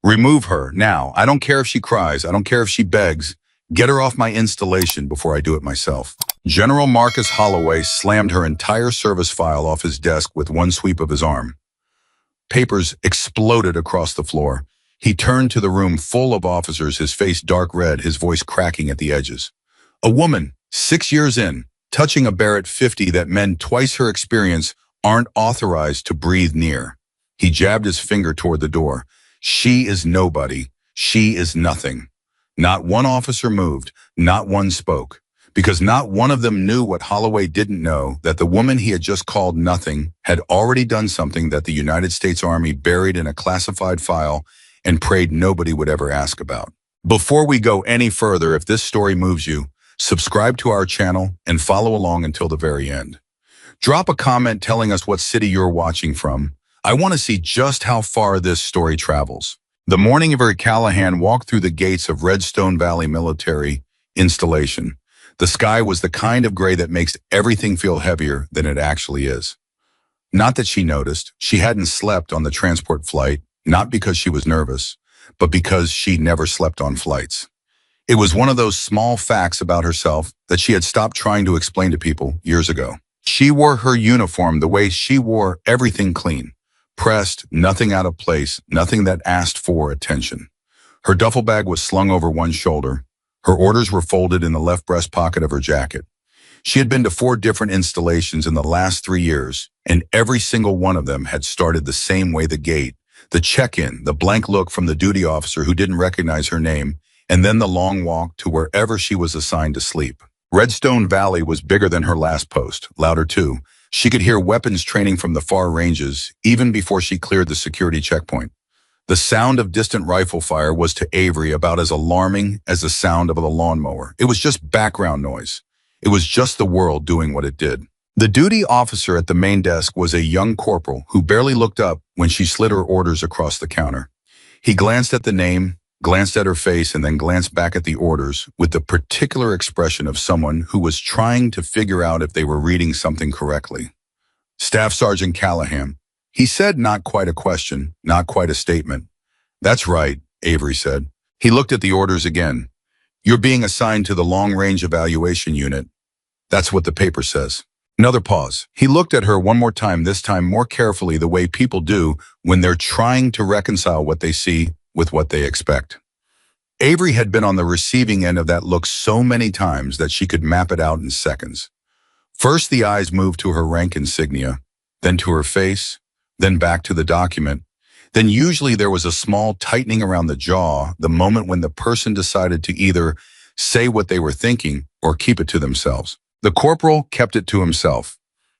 Remove her, now. I don't care if she cries. I don't care if she begs. Get her off my installation before I do it myself. General Marcus Holloway slammed her entire service file off his desk with one sweep of his arm. Papers exploded across the floor. He turned to the room full of officers, his face dark red, his voice cracking at the edges. A woman, 6 years in, touching a Barrett 50 that men twice her experience aren't authorized to breathe near. He jabbed his finger toward the door. She is nobody. She is nothing. Not one officer moved. Not one spoke. Because not one of them knew what Holloway didn't know, that the woman he had just called nothing had already done something that the United States Army buried in a classified file and prayed nobody would ever ask about. Before we go any further, if this story moves you, subscribe to our channel and follow along until the very end. Drop a comment telling us what city you're watching from. I want to see just how far this story travels. The morning Avery Callahan walked through the gates of Redstone Valley Military Installation. The sky was the kind of gray that makes everything feel heavier than it actually is. Not that she noticed. She hadn't slept on the transport flight, not because she was nervous, but because she never slept on flights. It was one of those small facts about herself that she had stopped trying to explain to people years ago. She wore her uniform the way she wore everything clean, pressed, nothing out of place, nothing that asked for attention. Her duffel bag was slung over one shoulder. Her orders were folded in the left breast pocket of her jacket. She had been to 4 different installations in the last 3 years, and every single one of them had started the same way: the gate, the check-in, the blank look from the duty officer who didn't recognize her name, and then the long walk to wherever she was assigned to sleep. Redstone Valley was bigger than her last post, louder too. She could hear weapons training from the far ranges, even before she cleared the security checkpoint. The sound of distant rifle fire was to Avery about as alarming as the sound of a lawnmower. It was just background noise. It was just the world doing what it did. The duty officer at the main desk was a young corporal who barely looked up when she slid her orders across the counter. He glanced at the name, glanced at her face, and then glanced back at the orders with the particular expression of someone who was trying to figure out if they were reading something correctly. Staff Sergeant Callahan. He said, not quite a question, not quite a statement. That's right, Avery said. He looked at the orders again. You're being assigned to the long-range evaluation unit. That's what the paper says. Another pause. He looked at her one more time, this time more carefully, the way people do when they're trying to reconcile what they see with what they expect. Avery had been on the receiving end of that look so many times that she could map it out in seconds. First, the eyes moved to her rank insignia, then to her face, then back to the document. Then usually there was a small tightening around the jaw, the moment when the person decided to either say what they were thinking or keep it to themselves. The corporal kept it to himself.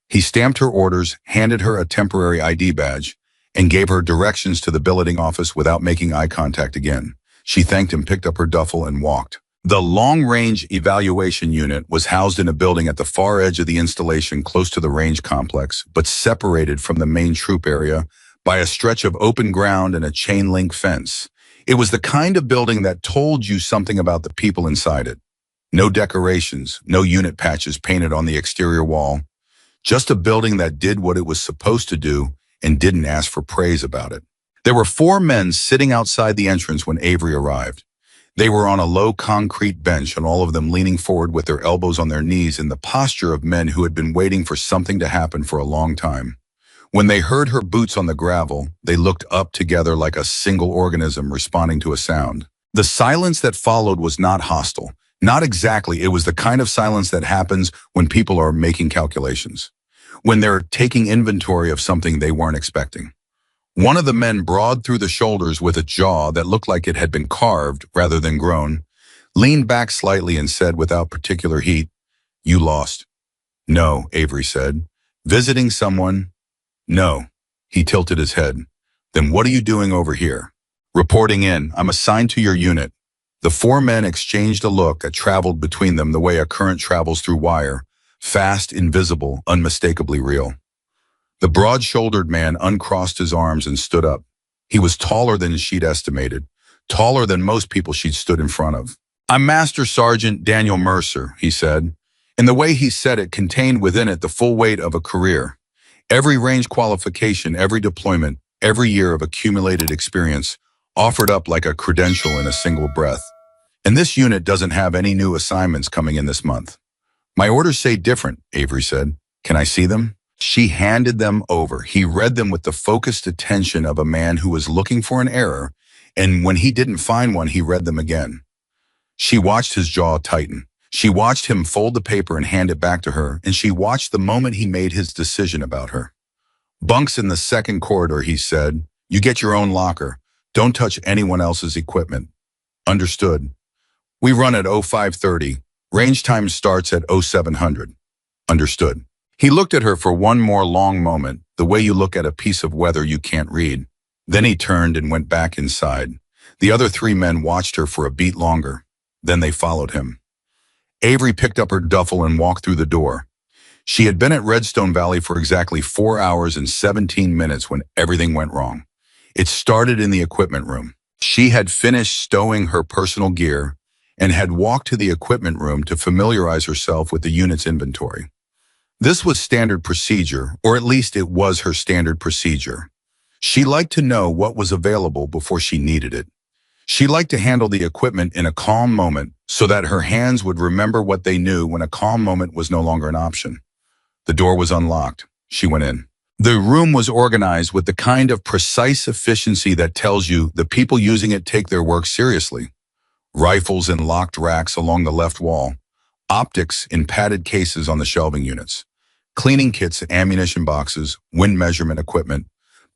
He stamped her orders, handed her a temporary ID badge, and gave her directions to the billeting office without making eye contact again. She thanked him, picked up her duffel, and walked. The long-range evaluation unit was housed in a building at the far edge of the installation, close to the range complex, but separated from the main troop area by a stretch of open ground and a chain-link fence. It was the kind of building that told you something about the people inside it. No decorations, no unit patches painted on the exterior wall. Just a building that did what it was supposed to do and didn't ask for praise about it. There were 4 men sitting outside the entrance when Avery arrived. They were on a low concrete bench, and all of them leaning forward with their elbows on their knees in the posture of men who had been waiting for something to happen for a long time. When they heard her boots on the gravel, they looked up together like a single organism responding to a sound. The silence that followed was not hostile. Not exactly. It was the kind of silence that happens when people are making calculations, when they're taking inventory of something they weren't expecting. One of the men, broad through the shoulders with a jaw that looked like it had been carved rather than grown, leaned back slightly and said without particular heat, "You lost." "No," Avery said. "Visiting someone?" "No." He tilted his head. "Then what are you doing over here?" "Reporting in. I'm assigned to your unit." The 4 men exchanged a look that traveled between them the way a current travels through wire, fast, invisible, unmistakably real. The broad-shouldered man uncrossed his arms and stood up. He was taller than she'd estimated, taller than most people she'd stood in front of. "I'm Master Sergeant Daniel Mercer," he said, and the way he said it contained within it the full weight of a career. Every range qualification, every deployment, every year of accumulated experience, offered up like a credential in a single breath. And this unit doesn't have any new assignments coming in this month. My orders say different, Avery said. Can I see them? She handed them over. He read them with the focused attention of a man who was looking for an error, and when he didn't find one, he read them again. She watched his jaw tighten. She watched him fold the paper and hand it back to her, and she watched the moment he made his decision about her. Bunks in the second corridor, he said. You get your own locker. Don't touch anyone else's equipment. Understood. We run at 0530. Range time starts at 0700. Understood. He looked at her for one more long moment, the way you look at a piece of weather you can't read. Then he turned and went back inside. The other three men watched her for a beat longer. Then they followed him. Avery picked up her duffel and walked through the door. She had been at Redstone Valley for exactly 4 hours and 17 minutes when everything went wrong. It started in the equipment room. She had finished stowing her personal gear and had walked to the equipment room to familiarize herself with the unit's inventory. This was standard procedure, or at least it was her standard procedure. She liked to know what was available before she needed it. She liked to handle the equipment in a calm moment so that her hands would remember what they knew when a calm moment was no longer an option. The door was unlocked. She went in. The room was organized with the kind of precise efficiency that tells you the people using it take their work seriously. Rifles in locked racks along the left wall. Optics in padded cases on the shelving units. Cleaning kits, ammunition boxes, wind measurement equipment,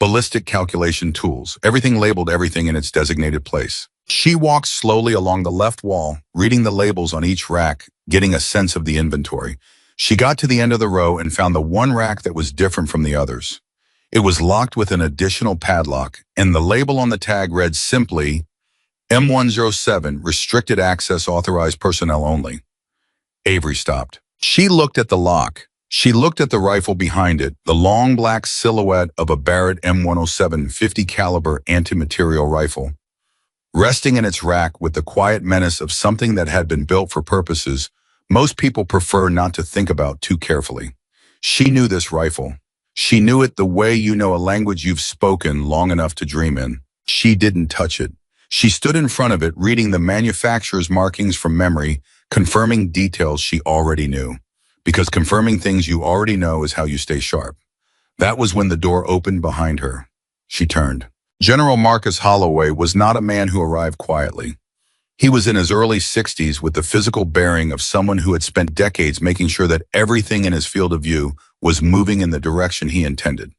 ballistic calculation tools, everything labeled, everything in its designated place. She walked slowly along the left wall, reading the labels on each rack, getting a sense of the inventory. She got to the end of the row and found the one rack that was different from the others. It was locked with an additional padlock, and the label on the tag read simply, M107, restricted access, authorized personnel only. Avery stopped. She looked at the lock. She looked at the rifle behind it, the long black silhouette of a Barrett M107 50 caliber anti-material rifle. Resting in its rack with the quiet menace of something that had been built for purposes most people prefer not to think about too carefully. She knew this rifle. She knew it the way you know a language you've spoken long enough to dream in. She didn't touch it. She stood in front of it, reading the manufacturer's markings from memory, confirming details she already knew. Because confirming things you already know is how you stay sharp. That was when the door opened behind her. She turned. General Marcus Holloway was not a man who arrived quietly. He was in his early 60s with the physical bearing of someone who had spent decades making sure that everything in his field of view was moving in the direction he intended.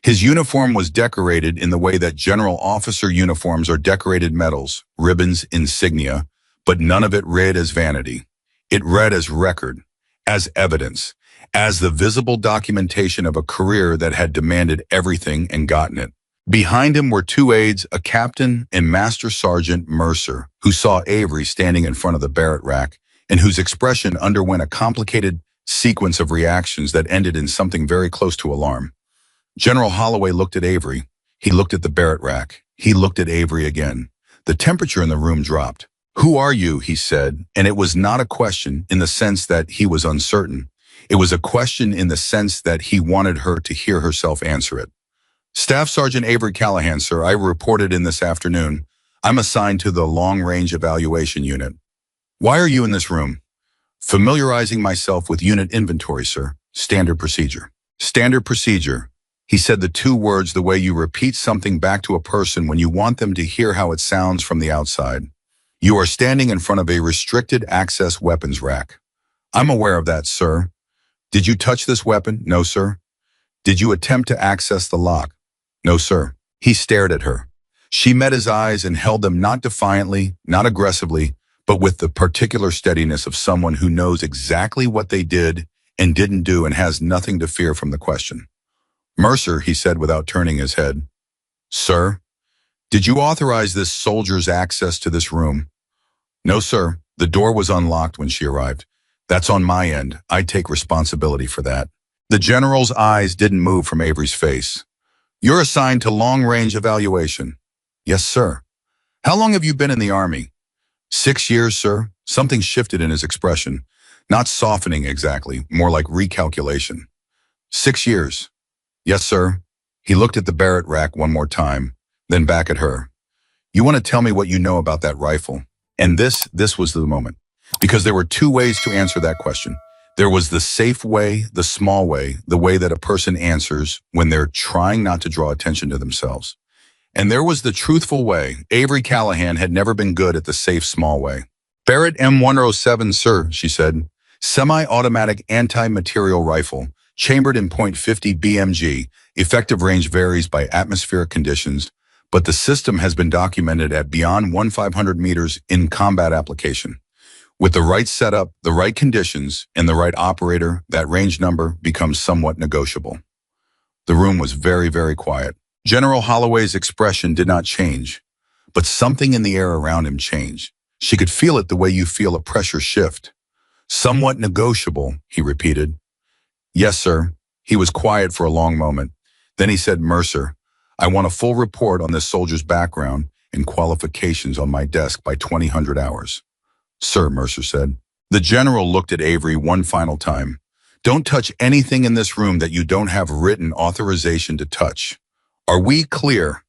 His uniform was decorated in the way that general officer uniforms are decorated medals, ribbons, insignia, but none of it read as vanity. It read as record, as evidence, as the visible documentation of a career that had demanded everything and gotten it. Behind him were two aides, a captain and Master Sergeant Mercer, who saw Avery standing in front of the Barrett rack and whose expression underwent a complicated sequence of reactions that ended in something very close to alarm. General Holloway looked at Avery. He looked at the Barrett rack. He looked at Avery again. The temperature in the room dropped. "Who are you?" he said, and it was not a question in the sense that he was uncertain. It was a question in the sense that he wanted her to hear herself answer it. "Staff Sergeant Avery Callahan, sir. I reported in this afternoon. I'm assigned to the long-range evaluation unit." "Why are you in this room?" "Familiarizing myself with unit inventory, sir. Standard procedure." "Standard procedure." He said the two words the way you repeat something back to a person when you want them to hear how it sounds from the outside. "You are standing in front of a restricted access weapons rack." "I'm aware of that, sir." "Did you touch this weapon?" "No, sir." "Did you attempt to access the lock?" "No, sir." He stared at her. She met his eyes and held them not defiantly, not aggressively, but with the particular steadiness of someone who knows exactly what they did and didn't do and has nothing to fear from the question. "Mercer," he said without turning his head. "Sir?" "Did you authorize this soldier's access to this room?" "No, sir. The door was unlocked when she arrived. That's on my end. I take responsibility for that." The general's eyes didn't move from Avery's face. "You're assigned to long-range evaluation." "Yes, sir." "How long have you been in the Army?" 6 years, sir." Something shifted in his expression. Not softening exactly, more like recalculation. 6 years. "Yes, sir." He looked at the Barrett rack one more time, then back at her. You want to tell me what you know about that rifle? And this was the moment. Because there were two ways to answer that question. There was the safe way, the small way, the way that a person answers when they're trying not to draw attention to themselves. And there was the truthful way. Avery Callahan had never been good at the safe, small way. Barrett M107, sir, she said. Semi-automatic anti-material rifle, chambered in .50 BMG. Effective range varies by atmospheric conditions, but the system has been documented at beyond 1,500 meters in combat application. With the right setup, the right conditions, and the right operator, that range number becomes somewhat negotiable. The room was very, very quiet. General Holloway's expression did not change, but something in the air around him changed. She could feel it the way you feel a pressure shift. Somewhat negotiable, he repeated. Yes, sir. He was quiet for a long moment. Then he said, Mercer, I want a full report on this soldier's background and qualifications on my desk by 2000 hours. Sir, Mercer said. The general looked at Avery one final time. Don't touch anything in this room that you don't have written authorization to touch. Are we clear?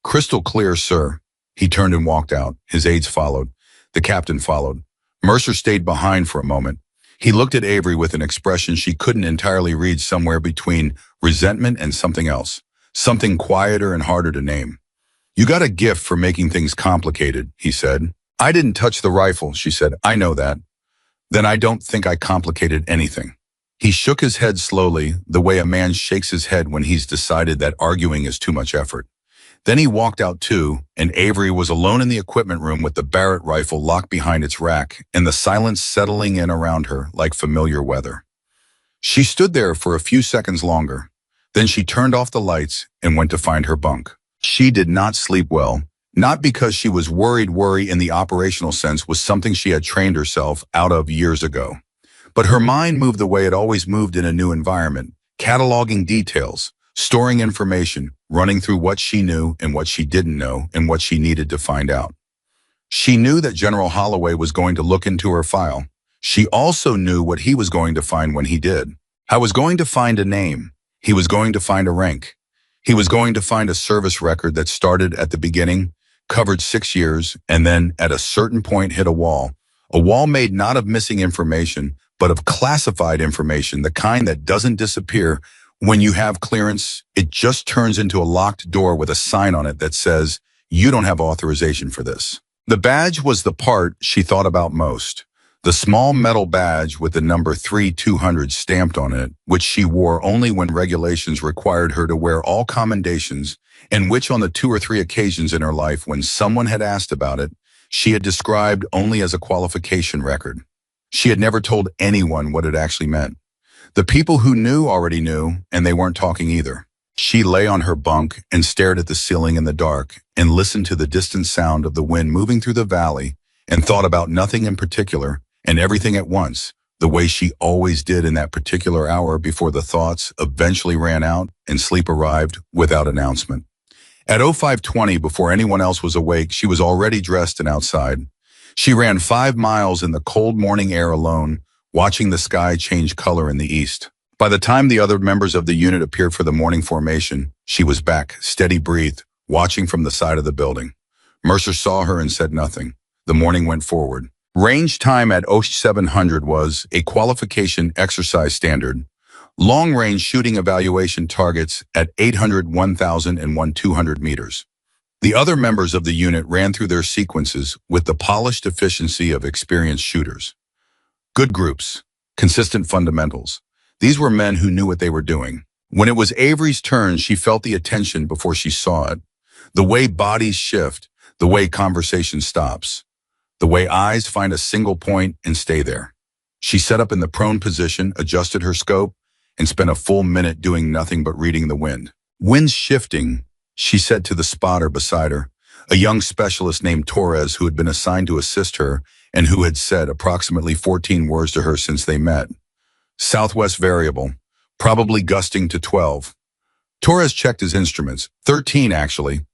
Crystal clear, sir. He turned and walked out. His aides followed. The captain followed. Mercer stayed behind for a moment. He looked at Avery with an expression she couldn't entirely read, somewhere between resentment and something else. Something quieter and harder to name. You got a gift for making things complicated, he said. I didn't touch the rifle, she said. I know that. Then I don't think I complicated anything. He shook his head slowly, the way a man shakes his head when he's decided that arguing is too much effort. Then he walked out too, and Avery was alone in the equipment room with the Barrett rifle locked behind its rack and the silence settling in around her like familiar weather. She stood there for a few seconds longer. Then she turned off the lights and went to find her bunk. She did not sleep well, not because she was worried. Worry in the operational sense was something she had trained herself out of years ago. But her mind moved the way it always moved in a new environment, cataloging details, storing information, running through what she knew and what she didn't know and what she needed to find out. She knew that General Holloway was going to look into her file. She also knew what he was going to find when he did. I was going to find a name. He was going to find a rank. He was going to find a service record that started at the beginning, covered 6 years, and then at a certain point hit a wall made not of missing information, but of classified information, the kind that doesn't disappear when you have clearance. It just turns into a locked door with a sign on it that says, you don't have authorization for this. The badge was the part she thought about most. The small metal badge with the number 3200 stamped on it, which she wore only when regulations required her to wear all commendations, and which on the 2 or 3 occasions in her life when someone had asked about it, she had described only as a qualification record. She had never told anyone what it actually meant. The people who knew already knew, and they weren't talking either. She lay on her bunk and stared at the ceiling in the dark and listened to the distant sound of the wind moving through the valley and thought about nothing in particular and everything at once, the way she always did in that particular hour before the thoughts eventually ran out and sleep arrived without announcement. At 05:20, before anyone else was awake, she was already dressed and outside. She ran 5 miles in the cold morning air alone, watching the sky change color in the east. By the time the other members of the unit appeared for the morning formation, she was back, steady-breathed, watching from the side of the building. Mercer saw her and said nothing. The morning went forward. Range time at 0700 was a qualification exercise standard. Long-range shooting evaluation targets at 800, 1000, and 1200 meters. The other members of the unit ran through their sequences with the polished efficiency of experienced shooters. Good groups, consistent fundamentals. These were men who knew what they were doing. When it was Avery's turn, she felt the attention before she saw it. The way bodies shift, the way conversation stops, the way eyes find a single point and stay there. She sat up in the prone position, adjusted her scope, and spent a full minute doing nothing but reading the wind. Wind's shifting, she said to the spotter beside her, a young specialist named Torres who had been assigned to assist her and who had said approximately 14 words to her since they met. Southwest variable, probably gusting to 12. Torres checked his instruments. 13, actually.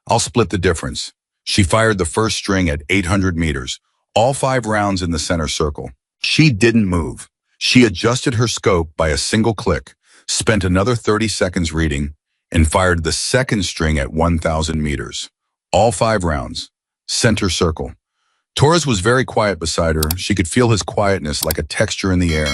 I'll split the difference. She fired the first string at 800 meters, all 5 rounds in the center circle. She didn't move. She adjusted her scope by a single click, spent another 30 seconds reading, and fired the second string at 1000 meters, All 5 rounds. Center circle. Torres was very quiet beside her. She could feel his quietness like a texture in the air.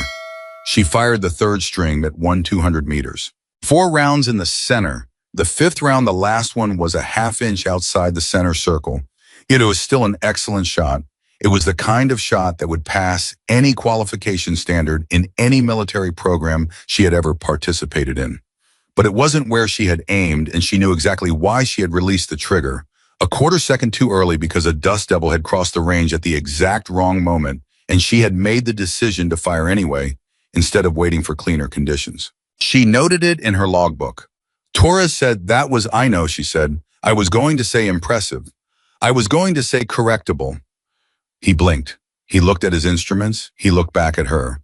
She fired the 3rd string at 200 meters. 4 rounds in the center. The 5th round, the last one, was a half-inch outside the center circle. Yet it was still an excellent shot. It was the kind of shot that would pass any qualification standard in any military program she had ever participated in. But it wasn't where she had aimed, and she knew exactly why she had released the trigger. A quarter second too early because a dust devil had crossed the range at the exact wrong moment, and she had made the decision to fire anyway, instead of waiting for cleaner conditions. She noted it in her logbook. Torres said, "That was, I know," she said. "I was going to say impressive. I was going to say correctable." He blinked. He looked at his instruments. He looked back at her.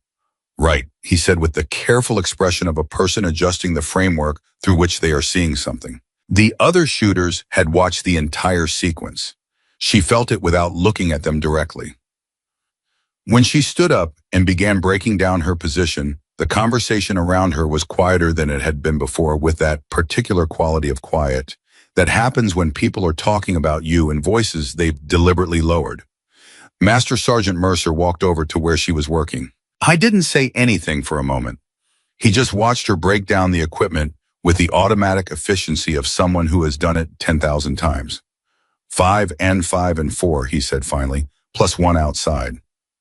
"Right," he said with the careful expression of a person adjusting the framework through which they are seeing something. The other shooters had watched the entire sequence. She felt it without looking at them directly. When she stood up and began breaking down her position, the conversation around her was quieter than it had been before, with that particular quality of quiet that happens when people are talking about you in voices they've deliberately lowered. Master Sergeant Mercer walked over to where she was working. I didn't say anything for a moment. He just watched her break down the equipment with the automatic efficiency of someone who has done it 10,000 times. 5 and 5 and 4, he said finally, plus 1 outside.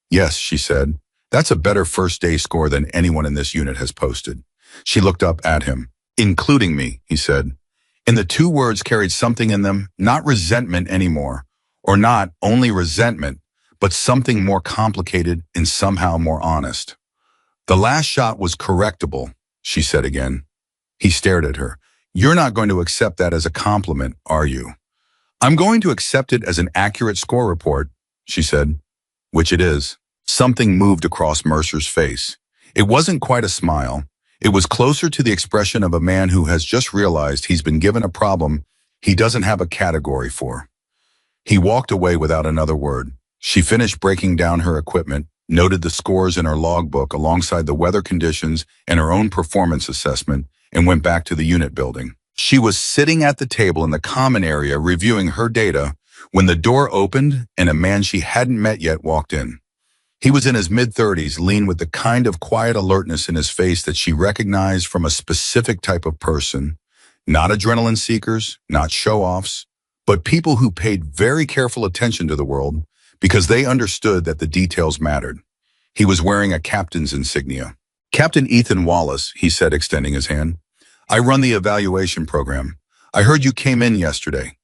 Yes, she said. That's a better first day score than anyone in this unit has posted. She looked up at him. Including me, he said. And the 2 words carried something in them, not resentment anymore, or not only resentment, but something more complicated and somehow more honest. The last shot was correctable, she said again. He stared at her. You're not going to accept that as a compliment, are you? I'm going to accept it as an accurate score report, she said. Which it is. Something moved across Mercer's face. It wasn't quite a smile. It was closer to the expression of a man who has just realized he's been given a problem he doesn't have a category for. He walked away without another word. She finished breaking down her equipment, noted the scores in her logbook alongside the weather conditions and her own performance assessment, and went back to the unit building. She was sitting at the table in the common area reviewing her data when the door opened and a man she hadn't met yet walked in. He was in his mid-30s, lean with the kind of quiet alertness in his face that she recognized from a specific type of person, not adrenaline seekers, not show-offs, but people who paid very careful attention to the world because they understood that the details mattered. He was wearing a captain's insignia. Captain Ethan Wallace, he said, extending his hand. I run the evaluation program. I heard you came in yesterday.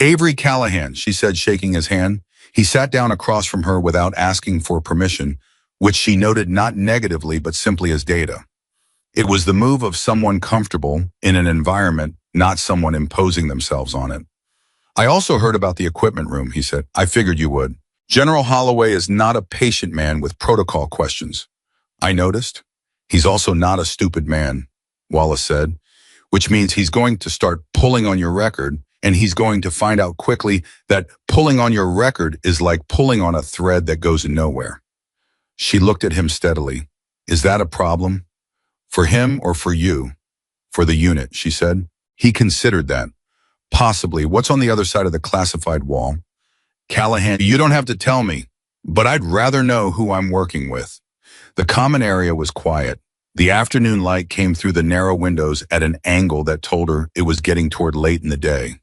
Avery Callahan, she said, shaking his hand. He sat down across from her without asking for permission, which she noted not negatively but simply as data. It was the move of someone comfortable in an environment, not someone imposing themselves on it. I also heard about the equipment room, he said. I figured you would. General Holloway is not a patient man with protocol questions. I noticed. He's also not a stupid man, Wallace said, which means he's going to start pulling on your record, and he's going to find out quickly that pulling on your record is like pulling on a thread that goes nowhere. She looked at him steadily. Is that a problem? For him or for you? For the unit, she said. He considered that. Possibly. What's on the other side of the classified wall? Callahan, you don't have to tell me, but I'd rather know who I'm working with. The common area was quiet. The afternoon light came through the narrow windows at an angle that told her it was getting toward late in the day.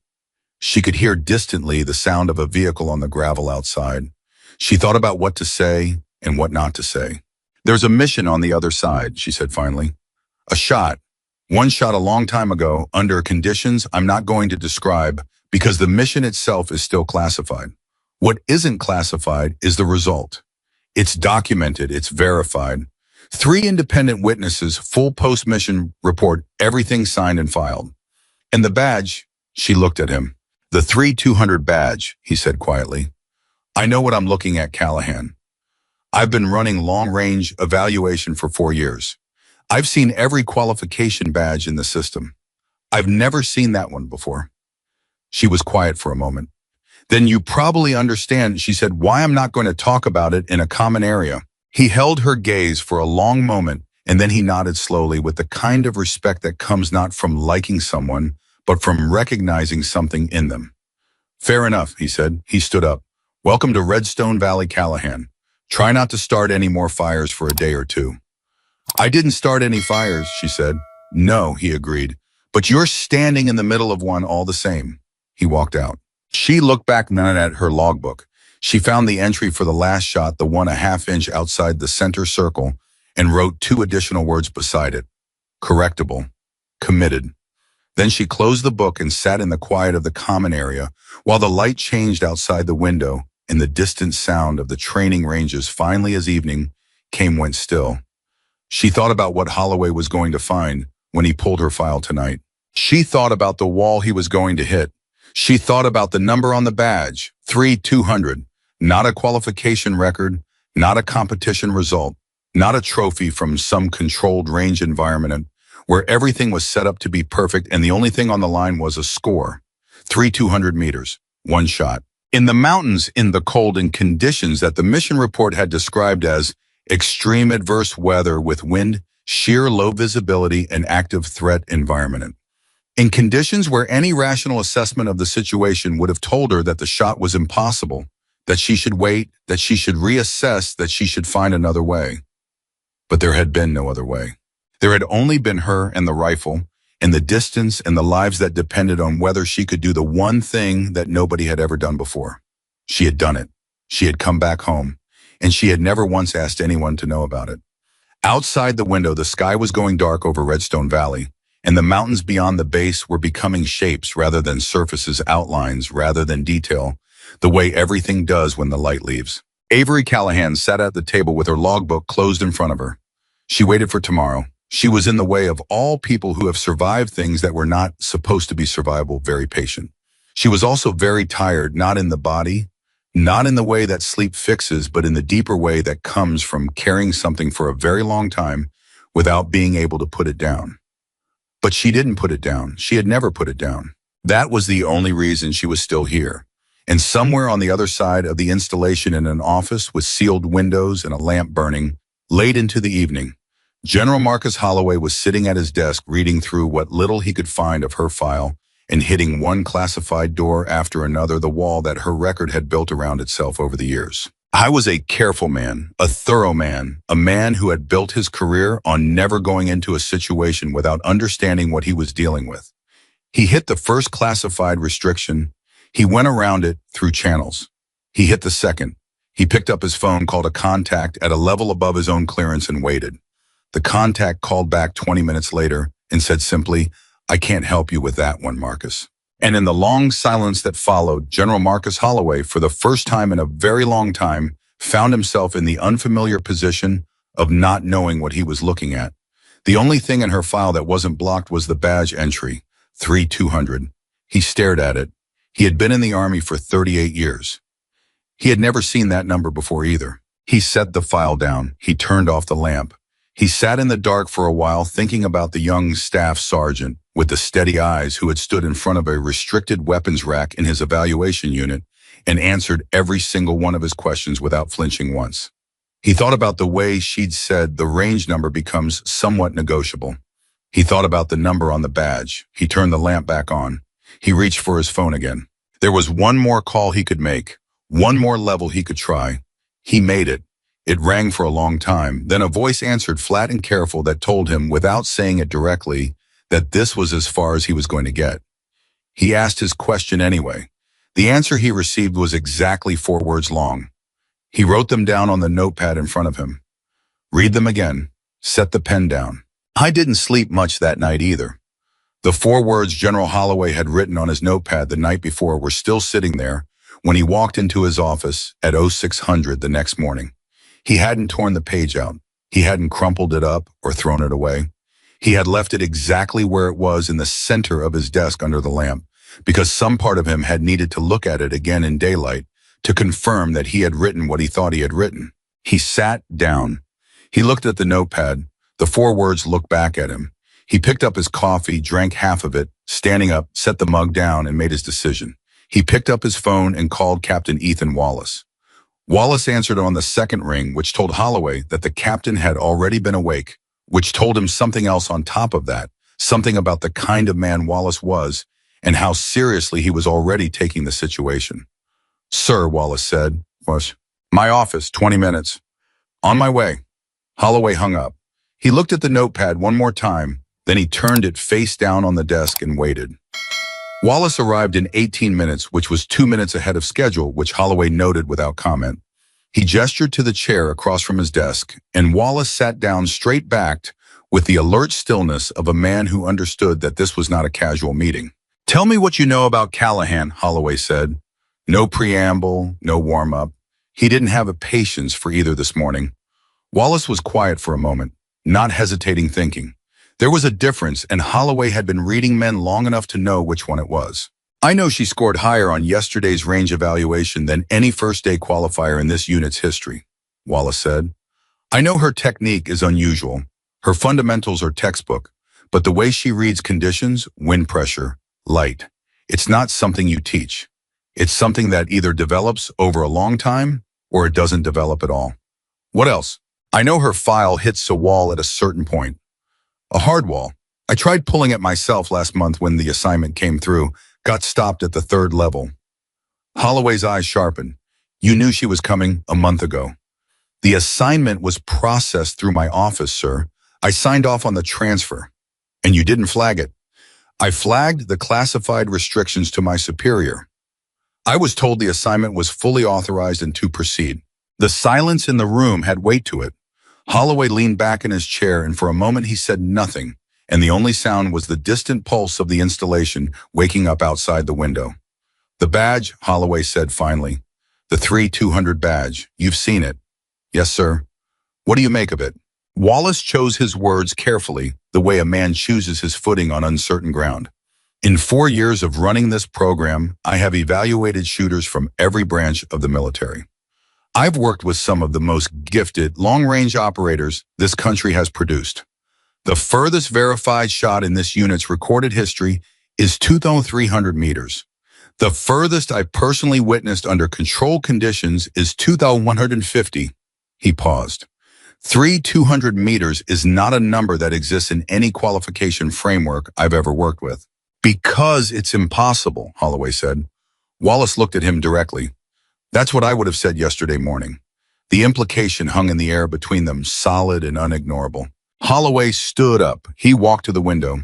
She could hear distantly the sound of a vehicle on the gravel outside. She thought about what to say and what not to say. There's a mission on the other side, she said finally. A shot. One shot a long time ago under conditions I'm not going to describe because the mission itself is still classified. What isn't classified is the result. It's documented, it's verified. 3 independent witnesses, full post-mission report, everything signed and filed. And the badge, she looked at him. The 3200 badge, he said quietly. I know what I'm looking at, Callahan. I've been running long-range evaluation for 4 years. I've seen every qualification badge in the system. I've never seen that one before. She was quiet for a moment. Then you probably understand, she said, why I'm not going to talk about it in a common area. He held her gaze for a long moment, and then he nodded slowly with the kind of respect that comes not from liking someone, but from recognizing something in them. Fair enough, he said. He stood up. Welcome to Redstone Valley, Callahan. Try not to start any more fires for a day or two. I didn't start any fires, she said. No, he agreed. But you're standing in the middle of one all the same. He walked out. She looked back at her logbook. She found the entry for the last shot, the one a half-inch outside the center circle, and wrote 2 additional words beside it. Correctable. Committed. Then she closed the book and sat in the quiet of the common area while the light changed outside the window and the distant sound of the training ranges finally as evening went still. She thought about what Holloway was going to find when he pulled her file tonight. She thought about the wall he was going to hit. She thought about the number on the badge, 3200, not a qualification record, not a competition result, not a trophy from some controlled range environment where everything was set up to be perfect and the only thing on the line was a score. 3200 meters, 1 shot. In the mountains, in the cold and conditions that the mission report had described as extreme adverse weather with wind, sheer low visibility, and active threat environment. In conditions where any rational assessment of the situation would have told her that the shot was impossible, that she should wait, that she should reassess, that she should find another way. But there had been no other way. There had only been her and the rifle, and the distance and the lives that depended on whether she could do the one thing that nobody had ever done before. She had done it. She had come back home, and she had never once asked anyone to know about it. Outside the window, the sky was going dark over Redstone Valley, and the mountains beyond the base were becoming shapes rather than surfaces, outlines rather than detail, the way everything does when the light leaves. Avery Callahan sat at the table with her logbook closed in front of her. She waited for tomorrow. She was in the way of all people who have survived things that were not supposed to be survivable, very patient. She was also very tired, not in the body, not in the way that sleep fixes, but in the deeper way that comes from carrying something for a very long time without being able to put it down. But she didn't put it down. She had never put it down. That was the only reason she was still here. And somewhere on the other side of the installation in an office with sealed windows and a lamp burning, late into the evening, General Marcus Holloway was sitting at his desk reading through what little he could find of her file and hitting one classified door after another, the wall that her record had built around itself over the years. I was a careful man, a thorough man, a man who had built his career on never going into a situation without understanding what he was dealing with. He hit the first classified restriction. He went around it through channels. He hit the second. He picked up his phone, called a contact at a level above his own clearance, and waited. The contact called back 20 minutes later and said simply, "I can't help you with that one, Marcus." And in the long silence that followed, General Marcus Holloway, for the first time in a very long time, found himself in the unfamiliar position of not knowing what he was looking at. The only thing in her file that wasn't blocked was the badge entry, 3200. He stared at it. He had been in the Army for 38 years. He had never seen that number before either. He set the file down. He turned off the lamp. He sat in the dark for a while, thinking about the young staff sergeant with the steady eyes who had stood in front of a restricted weapons rack in his evaluation unit and answered every single one of his questions without flinching once. He thought about the way she'd said the range number becomes somewhat negotiable. He thought about the number on the badge. He turned the lamp back on. He reached for his phone again. There was one more call he could make, one more level he could try. He made it. It rang for a long time. Then a voice answered, flat and careful, that told him, without saying it directly, that this was as far as he was going to get. He asked his question anyway. The answer he received was exactly 4 words long. He wrote them down on the notepad in front of him. Read them again. Set the pen down. I didn't sleep much that night either. The 4 words General Holloway had written on his notepad the night before were still sitting there when he walked into his office at 0600 the next morning. He hadn't torn the page out. He hadn't crumpled it up or thrown it away. He had left it exactly where it was, in the center of his desk under the lamp, because some part of him had needed to look at it again in daylight to confirm that he had written what he thought he had written. He sat down. He looked at the notepad. The 4 words looked back at him. He picked up his coffee, drank half of it, standing up, set the mug down, and made his decision. He picked up his phone and called Captain Ethan Wallace. Wallace answered on the second ring, which told Holloway that the captain had already been awake, which told him something else on top of that, something about the kind of man Wallace was, and how seriously he was already taking the situation. "Sir," Wallace said, "was my office, 20 minutes. On my way." Holloway hung up. He looked at the notepad one more time, then he turned it face down on the desk and waited. Wallace arrived in 18 minutes, which was 2 minutes ahead of schedule, which Holloway noted without comment. He gestured to the chair across from his desk, and Wallace sat down straight-backed with the alert stillness of a man who understood that this was not a casual meeting. "Tell me what you know about Callahan," Holloway said. No preamble, no warm-up. He didn't have a patience for either this morning. Wallace was quiet for a moment, not hesitating, thinking. There was a difference, and Holloway had been reading men long enough to know which one it was. "I know she scored higher on yesterday's range evaluation than any first-day qualifier in this unit's history," Wallace said. "I know her technique is unusual. Her fundamentals are textbook, but the way she reads conditions, wind pressure, light, it's not something you teach. It's something that either develops over a long time or it doesn't develop at all." "What else?" "I know her file hits a wall at a certain point. A hard wall. I tried pulling it myself last month when the assignment came through, got stopped at the 3rd level." Holloway's eyes sharpened. "You knew she was coming a month ago." "The assignment was processed through my office, sir. I signed off on the transfer." "And you didn't flag it?" "I flagged the classified restrictions to my superior. I was told the assignment was fully authorized and to proceed." The silence in the room had weight to it. Holloway leaned back in his chair, and for a moment he said nothing, and the only sound was the distant pulse of the installation waking up outside the window. "The badge," Holloway said finally. "The 3200 badge. You've seen it." "Yes, sir." "What do you make of it?" Wallace chose his words carefully, the way a man chooses his footing on uncertain ground. "In 4 years of running this program, I have evaluated shooters from every branch of the military. I've worked with some of the most gifted long-range operators this country has produced. The furthest verified shot in this unit's recorded history is 2,300 meters. The furthest I personally witnessed under controlled conditions is 2,150. He paused. 200 meters is not a number that exists in any qualification framework I've ever worked with. "Because it's impossible," Holloway said. Wallace looked at him directly. "That's what I would have said yesterday morning." The implication hung in the air between them, solid and unignorable. Holloway stood up. He walked to the window.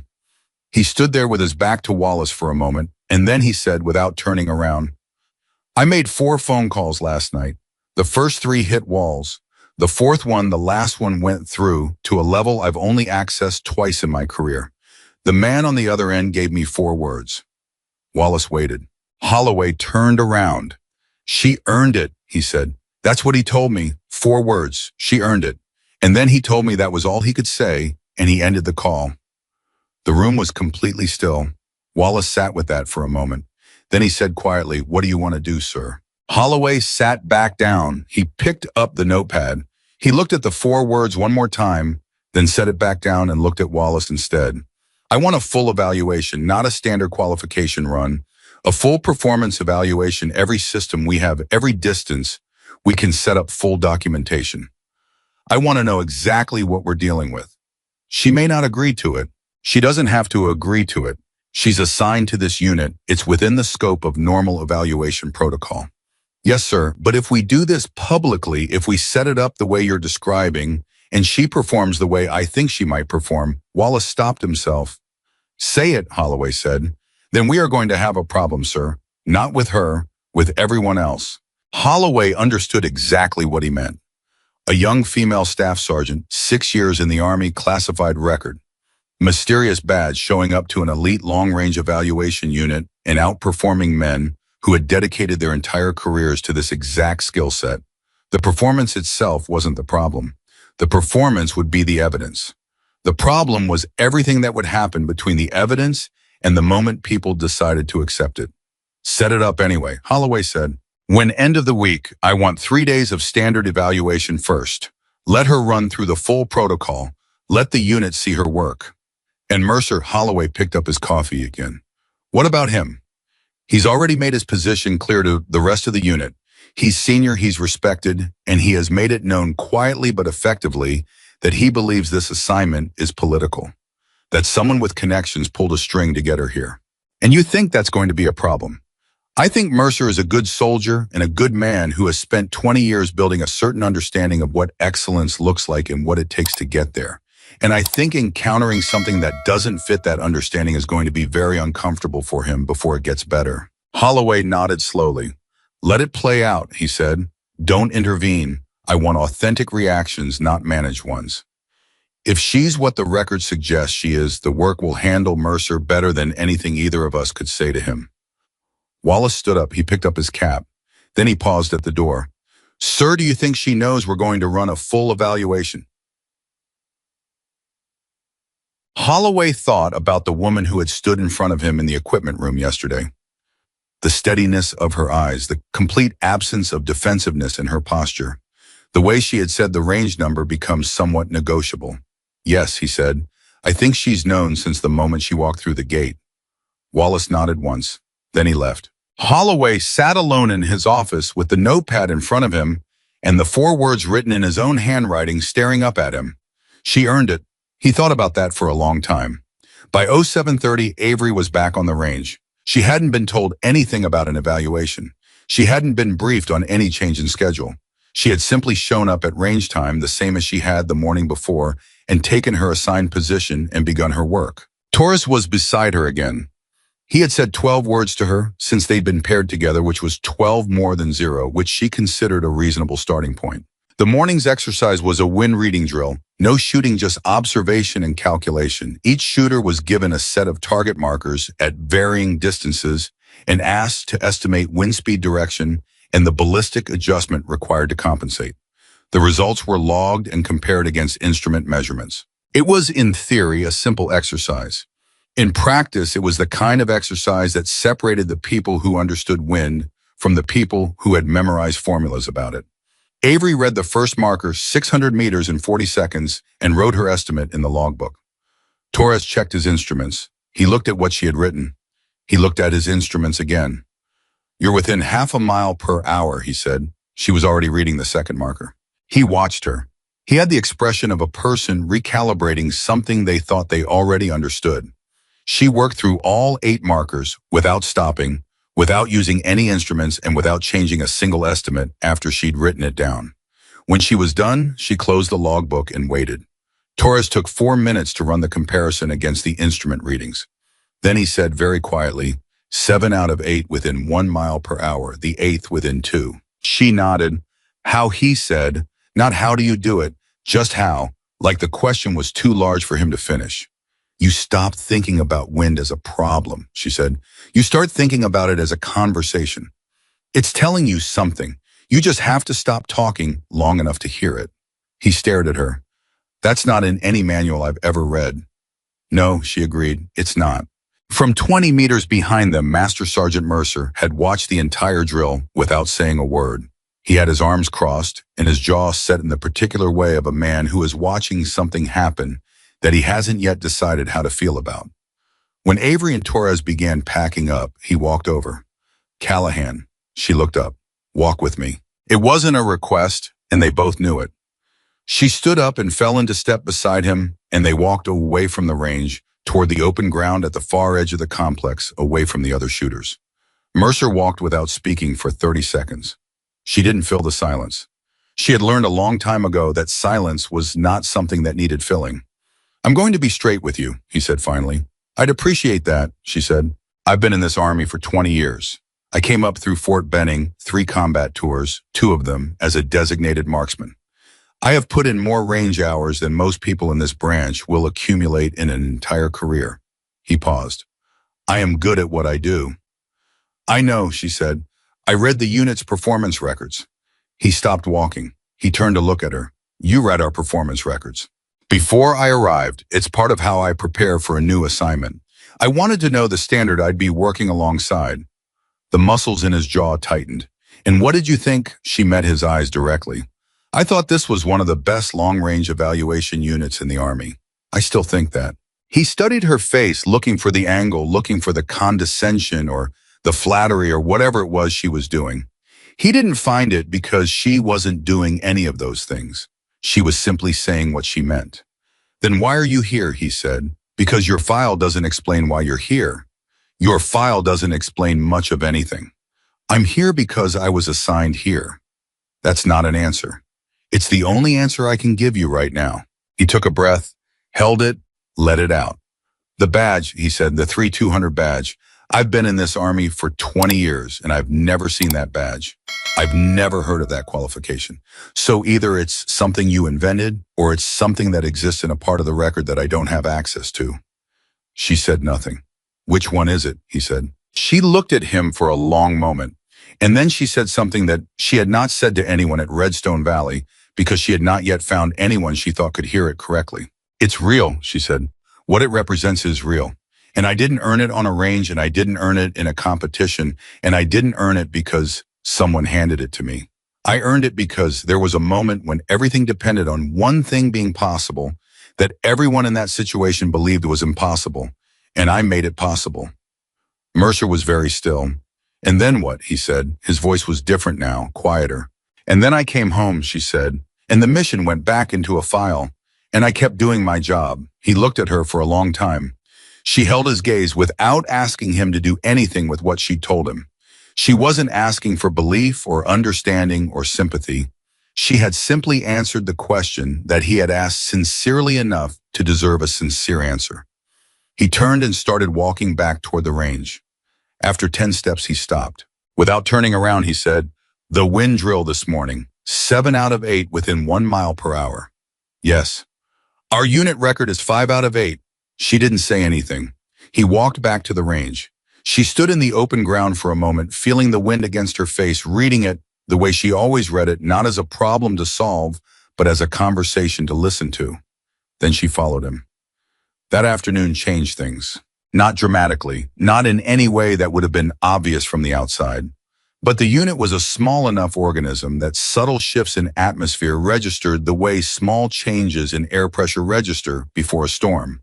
He stood there with his back to Wallace for a moment, and then he said without turning around, "I made 4 phone calls last night. The first 3 hit walls. The 4th one, the last one, went through to a level I've only accessed twice in my career. The man on the other end gave me 4 words." Wallace waited. Holloway turned around. "She earned it," he said. "That's what he told me. 4 words. She earned it." And then he told me that was all he could say, and he ended the call. The room was completely still. Wallace sat with that for a moment. Then he said quietly, "What do you want to do, sir?" Holloway sat back down. He picked up the notepad. He looked at the 4 words one more time, then set it back down and looked at Wallace instead. "I want a full evaluation, not a standard qualification run. A full performance evaluation, every system we have, every distance, we can set up full documentation. I want to know exactly what we're dealing with. She may not agree to it. She doesn't have to agree to it. She's assigned to this unit. It's within the scope of normal evaluation protocol." "Yes, sir, but if we do this publicly, if we set it up the way you're describing, and she performs the way I think she might perform," Wallace stopped himself. "Say it," Holloway said. "Then we are going to have a problem, sir. Not with her, with everyone else." Holloway understood exactly what he meant. A young female staff sergeant, 6 years in the Army, classified record. Mysterious badge showing up to an elite long-range evaluation unit and outperforming men who had dedicated their entire careers to this exact skill set. The performance itself wasn't the problem. The performance would be the evidence. The problem was everything that would happen between the evidence and the moment people decided to accept it. "Set it up anyway," Holloway said. "When end of the week, I want 3 days of standard evaluation first. Let her run through the full protocol. Let the unit see her work." And Mercer, Holloway picked up his coffee again. "What about him? He's already made his position clear to the rest of the unit. He's senior, he's respected, and he has made it known quietly but effectively that he believes this assignment is political, that someone with connections pulled a string to get her here." And you think that's going to be a problem. I think Mercer is a good soldier and a good man who has spent 20 years building a certain understanding of what excellence looks like and what it takes to get there. And I think encountering something that doesn't fit that understanding is going to be very uncomfortable for him before it gets better. Holloway nodded slowly. Let it play out, he said. Don't intervene. I want authentic reactions, not managed ones. If she's what the record suggests she is, the work will handle Mercer better than anything either of us could say to him. Wallace stood up. He picked up his cap. Then he paused at the door. Sir, do you think she knows we're going to run a full evaluation? Holloway thought about the woman who had stood in front of him in the equipment room yesterday. The steadiness of her eyes, the complete absence of defensiveness in her posture. The way she had said the range number becomes somewhat negotiable. Yes, he said. I think she's known since the moment she walked through the gate. Wallace nodded once. Then he left. Holloway sat alone in his office with the notepad in front of him and the 4 words written in his own handwriting staring up at him. She earned it. He thought about that for a long time. By 07:30, Avery was back on the range. She hadn't been told anything about an evaluation. She hadn't been briefed on any change in schedule. She had simply shown up at range time the same as she had the morning before and taken her assigned position and begun her work. Torres was beside her again. He had said 12 words to her since they'd been paired together, which was 12 more than 0, which she considered a reasonable starting point. The morning's exercise was a wind reading drill. No shooting, just observation and calculation. Each shooter was given a set of target markers at varying distances and asked to estimate wind speed direction and the ballistic adjustment required to compensate. The results were logged and compared against instrument measurements. It was, in theory, a simple exercise. In practice, it was the kind of exercise that separated the people who understood wind from the people who had memorized formulas about it. Avery read the first marker 600 meters in 40 seconds and wrote her estimate in the logbook. Torres checked his instruments. He looked at what she had written. He looked at his instruments again. You're within half a mile per hour, he said. She was already reading the second marker. He watched her. He had the expression of a person recalibrating something they thought they already understood. She worked through all 8 markers without stopping, without using any instruments, and without changing a single estimate after she'd written it down. When she was done, she closed the logbook and waited. Torres took 4 minutes to run the comparison against the instrument readings. Then he said very quietly, 7 out of 8 within 1 mile per hour, the 8th within 2. She nodded. How, he said, not how do you do it, just how, like the question was too large for him to finish. You stop thinking about wind as a problem, she said. You start thinking about it as a conversation. It's telling you something. You just have to stop talking long enough to hear it. He stared at her. That's not in any manual I've ever read. No, she agreed, it's not. From 20 meters behind them, Master Sergeant Mercer had watched the entire drill without saying a word. He had his arms crossed and his jaw set in the particular way of a man who is watching something happen that he hasn't yet decided how to feel about. When Avery and Torres began packing up, he walked over. Callahan, she looked up. Walk with me. It wasn't a request, and they both knew it. She stood up and fell into step beside him, and they walked away from the range toward the open ground at the far edge of the complex, away from the other shooters. Mercer walked without speaking for 30 seconds. She didn't fill the silence. She had learned a long time ago that silence was not something that needed filling. I'm going to be straight with you, he said finally. I'd appreciate that, she said. I've been in this army for 20 years. I came up through Fort Benning, 3 combat tours, 2 of them as a designated marksman. I have put in more range hours than most people in this branch will accumulate in an entire career. He paused. I am good at what I do. I know, she said. I read the unit's performance records. He stopped walking. He turned to look at her. You read our performance records. Before I arrived, it's part of how I prepare for a new assignment. I wanted to know the standard I'd be working alongside. The muscles in his jaw tightened. And what did you think? She met his eyes directly. I thought this was one of the best long-range evaluation units in the Army. I still think that. He studied her face, looking for the angle, looking for the condescension or the flattery or whatever it was she was doing. He didn't find it because she wasn't doing any of those things. She was simply saying what she meant. Then why are you here, he said. Because your file doesn't explain why you're here. Your file doesn't explain much of anything. I'm here because I was assigned here. That's not an answer. It's the only answer I can give you right now. He took a breath, held it, let it out. The badge, he said, the 3200 badge. I've been in this army for 20 years and I've never seen that badge. I've never heard of that qualification. So either it's something you invented or it's something that exists in a part of the record that I don't have access to. She said nothing. Which one is it? He said. She looked at him for a long moment, and then she said something that she had not said to anyone at Redstone Valley because she had not yet found anyone she thought could hear it correctly. It's real, she said. What it represents is real. And I didn't earn it on a range, and I didn't earn it in a competition, and I didn't earn it because someone handed it to me. I earned it because there was a moment when everything depended on one thing being possible that everyone in that situation believed was impossible, and I made it possible. Mercer was very still. And then what? He said. His voice was different now, quieter. And then I came home, she said, and the mission went back into a file, and I kept doing my job. He looked at her for a long time. She held his gaze without asking him to do anything with what she told him. She wasn't asking for belief or understanding or sympathy. She had simply answered the question that he had asked sincerely enough to deserve a sincere answer. He turned and started walking back toward the range. After 10 steps, he stopped. Without turning around, he said, "The wind drill this morning, 7 out of 8 within 1 mile per hour. Yes. Our unit record is 5 out of 8. She didn't say anything. He walked back to the range. She stood in the open ground for a moment, feeling the wind against her face, reading it the way she always read it, not as a problem to solve, but as a conversation to listen to. Then she followed him. That afternoon changed things. Not dramatically, not in any way that would have been obvious from the outside. But the unit was a small enough organism that subtle shifts in atmosphere registered the way small changes in air pressure register before a storm.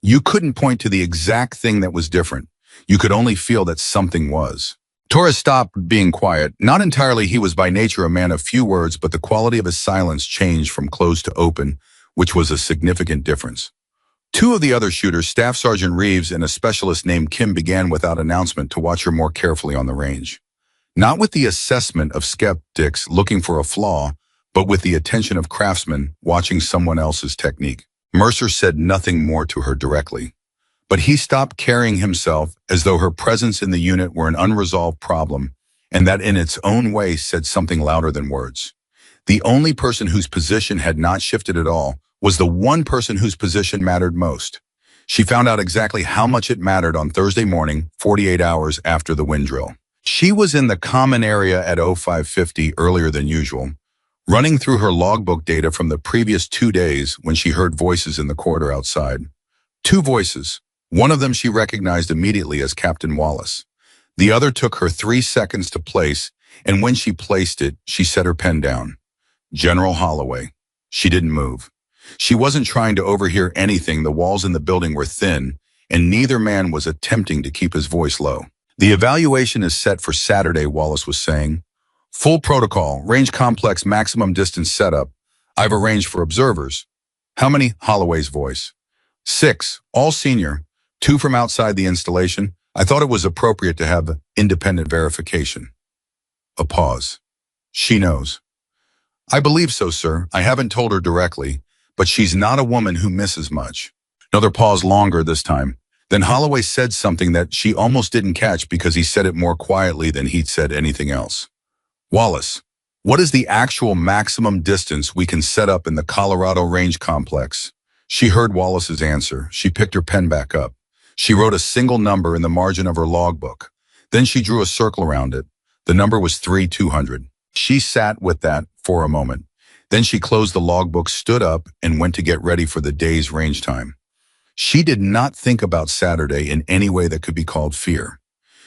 You couldn't point to the exact thing that was different. You could only feel that something was. Torres stopped being quiet. Not entirely, he was by nature a man of few words, but the quality of his silence changed from closed to open, which was a significant difference. Two of the other shooters, Staff Sergeant Reeves and a specialist named Kim, began without announcement to watch her more carefully on the range. Not with the assessment of skeptics looking for a flaw, but with the attention of craftsmen watching someone else's technique. Mercer said nothing more to her directly, but he stopped carrying himself as though her presence in the unit were an unresolved problem, and that in its own way said something louder than words. The only person whose position had not shifted at all was the one person whose position mattered most. She found out exactly how much it mattered on Thursday morning, 48 hours after the wind drill. She was in the common area at 0550 earlier than usual, running through her logbook data from the previous 2 days when she heard voices in the corridor outside. 2 voices. One of them she recognized immediately as Captain Wallace. The other took her 3 seconds to place, and when she placed it, she set her pen down. General Holloway. She didn't move. She wasn't trying to overhear anything. The walls in the building were thin, and neither man was attempting to keep his voice low. The evaluation is set for Saturday, Wallace was saying. Full protocol, range complex, maximum distance setup. I've arranged for observers. How many? Holloway's voice. 6, all senior, 2 from outside the installation. I thought it was appropriate to have independent verification. A pause. She knows. I believe so, sir. I haven't told her directly, but she's not a woman who misses much. Another pause, longer this time. Then Holloway said something that she almost didn't catch because he said it more quietly than he'd said anything else. Wallace, what is the actual maximum distance we can set up in the Colorado Range Complex? She heard Wallace's answer. She picked her pen back up. She wrote a single number in the margin of her logbook. Then she drew a circle around it. The number was 3200. She sat with that for a moment. Then she closed the logbook, stood up, and went to get ready for the day's range time. She did not think about Saturday in any way that could be called fear.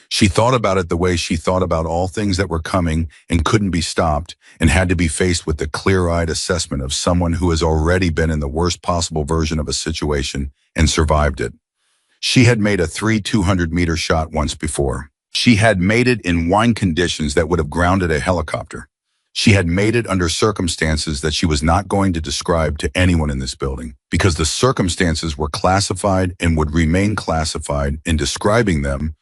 She thought about it the way she thought about all things that were coming and couldn't be stopped and had to be faced with the clear-eyed assessment of someone who has already been in the worst possible version of a situation and survived it. She had made a 200-meter shot once before. She had made it in wind conditions that would have grounded a helicopter. She had made it under circumstances that she was not going to describe to anyone in this building, because the circumstances were classified and would remain classified, and describing them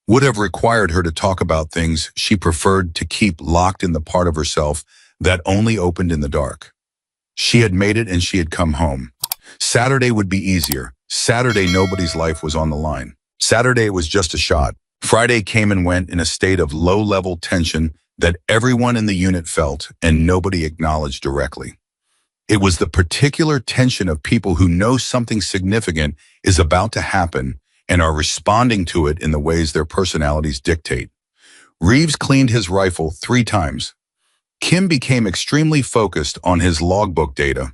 would have required her to talk about things she preferred to keep locked in the part of herself that only opened in the dark. She had made it and she had come home. Saturday would be easier. Saturday, nobody's life was on the line. Saturday was just a shot. Friday came and went in a state of low-level tension that everyone in the unit felt and nobody acknowledged directly. It was the particular tension of people who know something significant is about to happen and are responding to it in the ways their personalities dictate. Reeves cleaned his rifle 3 times. Kim became extremely focused on his logbook data.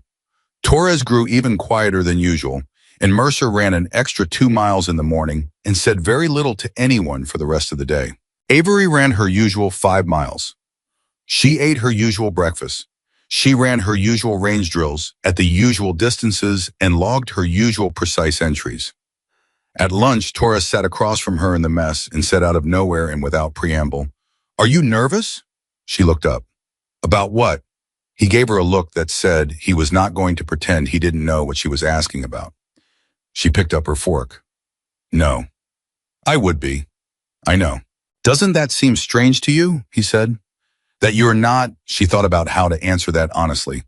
Torres grew even quieter than usual, and Mercer ran an extra 2 miles in the morning and said very little to anyone for the rest of the day. Avery ran her usual 5 miles. She ate her usual breakfast. She ran her usual range drills at the usual distances and logged her usual precise entries. At lunch, Torres sat across from her in the mess and said out of nowhere and without preamble, "Are you nervous?" She looked up. "About what?" He gave her a look that said he was not going to pretend he didn't know what she was asking about. She picked up her fork. "No. I would be. I know." "Doesn't that seem strange to you?" he said. "That you're not—" She thought about how to answer that honestly.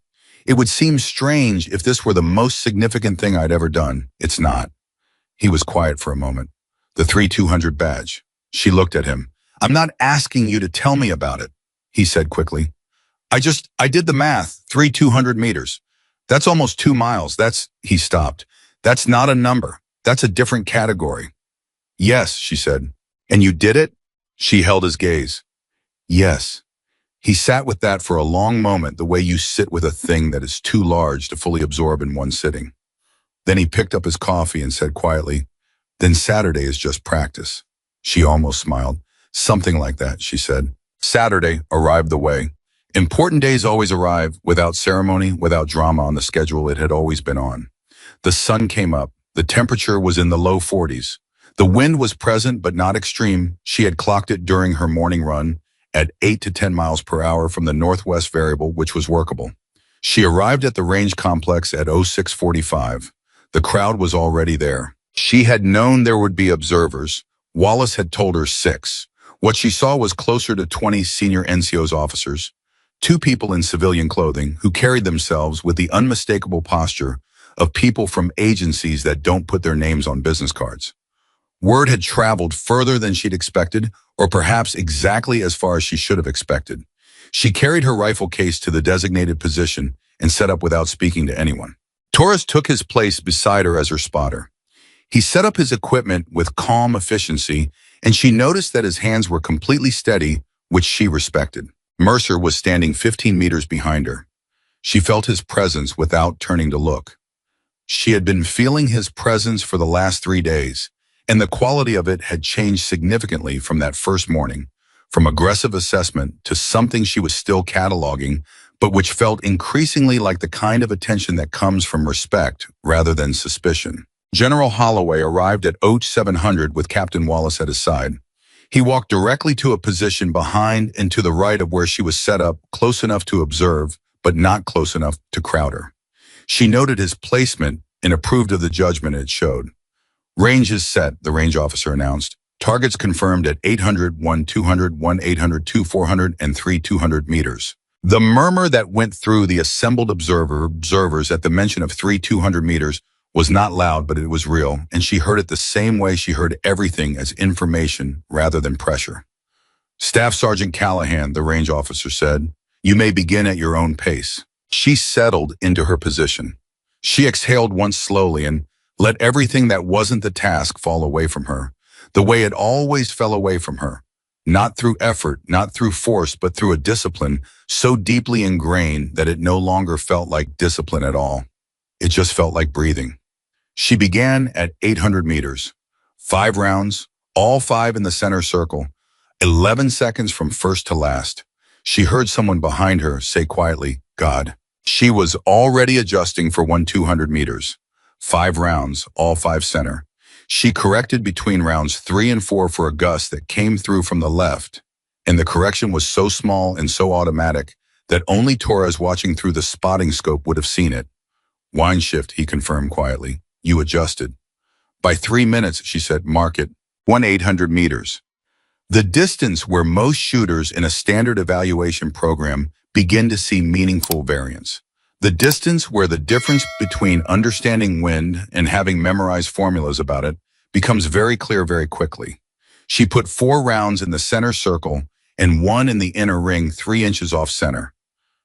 "It would seem strange if this were the most significant thing I'd ever done. It's not." He was quiet for a moment. "The 3200 badge." She looked at him. "I'm not asking you to tell me about it," he said quickly. I did the math, 3200 meters. That's almost 2 miles. He stopped. "That's not a number. That's a different category." "Yes," she said. "And you did it?" She held his gaze. "Yes." He sat with that for a long moment, the way you sit with a thing that is too large to fully absorb in one sitting. Then he picked up his coffee and said quietly, "Then Saturday is just practice." She almost smiled. "Something like that," she said. Saturday arrived the way. Important days always arrive, without ceremony, without drama on the schedule it had always been on. The sun came up. The temperature was in the low 40s. The wind was present but not extreme. She had clocked it during her morning run at 8 to 10 miles per hour from the northwest variable, which was workable. She arrived at the range complex at 06:45. The crowd was already there. She had known there would be observers. Wallace had told her 6. What she saw was closer to 20 senior NCO's officers, 2 people in civilian clothing who carried themselves with the unmistakable posture of people from agencies that don't put their names on business cards. Word had traveled further than she'd expected, or perhaps exactly as far as she should have expected. She carried her rifle case to the designated position and set up without speaking to anyone. Torres took his place beside her as her spotter. He set up his equipment with calm efficiency, and she noticed that his hands were completely steady, which she respected. Mercer was standing 15 meters behind her. She felt his presence without turning to look. She had been feeling his presence for the last 3 days, and the quality of it had changed significantly from that first morning, from aggressive assessment to something she was still cataloging, but which felt increasingly like the kind of attention that comes from respect rather than suspicion. General Holloway arrived at 0700 with Captain Wallace at his side. He walked directly to a position behind and to the right of where she was set up, close enough to observe, but not close enough to crowd her. She noted his placement and approved of the judgment it showed. "Range is set," the range officer announced. "Targets confirmed at 800, 1-200, 1-800, 2-400, and 3-200 meters." The murmur that went through the assembled observers at the mention of 3-200 meters was not loud, but it was real, and she heard it the same way she heard everything, as information rather than pressure. "Staff Sergeant Callahan," the range officer said, "you may begin at your own pace." She settled into her position. She exhaled once slowly and let everything that wasn't the task fall away from her, the way it always fell away from her. Not through effort, not through force, but through a discipline so deeply ingrained that it no longer felt like discipline at all. It just felt like breathing. She began at 800 meters. 5 rounds, all 5 in the center circle, 11 seconds from first to last. She heard someone behind her say quietly, "God." She was already adjusting for 1-200 meters. 5 rounds, all 5 center. She corrected between rounds 3 and 4 for a gust that came through from the left, and the correction was so small and so automatic that only Torres watching through the spotting scope would have seen it. Wind shift, he confirmed quietly. You adjusted. By 3 minutes, she said, mark it. 1,800 meters. The distance where most shooters in a standard evaluation program begin to see meaningful variance. The distance where the difference between understanding wind and having memorized formulas about it becomes very clear very quickly. She put 4 rounds in the center circle and 1 in the inner ring 3 inches off center.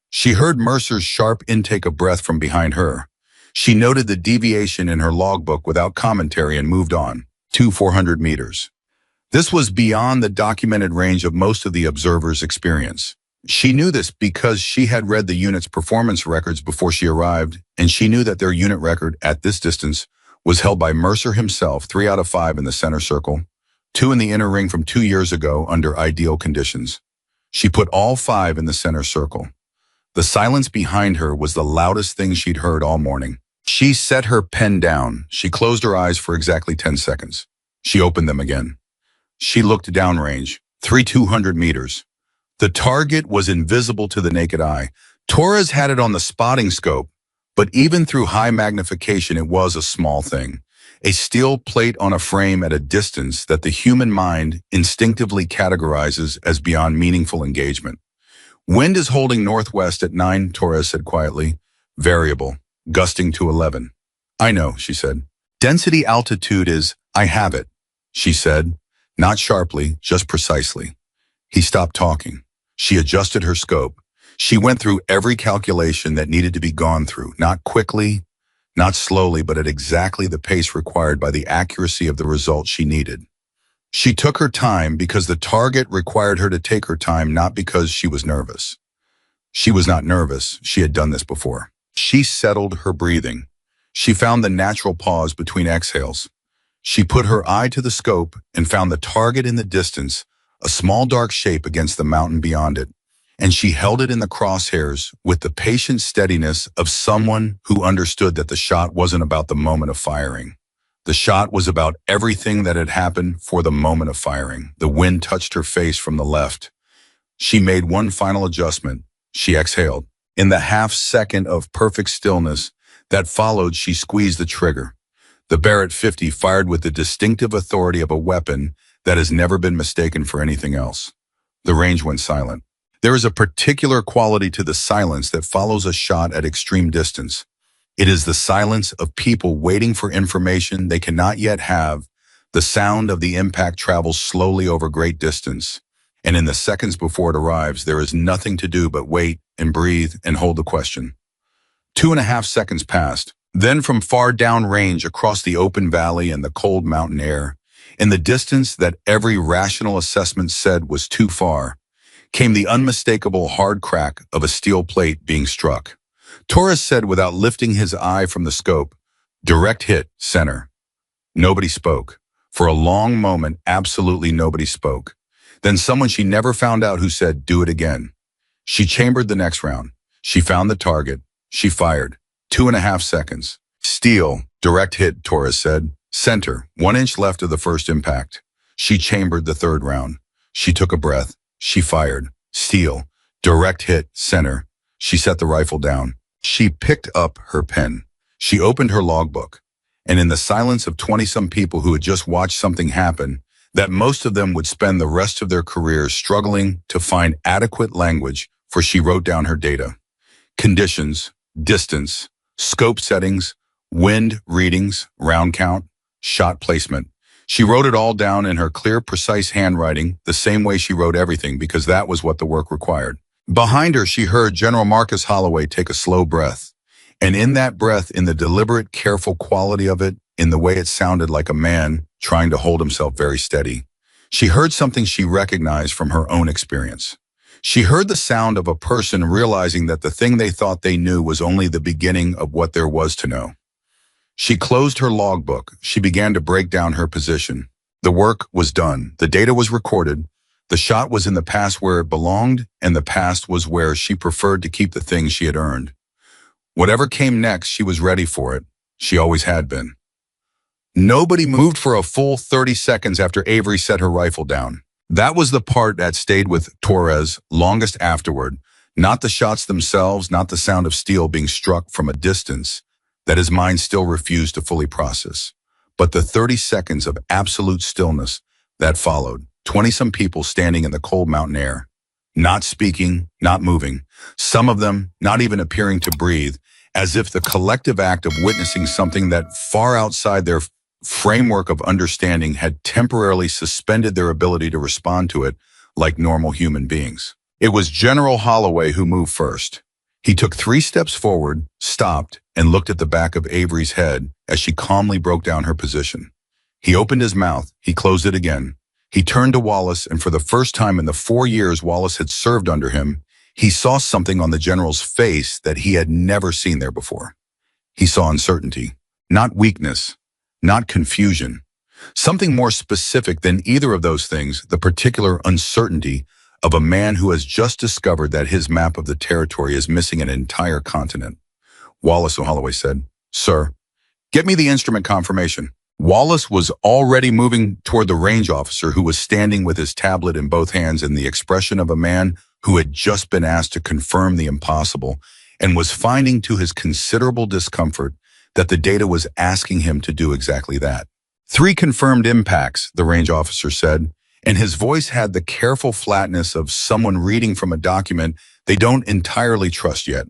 She heard Mercer's sharp intake of breath from behind her. She noted the deviation in her logbook without commentary and moved on. 400 meters. This was beyond the documented range of most of the observers' experience. She knew this because she had read the unit's performance records before she arrived, and she knew that their unit record at this distance was held by Mercer himself, 3 out of 5 in the center circle, 2 in the inner ring from 2 years ago under ideal conditions. She put all 5 in the center circle. The silence behind her was the loudest thing she'd heard all morning. She set her pen down. She closed her eyes for exactly 10 seconds. She opened them again. She looked downrange, 200 meters. The target was invisible to the naked eye. Torres had it on the spotting scope, but even through high magnification, it was a small thing. A steel plate on a frame at a distance that the human mind instinctively categorizes as beyond meaningful engagement. Wind is holding northwest at 9, Torres said quietly. Variable, gusting to 11. I know, she said. Density altitude is, I have it, she said, not sharply, just precisely. He stopped talking. She adjusted her scope. She went through every calculation that needed to be gone through, not quickly, not slowly, but at exactly the pace required by the accuracy of the result she needed. She took her time because the target required her to take her time, not because she was nervous. She was not nervous. She had done this before. She settled her breathing. She found the natural pause between exhales. She put her eye to the scope and found the target in the distance, a small dark shape against the mountain beyond it, and she held it in the crosshairs with the patient steadiness of someone who understood that the shot wasn't about the moment of firing. The shot was about everything that had happened for the moment of firing. The wind touched her face from the left. She made one final adjustment. She exhaled. In the half-second of perfect stillness that followed, she squeezed the trigger. The Barrett 50 fired with the distinctive authority of a weapon that has never been mistaken for anything else. The range went silent. There is a particular quality to the silence that follows a shot at extreme distance. It is the silence of people waiting for information they cannot yet have. The sound of the impact travels slowly over great distance, and in the seconds before it arrives, there is nothing to do but wait and breathe and hold the question. 2.5 seconds passed. Then from far down range across the open valley and the cold mountain air, in the distance that every rational assessment said was too far, came the unmistakable hard crack of a steel plate being struck. Torres said without lifting his eye from the scope, direct hit, center. Nobody spoke. For a long moment, absolutely nobody spoke. Then someone she never found out who said, do it again. She chambered the next round. She found the target. She fired. 2.5 seconds. Steel, direct hit, Torres said. Center, 1 inch left of the first impact. She chambered the third round. She took a breath. She fired. Steel, direct hit, center. She set the rifle down. She picked up her pen. She opened her logbook. And in the silence of 20-some people who had just watched something happen, that most of them would spend the rest of their careers struggling to find adequate language for, she wrote down her data. Conditions, distance, scope settings, wind readings, round count, shot placement. She wrote it all down in her clear, precise handwriting, the same way she wrote everything, because that was what the work required. Behind her, she heard General Marcus Holloway take a slow breath. And in that breath, in the deliberate, careful quality of it, in the way it sounded like a man trying to hold himself very steady, she heard something she recognized from her own experience. She heard the sound of a person realizing that the thing they thought they knew was only the beginning of what there was to know. She closed her logbook. She began to break down her position. The work was done. The data was recorded. The shot was in the past where it belonged, and the past was where she preferred to keep the things she had earned. Whatever came next, she was ready for it. She always had been. Nobody moved for a full 30 seconds after Avery set her rifle down. That was the part that stayed with Torres longest afterward, Not the shots themselves, not the sound of steel being struck from a distance that his mind still refused to fully process, but the 30 seconds of absolute stillness that followed. 20-some people standing in the cold mountain air, not speaking, not moving, some of them not even appearing to breathe, as if the collective act of witnessing something that far outside their framework of understanding had temporarily suspended their ability to respond to it like normal human beings. It was General Holloway who moved first. He took 3 steps forward, stopped, and looked at the back of Avery's head as she calmly broke down her position. He opened his mouth, he closed it again. He turned to Wallace, and for the first time in the 4 years Wallace had served under him, he saw something on the general's face that he had never seen there before. He saw uncertainty, not weakness, not confusion. Something more specific than either of those things, the particular uncertainty of a man who has just discovered that his map of the territory is missing an entire continent. Wallace Holloway said, "Sir, get me the instrument confirmation." Wallace was already moving toward the range officer who was standing with his tablet in both hands in the expression of a man who had just been asked to confirm the impossible and was finding to his considerable discomfort that the data was asking him to do exactly that. 3 confirmed impacts, the range officer said, and his voice had the careful flatness of someone reading from a document they don't entirely trust yet.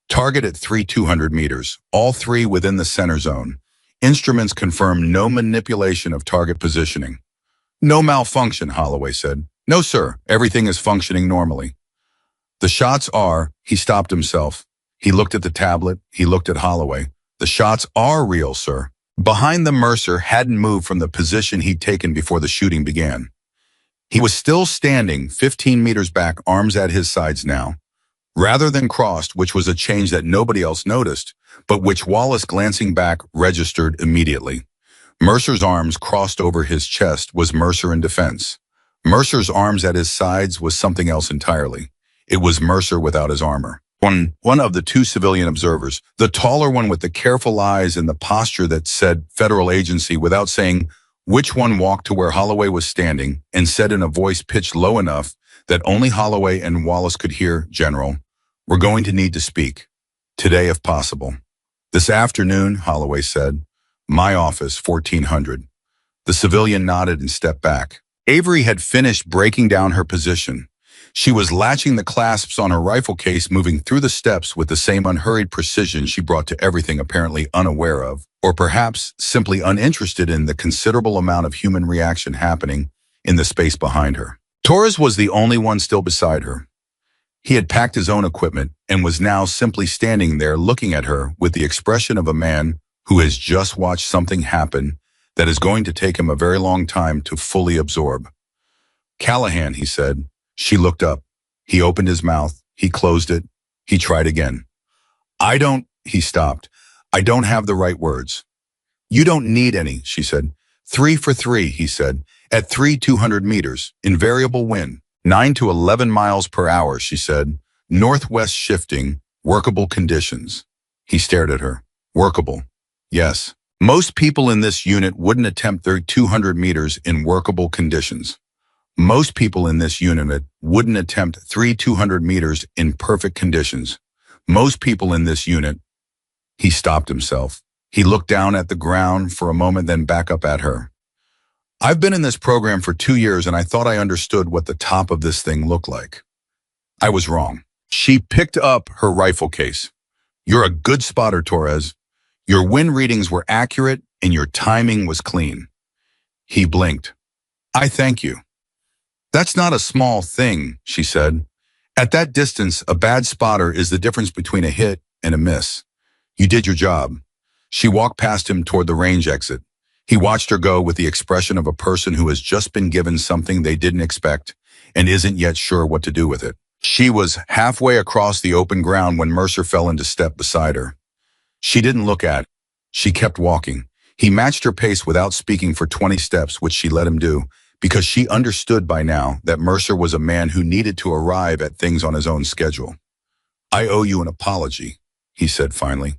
Target at 3,200 meters, all 3 within the center zone. Instruments confirm no manipulation of target positioning. No malfunction, Holloway said. No, sir, everything is functioning normally. The shots are, he stopped himself. He looked at the tablet, he looked at Holloway. The shots are real, sir. Behind them, Mercer hadn't moved from the position he'd taken before the shooting began. He was still standing 15 meters back, arms at his sides now, rather than crossed, which was a change that nobody else noticed, but which Wallace, glancing back, registered immediately. Mercer's arms crossed over his chest was Mercer in defense. Mercer's arms at his sides was something else entirely. It was Mercer without his armor. One of the 2 civilian observers, the taller one with the careful eyes and the posture that said federal agency without saying which one, walked to where Holloway was standing and said in a voice pitched low enough that only Holloway and Wallace could hear, "General, we're going to need to speak. Today, if possible." "This afternoon," Holloway said. "My office, 1400. The civilian nodded and stepped back. Avery had finished breaking down her position. She was latching the clasps on her rifle case, moving through the steps with the same unhurried precision she brought to everything, apparently unaware of, or perhaps simply uninterested in, the considerable amount of human reaction happening in the space behind her. Torres was the only one still beside her. He had packed his own equipment and was now simply standing there looking at her with the expression of a man who has just watched something happen that is going to take him a very long time to fully absorb. "Callahan," he said. She looked up. He opened his mouth. He closed it. He tried again. He stopped. "I don't have the right words." "You don't need any," she said. 3 for 3, he said. "At 3,200 meters, invariable wind. 9 to 11 miles per hour," she said. "Northwest shifting, workable conditions." He stared at her. "Workable. Yes. Most people in this unit wouldn't attempt their 200 meters in workable conditions. Most people in this unit wouldn't attempt 3,200 meters in perfect conditions. Most people in this unit." He stopped himself. He looked down at the ground for a moment, then back up at her. "I've been in this program for 2 years, and I thought I understood what the top of this thing looked like. I was wrong." She picked up her rifle case. "You're a good spotter, Torres. Your wind readings were accurate, and your timing was clean." He blinked. "I thank you." "That's not a small thing," she said. "At that distance, a bad spotter is the difference between a hit and a miss. You did your job." She walked past him toward the range exit. He watched her go with the expression of a person who has just been given something they didn't expect and isn't yet sure what to do with it. She was halfway across the open ground when Mercer fell into step beside her. She didn't look at him. She kept walking. He matched her pace without speaking for 20 steps, which she let him do, because she understood by now that Mercer was a man who needed to arrive at things on his own schedule. "I owe you an apology," he said finally.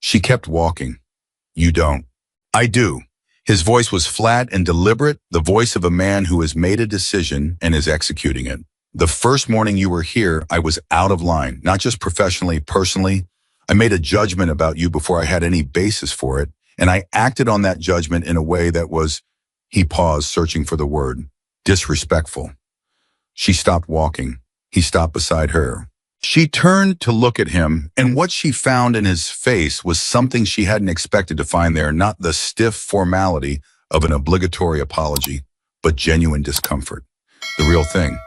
She kept walking. "You don't." "I do." His voice was flat and deliberate, the voice of a man who has made a decision and is executing it. The first morning you were here, I was out of line, not just professionally, personally. I made a judgment about you before I had any basis for it, and I acted on that judgment in a way that was," he paused, searching for the word, "disrespectful." She stopped walking. He stopped beside her. She turned to look at him, and what she found in his face was something she hadn't expected to find there, not the stiff formality of an obligatory apology, but genuine discomfort. The real thing.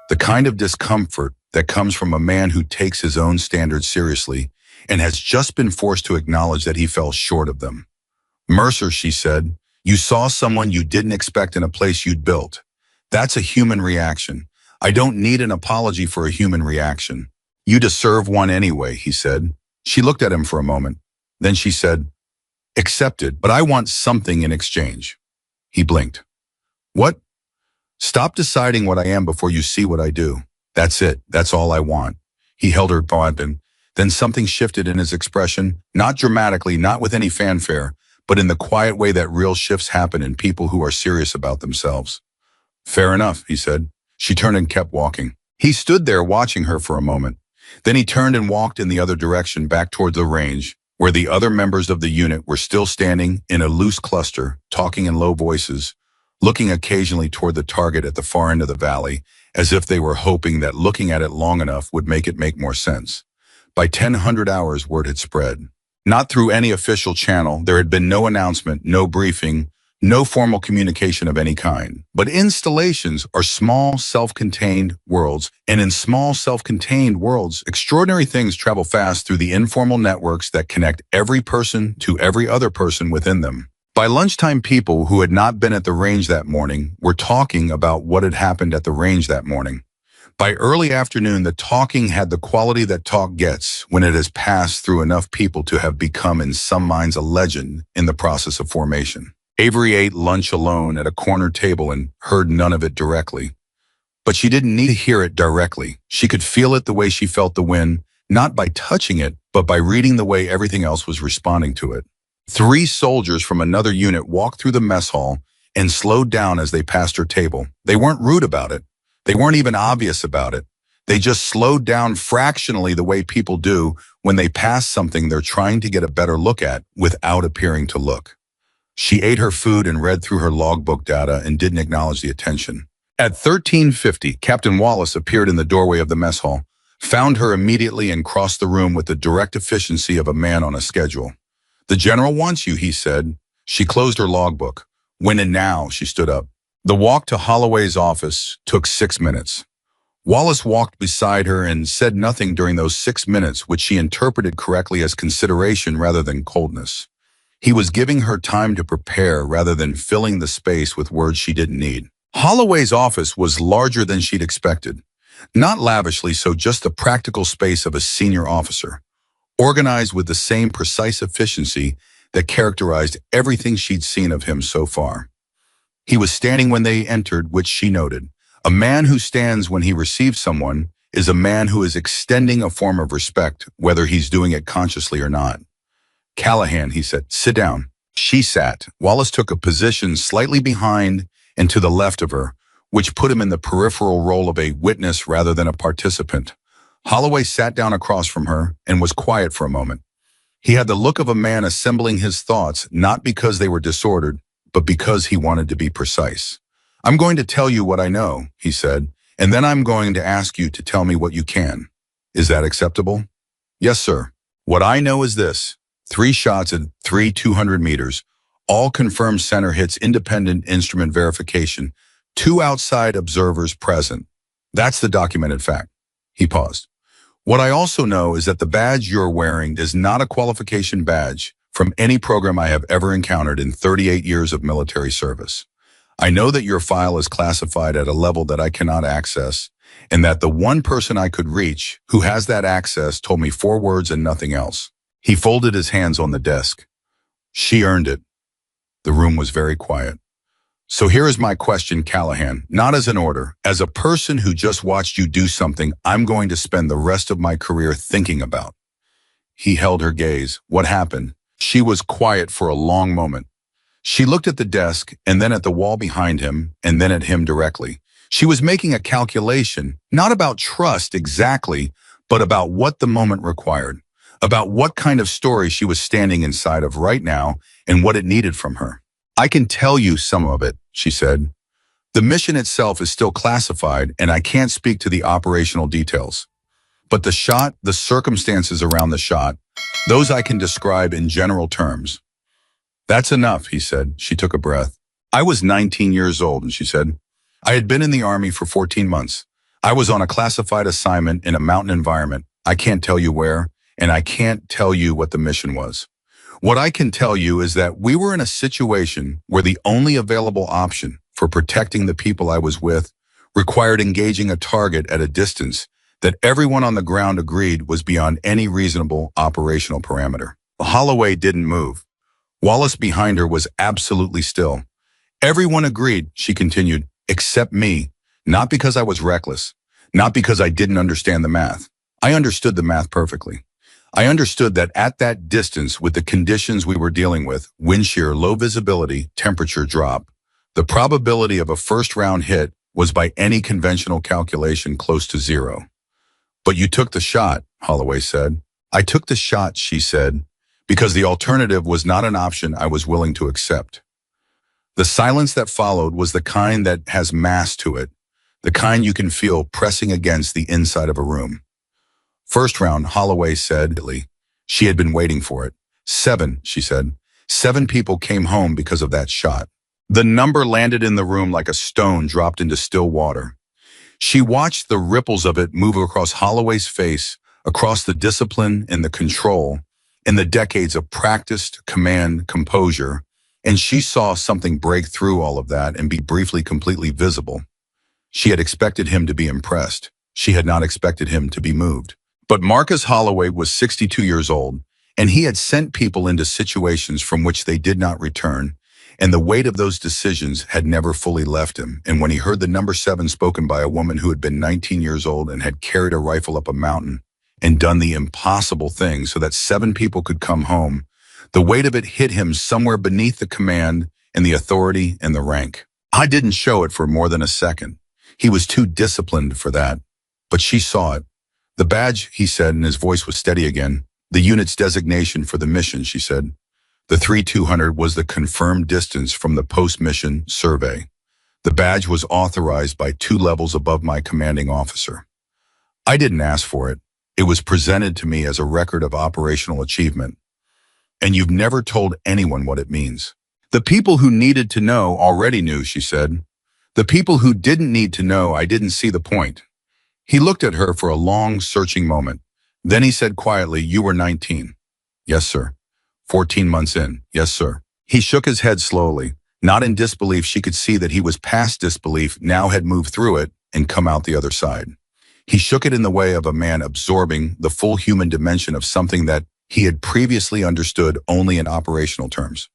The kind of discomfort that comes from a man who takes his own standards seriously and has just been forced to acknowledge that he fell short of them. "Mercer," she said, "you saw someone you didn't expect in a place you'd built. That's a human reaction. I don't need an apology for a human reaction." "You deserve one anyway," he said. She looked at him for a moment. Then she said, "Accepted, but I want something in exchange." He blinked. "What?" "Stop deciding what I am before you see what I do. That's it. That's all I want." He held her bond, then something shifted in his expression, not dramatically, not with any fanfare, but in the quiet way that real shifts happen in people who are serious about themselves. "Fair enough," he said. She turned and kept walking. He stood there watching her for a moment. Then he turned and walked in the other direction, back toward the range, where the other members of the unit were still standing in a loose cluster, talking in low voices, looking occasionally toward the target at the far end of the valley, as if they were hoping that looking at it long enough would make it make more sense. By 1000 hours, word had spread. Not through any official channel, there had been no announcement, no briefing, no formal communication of any kind. But installations are small, self-contained worlds, and in small, self-contained worlds, extraordinary things travel fast through the informal networks that connect every person to every other person within them. By lunchtime, people who had not been at the range that morning were talking about what had happened at the range that morning. By early afternoon, the talking had the quality that talk gets when it has passed through enough people to have become, in some minds, a legend in the process of formation. Avery ate lunch alone at a corner table and heard none of it directly. But she didn't need to hear it directly. She could feel it the way she felt the wind, not by touching it, but by reading the way everything else was responding to it. 3 soldiers from another unit walked through the mess hall and slowed down as they passed her table. They weren't rude about it. They weren't even obvious about it. They just slowed down fractionally the way people do when they pass something they're trying to get a better look at without appearing to look. She ate her food and read through her logbook data and didn't acknowledge the attention. At 13:50, Captain Wallace appeared in the doorway of the mess hall, found her immediately and crossed the room with the direct efficiency of a man on a schedule. "The general wants you," he said. She closed her logbook. "When and now," she stood up. The walk to Holloway's office took 6 minutes. Wallace walked beside her and said nothing during those 6 minutes, which she interpreted correctly as consideration rather than coldness. He was giving her time to prepare rather than filling the space with words she didn't need. Holloway's office was larger than she'd expected. Not lavishly so, just the practical space of a senior officer, organized with the same precise efficiency that characterized everything she'd seen of him so far. He was standing when they entered, which she noted. A man who stands when he receives someone is a man who is extending a form of respect, whether he's doing it consciously or not. "Callahan," he said, "sit down." She sat. Wallace took a position slightly behind and to the left of her, which put him in the peripheral role of a witness rather than a participant. Holloway sat down across from her and was quiet for a moment. He had the look of a man assembling his thoughts, not because they were disordered, but because he wanted to be precise. "I'm going to tell you what I know," he said, "and then I'm going to ask you to tell me what you can. Is that acceptable?" "Yes, sir. What I know is this. 3 shots at 200 meters, all confirmed center hits, independent instrument verification, 2 outside observers present. That's the documented fact." He paused. "What I also know is that the badge you're wearing is not a qualification badge from any program I have ever encountered in 38 years of military service. I know that your file is classified at a level that I cannot access, and that the one person I could reach who has that access told me 4 words and nothing else." He folded his hands on the desk. "She earned it." The room was very quiet. "So here is my question, Callahan, not as an order. As a person who just watched you do something I'm going to spend the rest of my career thinking about." He held her gaze. "What happened?" She was quiet for a long moment. She looked at the desk and then at the wall behind him and then at him directly. She was making a calculation, not about trust exactly, but about what the moment required, about what kind of story she was standing inside of right now and what it needed from her. I can tell you some of it, she said. The mission itself is still classified and I can't speak to the operational details. But the shot, the circumstances around the shot, those I can describe in general terms. That's enough, he said. She took a breath. I was 19 years old, and she said, I had been in the Army for 14 months. I was on a classified assignment in a mountain environment. I can't tell you where, and I can't tell you what the mission was. What I can tell you is that we were in a situation where the only available option for protecting the people I was with required engaging a target at a distance that everyone on the ground agreed was beyond any reasonable operational parameter. Holloway didn't move. Wallace behind her was absolutely still. Everyone agreed, she continued, except me, not because I was reckless, not because I didn't understand the math. I understood the math perfectly. I understood that at that distance, with the conditions we were dealing with, wind shear, low visibility, temperature drop, the probability of a first-round hit was by any conventional calculation close to zero. But you took the shot, Holloway said. I took the shot, she said, because the alternative was not an option I was willing to accept. The silence that followed was the kind that has mass to it, the kind you can feel pressing against the inside of a room. First round, Holloway said. She had been waiting for it. 7, she said. 7 people came home because of that shot. The number landed in the room like a stone dropped into still water. She watched the ripples of it move across Holloway's face, across the discipline and the control, and the decades of practiced command composure, and she saw something break through all of that and be briefly completely visible. She had expected him to be impressed. She had not expected him to be moved. But Marcus Holloway was 62 years old, and he had sent people into situations from which they did not return, and the weight of those decisions had never fully left him. And when he heard the number 7 spoken by a woman who had been 19 years old and had carried a rifle up a mountain and done the impossible thing so that 7 people could come home, the weight of it hit him somewhere beneath the command and the authority and the rank. I didn't show it for more than a second. He was too disciplined for that. But she saw it. The badge, he said, and his voice was steady again. The unit's designation for the mission, she said. The 3200 was the confirmed distance from the post-mission survey. The badge was authorized by 2 levels above my commanding officer. I didn't ask for it. It was presented to me as a record of operational achievement. And you've never told anyone what it means. The people who needed to know already knew, she said. The people who didn't need to know, I didn't see the point. He looked at her for a long, searching moment. Then he said quietly, you were 19. Yes, sir. 14 months in. Yes, sir. He shook his head slowly. Not in disbelief, she could see that he was past disbelief, now had moved through it and come out the other side. He shook it in the way of a man absorbing the full human dimension of something that he had previously understood only in operational terms.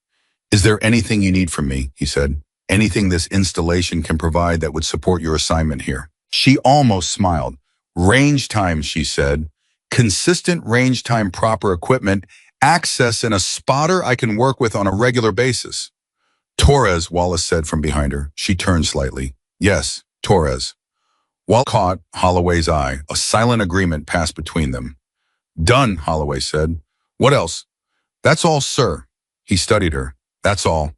Is there anything you need from me? He said. Anything this installation can provide that would support your assignment here? She almost smiled. Range time, she said. Consistent range time, proper equipment, access, and a spotter I can work with on a regular basis. Torres, Wallace said from behind her. She turned slightly. Yes, Torres. Wallace caught Holloway's eye. A silent agreement passed between them. Done, Holloway said. What else? That's all, sir. He studied her. That's all.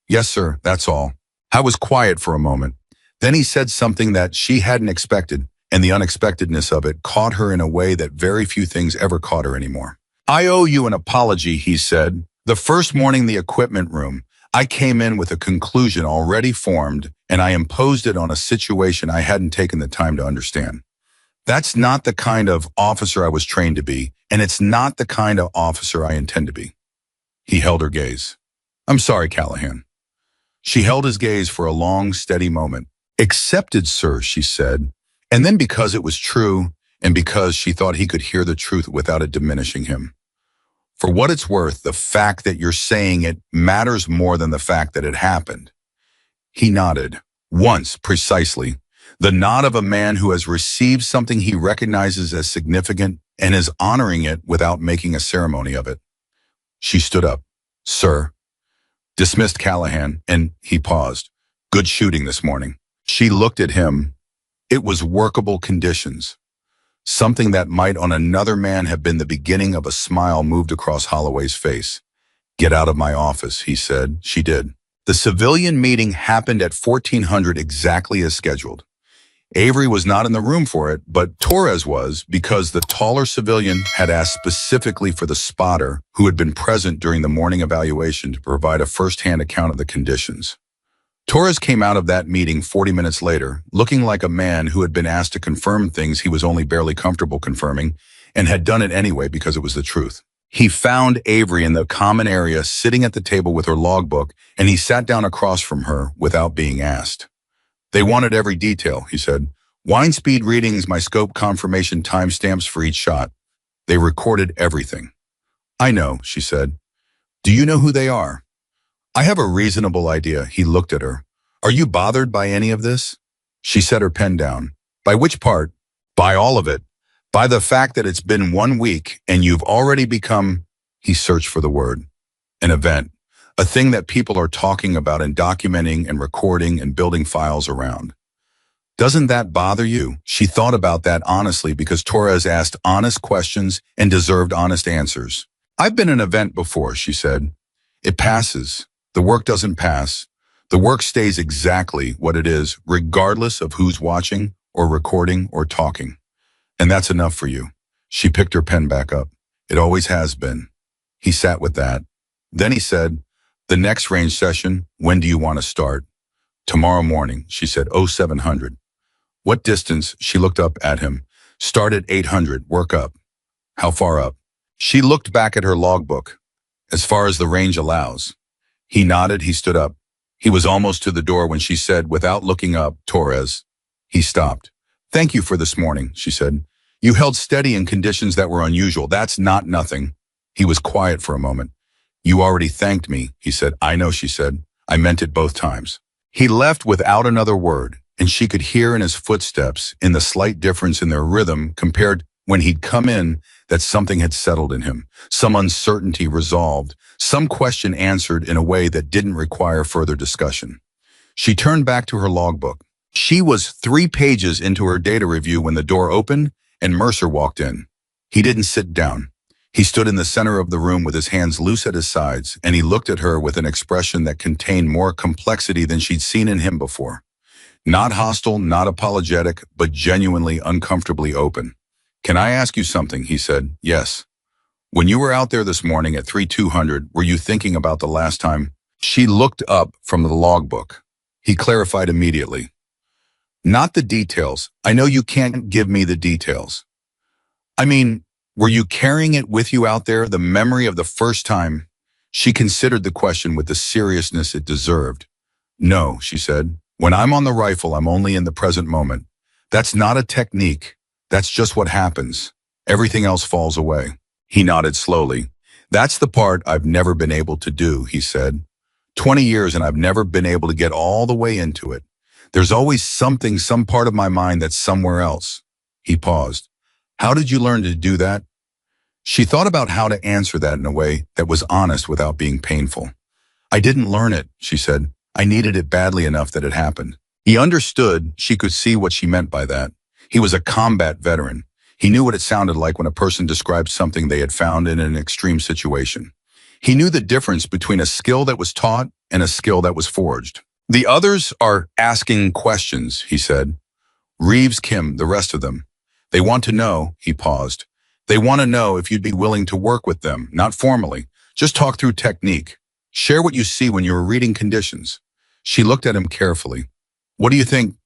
Yes, sir, that's all. I was quiet for a moment. Then he said something that she hadn't expected, and the unexpectedness of it caught her in a way that very few things ever caught her anymore. I owe you an apology, he said. The first morning the equipment room, I came in with a conclusion already formed, and I imposed it on a situation I hadn't taken the time to understand. That's not the kind of officer I was trained to be, and it's not the kind of officer I intend to be. He held her gaze. I'm sorry, Callahan. She held his gaze for a long, steady moment. Accepted, sir, she said. And then because it was true, and because she thought he could hear the truth without it diminishing him. For what it's worth, the fact that you're saying it matters more than the fact that it happened. He nodded. Once, precisely. The nod of a man who has received something he recognizes as significant and is honoring it without making a ceremony of it. She stood up. Sir. Dismissed Callahan, and he paused. Good shooting this morning. She looked at him. It was workable conditions. Something that might on another man have been the beginning of a smile moved across Holloway's face. "Get out of my office," he said. She did. The civilian meeting happened at 1400 exactly as scheduled. Avery was not in the room for it, but Torres was because the taller civilian had asked specifically for the spotter who had been present during the morning evaluation to provide a first-hand account of the conditions. Torres came out of that meeting 40 minutes later, looking like a man who had been asked to confirm things he was only barely comfortable confirming and had done it anyway because it was the truth. He found Avery in the common area sitting at the table with her logbook, and he sat down across from her without being asked. "They wanted every detail," he said. "Wind speed readings, my scope confirmation timestamps for each shot. They recorded everything." "I know," she said. "Do you know who they are?" "I have a reasonable idea." He looked at her. "Are you bothered by any of this?" She set her pen down. "By which part?" "By all of it. By the fact that it's been 1 week and you've already become," he searched for the word, "an event. A thing that people are talking about and documenting and recording and building files around. Doesn't that bother you?" She thought about that honestly because Torres asked honest questions and deserved honest answers. "I've been an event before," she said. "It passes. The work doesn't pass. The work stays exactly what it is, regardless of who's watching or recording or talking. And that's enough for you." She picked her pen back up. "It always has been." He sat with that. Then he said, "The next range session, when do you want to start?" "Tomorrow morning," she said. 0700. "What distance?" She looked up at him. "Start at 800, work up." "How far up?" She looked back at her logbook. "As far as the range allows." He nodded. He stood up. He was almost to the door when she said, without looking up, "Torres." He stopped. "Thank you for this morning," she said. "You held steady in conditions that were unusual. That's not nothing." He was quiet for a moment. "You already thanked me," he said. "I know," she said. "I meant it both times." He left without another word, and she could hear in his footsteps, in the slight difference in their rhythm compared when he'd come in, that something had settled in him, some uncertainty resolved, some question answered in a way that didn't require further discussion. She turned back to her logbook. She was 3 pages into her data review when the door opened and Mercer walked in. He didn't sit down. He stood in the center of the room with his hands loose at his sides, and he looked at her with an expression that contained more complexity than she'd seen in him before. Not hostile, not apologetic, but genuinely uncomfortably open. "Can I ask you something?" he said. "Yes." "When you were out there this morning at 3200, were you thinking about the last time?" She looked up from the logbook. He clarified immediately. "Not the details. I know you can't give me the details. I mean, were you carrying it with you out there, the memory of the first time?" She considered the question with the seriousness it deserved. "No," she said. "When I'm on the rifle, I'm only in the present moment. That's not a technique. That's just what happens. Everything else falls away." He nodded slowly. "That's the part I've never been able to do," he said. 20 years and I've never been able to get all the way into it. There's always something, some part of my mind that's somewhere else." He paused. "How did you learn to do that?" She thought about how to answer that in a way that was honest without being painful. "I didn't learn it," she said. "I needed it badly enough that it happened." He understood. She could see what she meant by that. He was a combat veteran. He knew what it sounded like when a person described something they had found in an extreme situation. He knew the difference between a skill that was taught and a skill that was forged. "The others are asking questions," he said. "Reeves, Kim, the rest of them. They want to know," he paused. "They want to know if you'd be willing to work with them, not formally. Just talk through technique. Share what you see when you're reading conditions." She looked at him carefully. "What do you think?"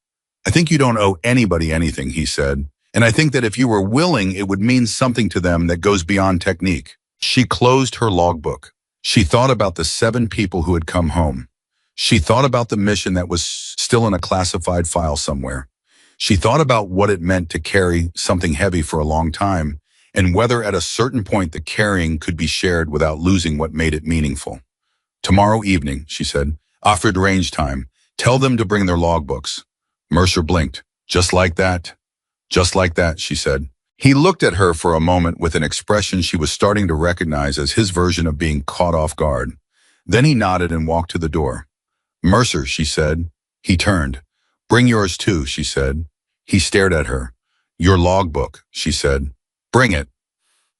"I think you don't owe anybody anything," he said. "And I think that if you were willing, it would mean something to them that goes beyond technique." She closed her logbook. She thought about the 7 people who had come home. She thought about the mission that was still in a classified file somewhere. She thought about what it meant to carry something heavy for a long time, and whether at a certain point the carrying could be shared without losing what made it meaningful. "Tomorrow evening," she said. "Offered range time. Tell them to bring their logbooks." Mercer blinked. "Just like that?" "Just like that," she said. He looked at her for a moment with an expression she was starting to recognize as his version of being caught off guard. Then he nodded and walked to the door. "Mercer," she said. He turned. Bring yours too, she said. He stared at her. Your logbook, she said. Bring it.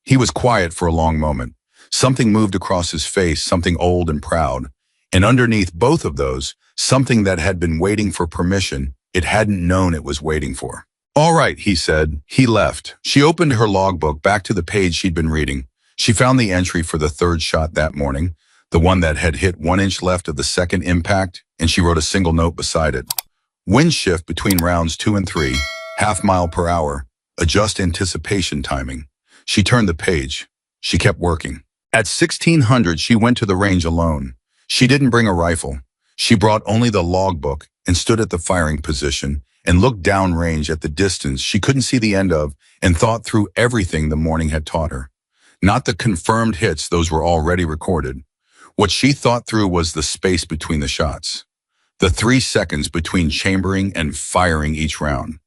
He was quiet for a long moment. Something moved across his face, something old and proud. And underneath both of those, something that had been waiting for permission it hadn't known it was waiting for. All right, he said. He left. She opened her logbook back to the page she'd been reading. She found the entry for the third shot that morning, the one that had hit 1 inch left of the second impact, and she wrote a single note beside it. Wind shift between rounds 2 and 3, half mile per hour, adjust anticipation timing. She turned the page. She kept working. At 1600, she went to the range alone. She didn't bring a rifle. She brought only the logbook and stood at the firing position and looked downrange at the distance she couldn't see the end of and thought through everything the morning had taught her. Not the confirmed hits, those were already recorded. What she thought through was the space between the shots. The 3 seconds between chambering and firing each round.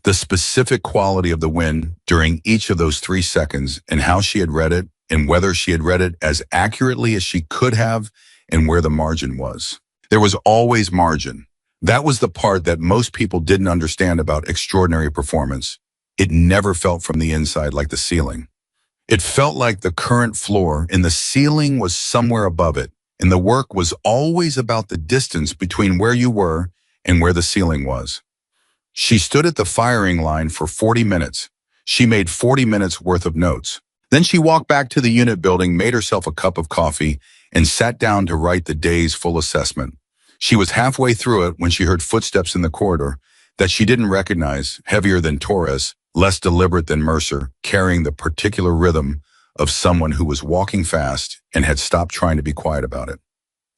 The specific quality of the wind during each of those 3 seconds and how she had read it and whether she had read it as accurately as she could have and where the margin was. There was always margin. That was the part that most people didn't understand about extraordinary performance. It never felt from the inside like the ceiling. It felt like the current floor and the ceiling was somewhere above it, and the work was always about the distance between where you were and where the ceiling was. She stood at the firing line for 40 minutes. She made 40 minutes worth of notes. Then she walked back to the unit building, made herself a cup of coffee, and sat down to write the day's full assessment. She was halfway through it when she heard footsteps in the corridor that she didn't recognize, heavier than Torres, less deliberate than Mercer, carrying the particular rhythm of someone who was walking fast and had stopped trying to be quiet about it.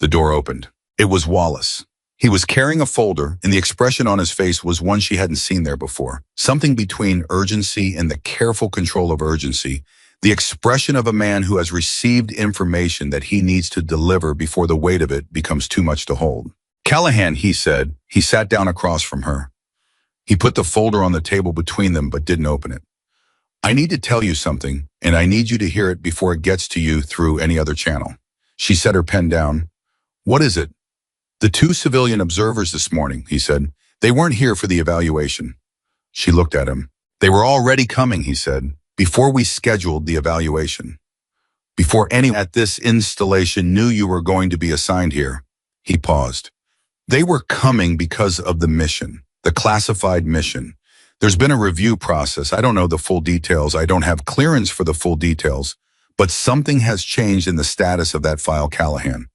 The door opened. It was Wallace. He was carrying a folder, and the expression on his face was one she hadn't seen there before. Something between urgency and the careful control of urgency, the expression of a man who has received information that he needs to deliver before the weight of it becomes too much to hold. Callahan, he said. He sat down across from her. He put the folder on the table between them but didn't open it. I need to tell you something, and I need you to hear it before it gets to you through any other channel. She set her pen down. What is it? The 2 civilian observers this morning, he said. They weren't here for the evaluation. She looked at him. They were already coming, he said, before we scheduled the evaluation. Before anyone at this installation knew you were going to be assigned here. He paused. They were coming because of the mission, the classified mission. There's been a review process. I don't know the full details. I don't have clearance for the full details, but something has changed in the status of that file, Callahan.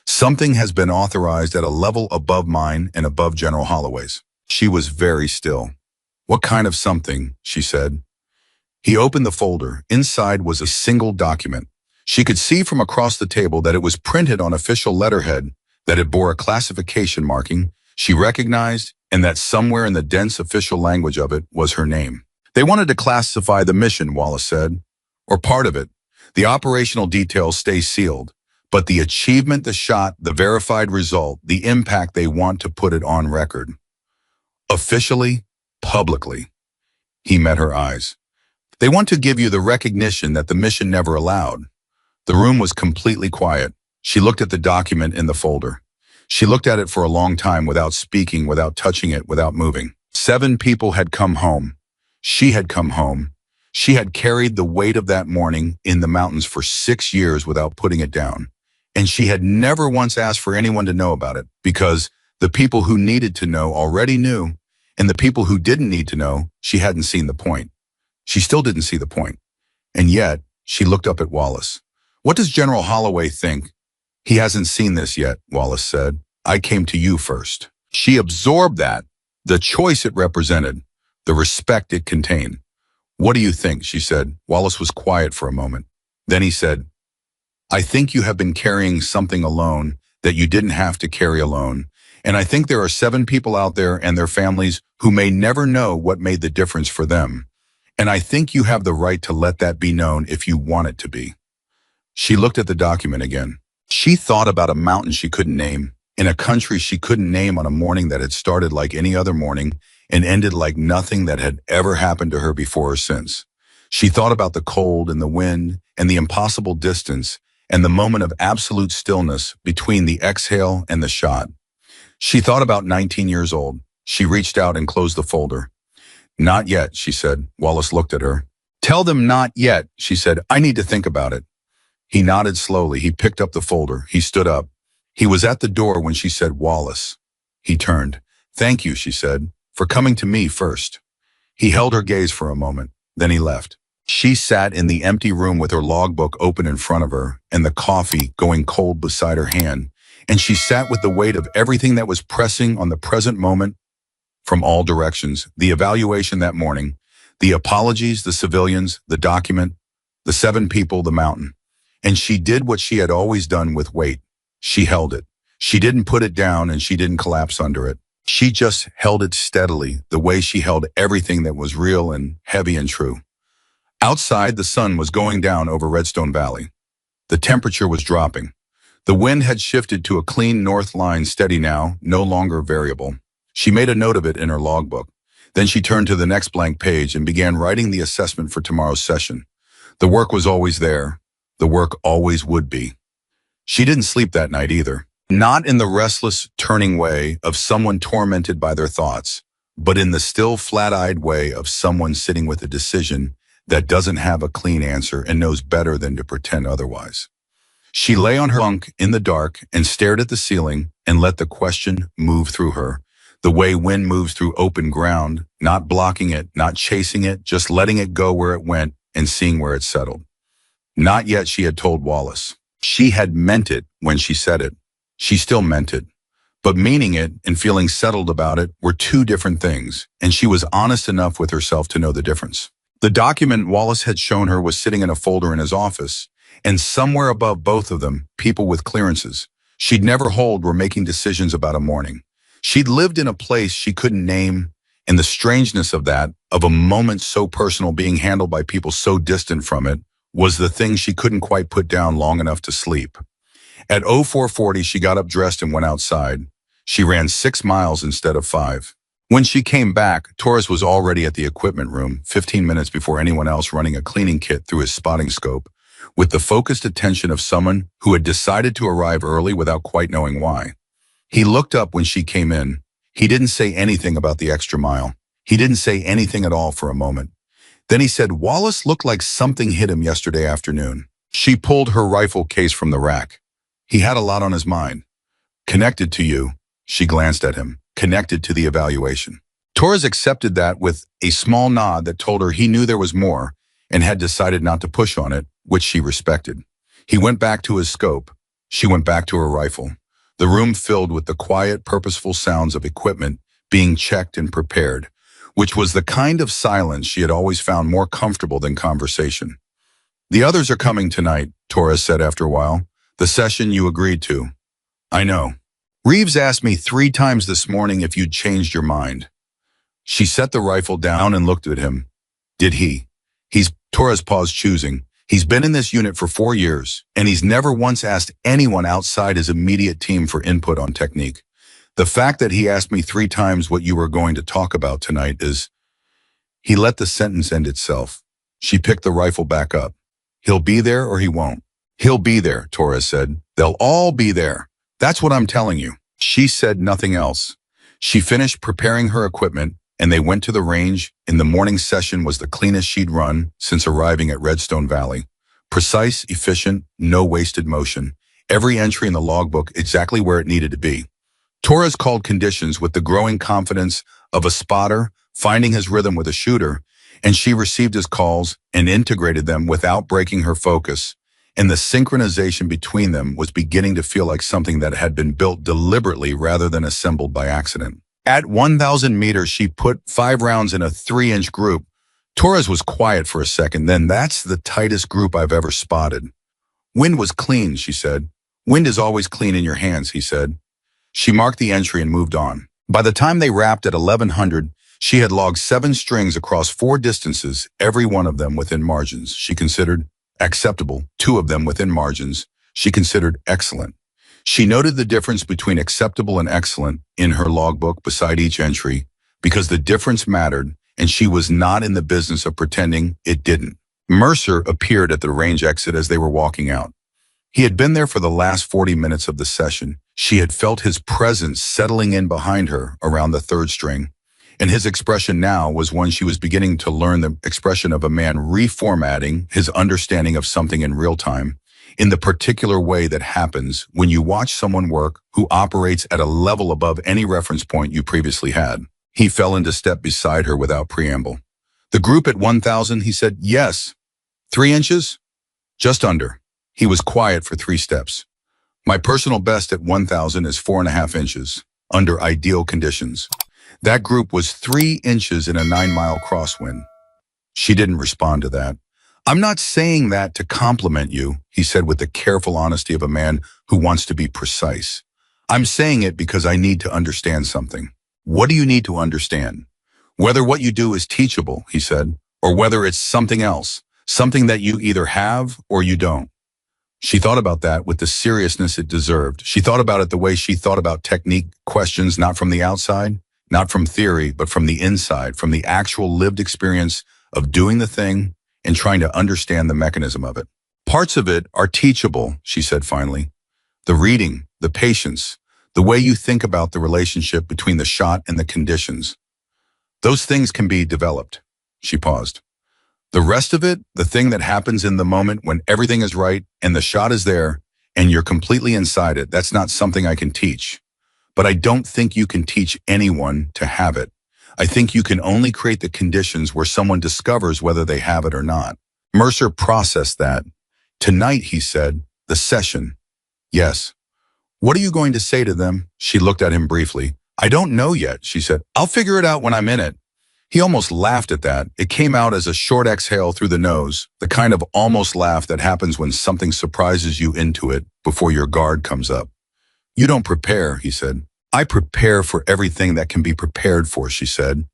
Something has been authorized at a level above mine and above General Holloway's. She was very still. What kind of something? She said. He opened the folder. Inside was a single document. She could see from across the table that it was printed on official letterhead, that it bore a classification marking she recognized, and that somewhere in the dense official language of it was her name. They wanted to classify the mission, Wallace said, or part of it. The operational details stay sealed, but the achievement, the shot, the verified result, the impact, they want to put it on record. Officially, publicly. He met her eyes. They want to give you the recognition that the mission never allowed. The room was completely quiet. She looked at the document in the folder. She looked at it for a long time without speaking, without touching it, without moving. 7 people had come home. She had come home. She had carried the weight of that morning in the mountains for 6 years without putting it down. And she had never once asked for anyone to know about it because the people who needed to know already knew, and the people who didn't need to know, she hadn't seen the point. She still didn't see the point. And yet, she looked up at Wallace. What does General Holloway think? He hasn't seen this yet, Wallace said. I came to you first. She absorbed that, the choice it represented, the respect it contained. What do you think? She said. Wallace was quiet for a moment. Then he said, I think you have been carrying something alone that you didn't have to carry alone. And I think there are 7 people out there and their families who may never know what made the difference for them. And I think you have the right to let that be known if you want it to be. She looked at the document again. She thought about a mountain she couldn't name, in a country she couldn't name on a morning that had started like any other morning and ended like nothing that had ever happened to her before or since. She thought about the cold and the wind and the impossible distance and the moment of absolute stillness between the exhale and the shot. She thought about 19 years old, She reached out and closed the folder. Not yet, she said. Wallace looked at her. Tell them not yet, she said. I need to think about it. He nodded slowly. He picked up the folder. He stood up. He was at the door when she said, Wallace. He turned. Thank you, she said, for coming to me first. He held her gaze for a moment. Then he left. She sat in the empty room with her logbook open in front of her and the coffee going cold beside her hand, and she sat with the weight of everything that was pressing on the present moment from all directions. The evaluation that morning, the apologies, the civilians, the document, the 7 people, the mountain. And she did what she had always done with weight. She held it. She didn't put it down and she didn't collapse under it. She just held it steadily, the way she held everything that was real and heavy and true. Outside, the sun was going down over Redstone Valley. The temperature was dropping. The wind had shifted to a clean north line, steady now, no longer variable. She made a note of it in her logbook. Then she turned to the next blank page and began writing the assessment for tomorrow's session. The work was always there. The work always would be. She didn't sleep that night either. Not in the restless, turning way of someone tormented by their thoughts, but in the still, flat-eyed way of someone sitting with a decision that doesn't have a clean answer and knows better than to pretend otherwise. She lay on her bunk in the dark and stared at the ceiling and let the question move through her, the way wind moves through open ground, not blocking it, not chasing it, just letting it go where it went and seeing where it settled. Not yet, she had told Wallace. She had meant it when she said it. She still meant it. But meaning it and feeling settled about it were 2 different things, and she was honest enough with herself to know the difference. The document Wallace had shown her was sitting in a folder in his office, and somewhere above both of them, people with clearances she'd never hold were making decisions about a morning. She'd lived in a place she couldn't name, and the strangeness of that, of a moment so personal being handled by people so distant from it, was the thing she couldn't quite put down long enough to sleep. At 0440, she got up dressed and went outside. She ran 6 miles instead of 5. When she came back, Torres was already at the equipment room, 15 minutes before anyone else, running a cleaning kit through his spotting scope, with the focused attention of someone who had decided to arrive early without quite knowing why. He looked up when she came in. He didn't say anything about the extra mile. He didn't say anything at all for a moment. Then he said, Wallace looked like something hit him yesterday afternoon. She pulled her rifle case from the rack. He had a lot on his mind. Connected to you. She glanced at him. Connected to the evaluation. Torres accepted that with a small nod that told her he knew there was more and had decided not to push on it, which she respected. He went back to his scope. She went back to her rifle. The room filled with the quiet, purposeful sounds of equipment being checked and prepared, which was the kind of silence she had always found more comfortable than conversation. The others are coming tonight, Torres said after a while. The session you agreed to. I know. Reeves asked me 3 times this morning if you'd changed your mind. She set the rifle down and looked at him. Did he? Torres paused, choosing. He's been in this unit for 4 years, and he's never once asked anyone outside his immediate team for input on technique. The fact that he asked me 3 times what you were going to talk about tonight is... He let the sentence end itself. She picked the rifle back up. He'll be there or he won't. He'll be there, Torres said. They'll all be there. That's what I'm telling you. She said nothing else. She finished preparing her equipment, and they went to the range. In the morning session was the cleanest she'd run since arriving at Redstone Valley. Precise, efficient, no wasted motion. Every entry in the logbook exactly where it needed to be. Torres called conditions with the growing confidence of a spotter finding his rhythm with a shooter, and she received his calls and integrated them without breaking her focus. And the synchronization between them was beginning to feel like something that had been built deliberately rather than assembled by accident. At 1,000 meters, she put 5 rounds in a 3-inch group. Torres was quiet for a second, then that's the tightest group I've ever spotted. Wind was clean, she said. Wind is always clean in your hands, he said. She marked the entry and moved on. By the time they wrapped at 1100, she had logged 7 strings across 4 distances, every one of them within margins she considered acceptable, 2 of them within margins she considered excellent. She noted the difference between acceptable and excellent in her logbook beside each entry because the difference mattered, and she was not in the business of pretending it didn't. Mercer appeared at the range exit as they were walking out. He had been there for the last 40 minutes of the session. She had felt his presence settling in behind her around the third string. And his expression now was one she was beginning to learn, the expression of a man reformatting his understanding of something in real time, in the particular way that happens when you watch someone work who operates at a level above any reference point you previously had. He fell into step beside her without preamble. The group at 1,000, he said, yes. 3 inches? Just under. He was quiet for 3 steps. My personal best at 1,000 is 4.5 inches, under ideal conditions. That group was 3 inches in a 9-mile crosswind. She didn't respond to that. I'm not saying that to compliment you, he said with the careful honesty of a man who wants to be precise. I'm saying it because I need to understand something. What do you need to understand? Whether what you do is teachable, he said, or whether it's something else, something that you either have or you don't. She thought about that with the seriousness it deserved. She thought about it the way she thought about technique questions, not from the outside, not from theory, but from the inside, from the actual lived experience of doing the thing and trying to understand the mechanism of it. Parts of it are teachable, she said finally. The reading, the patience, the way you think about the relationship between the shot and the conditions. Those things can be developed. She paused. The rest of it, the thing that happens in the moment when everything is right and the shot is there and you're completely inside it, that's not something I can teach. But I don't think you can teach anyone to have it. I think you can only create the conditions where someone discovers whether they have it or not. Mercer processed that. Tonight, he said, the session. Yes. What are you going to say to them? She looked at him briefly. I don't know yet, she said. I'll figure it out when I'm in it. He almost laughed at that. It came out as a short exhale through the nose, the kind of almost laugh that happens when something surprises you into it before your guard comes up. You don't prepare, he said. I prepare for everything that can be prepared for, she said.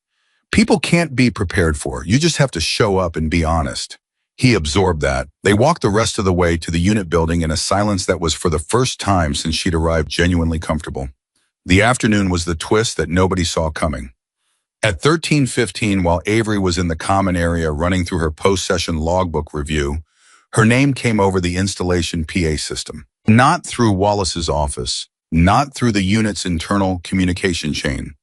People can't be prepared for. You just have to show up and be honest. He absorbed that. They walked the rest of the way to the unit building in a silence that was for the first time since she'd arrived genuinely comfortable. The afternoon was the twist that nobody saw coming. At 13:15, while Avery was in the common area running through her post-session logbook review, her name came over the installation PA system. Not through Wallace's office, not through the unit's internal communication chain,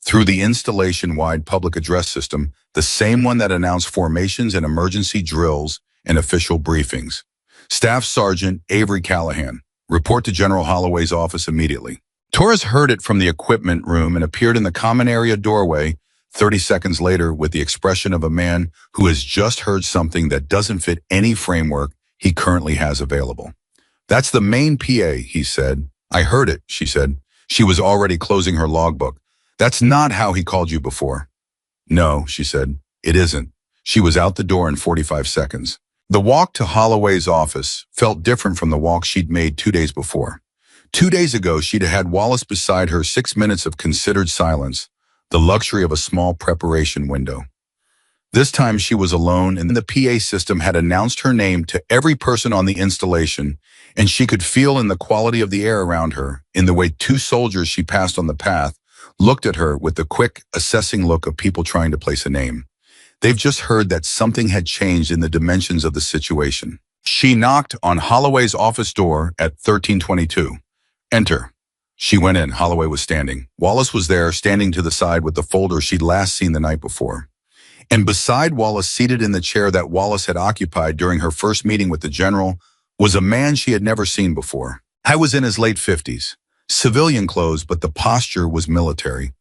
through the installation-wide public address system, the same one that announced formations and emergency drills and official briefings. Staff Sergeant Avery Callahan, report to General Holloway's office immediately. Torres heard it from the equipment room and appeared in the common area doorway 30 seconds later with the expression of a man who has just heard something that doesn't fit any framework he currently has available. That's the main PA, he said. I heard it, she said. She was already closing her logbook. That's not how he called you before. No, she said. It isn't. She was out the door in 45 seconds. The walk to Holloway's office felt different from the walk she'd made 2 days before. 2 days ago, she'd had Wallace beside her, 6 minutes of considered silence, the luxury of a small preparation window. This time she was alone, and the PA system had announced her name to every person on the installation, and she could feel in the quality of the air around her, in the way 2 soldiers she passed on the path looked at her with the quick, assessing look of people trying to place a name. They've just heard that something had changed in the dimensions of the situation. She knocked on Holloway's office door at 1322. Enter. She went in. Holloway was standing. Wallace was there, standing to the side with the folder she'd last seen the night before. And beside Wallace, seated in the chair that Wallace had occupied during her first meeting with the general, was a man she had never seen before. I was in his late 50s. Civilian clothes, but the posture was military.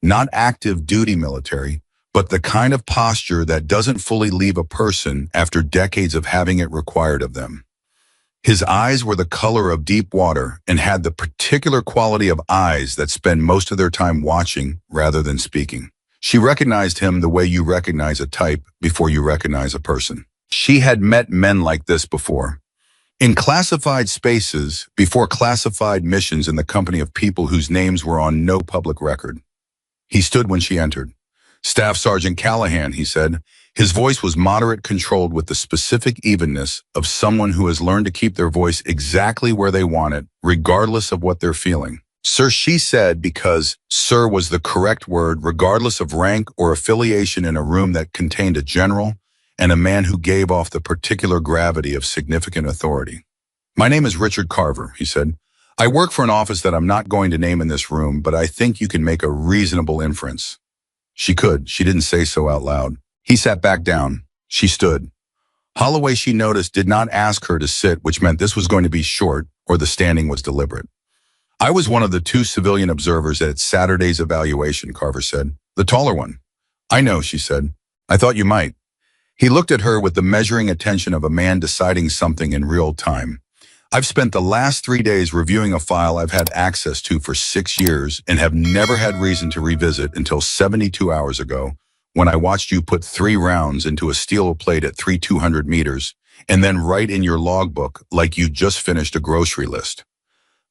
Not active duty military, but the kind of posture that doesn't fully leave a person after decades of having it required of them. His eyes were the color of deep water and had the particular quality of eyes that spend most of their time watching rather than speaking. She recognized him the way you recognize a type before you recognize a person. She had met men like this before. In classified spaces, before classified missions in the company of people whose names were on no public record. He stood when she entered. Staff Sergeant Callahan, he said. His voice was moderate, controlled with the specific evenness of someone who has learned to keep their voice exactly where they want it, regardless of what they're feeling. Sir, she said, because sir was the correct word, regardless of rank or affiliation, in a room that contained a general and a man who gave off the particular gravity of significant authority. My name is Richard Carver, he said. I work for an office that I'm not going to name in this room, but I think you can make a reasonable inference. She could. She didn't say so out loud. He sat back down. She stood. Holloway, she noticed, did not ask her to sit, which meant this was going to be short or the standing was deliberate. I was one of the two civilian observers at Saturday's evaluation, Carver said. The taller one. I know, she said. I thought you might. He looked at her with the measuring attention of a man deciding something in real time. I've spent the last 3 days reviewing a file I've had access to for 6 years and have never had reason to revisit until 72 hours ago when I watched you put 3 rounds into a steel plate at 200 meters and then write in your logbook like you just finished a grocery list.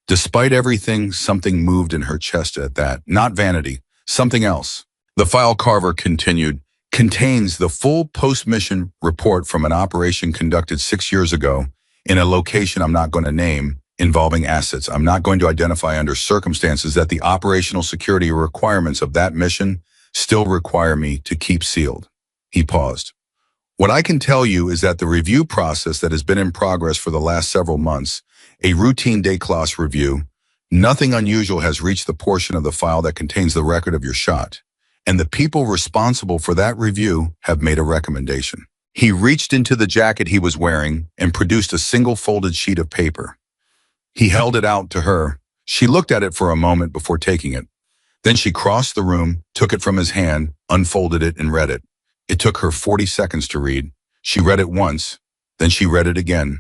Despite everything, something moved in her chest at that. Not vanity, something else. The file, Carver continued, contains the full post-mission report from an operation conducted 6 years ago in a location I'm not going to name, involving assets I'm not going to identify under circumstances that the operational security requirements of that mission still require me to keep sealed. He paused. What I can tell you is that the review process that has been in progress for the last several months, a routine day-class review, nothing unusual has reached the portion of the file that contains the record of your shot, and the people responsible for that review have made a recommendation. He reached into the jacket he was wearing and produced a single folded sheet of paper. He held it out to her. She looked at it for a moment before taking it. Then she crossed the room, took it from his hand, unfolded it, and read it. It took her 40 seconds to read. She read it once, then she read it again.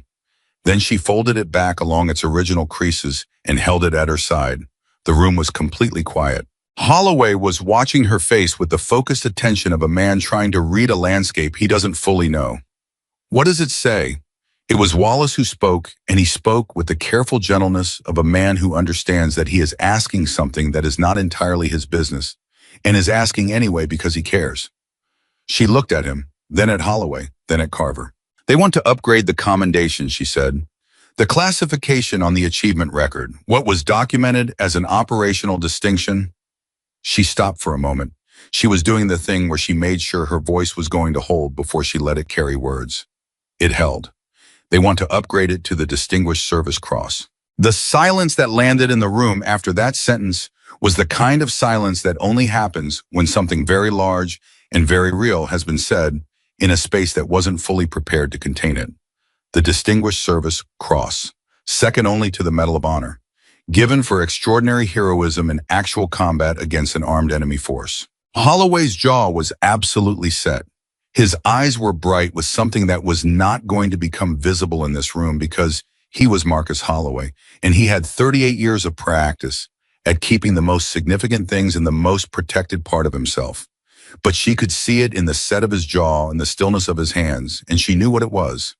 Then she folded it back along its original creases and held it at her side. The room was completely quiet. Holloway was watching her face with the focused attention of a man trying to read a landscape he doesn't fully know. What does it say? It was Wallace who spoke, and he spoke with the careful gentleness of a man who understands that he is asking something that is not entirely his business, and is asking anyway because he cares. She looked at him, then at Holloway, then at Carver. They want to upgrade the commendation, she said. The classification on the achievement record, what was documented as an operational distinction. She stopped for a moment. She was doing the thing where she made sure her voice was going to hold before she let it carry words. It held. They want to upgrade it to the Distinguished Service Cross. The silence that landed in the room after that sentence was the kind of silence that only happens when something very large and very real has been said in a space that wasn't fully prepared to contain it. The Distinguished Service Cross, second only to the Medal of Honor, given for extraordinary heroism in actual combat against an armed enemy force. Holloway's jaw was absolutely set. His eyes were bright with something that was not going to become visible in this room because he was Marcus Holloway, and he had 38 years of practice at keeping the most significant things in the most protected part of himself. But she could see it in the set of his jaw and the stillness of his hands, and she knew what it was.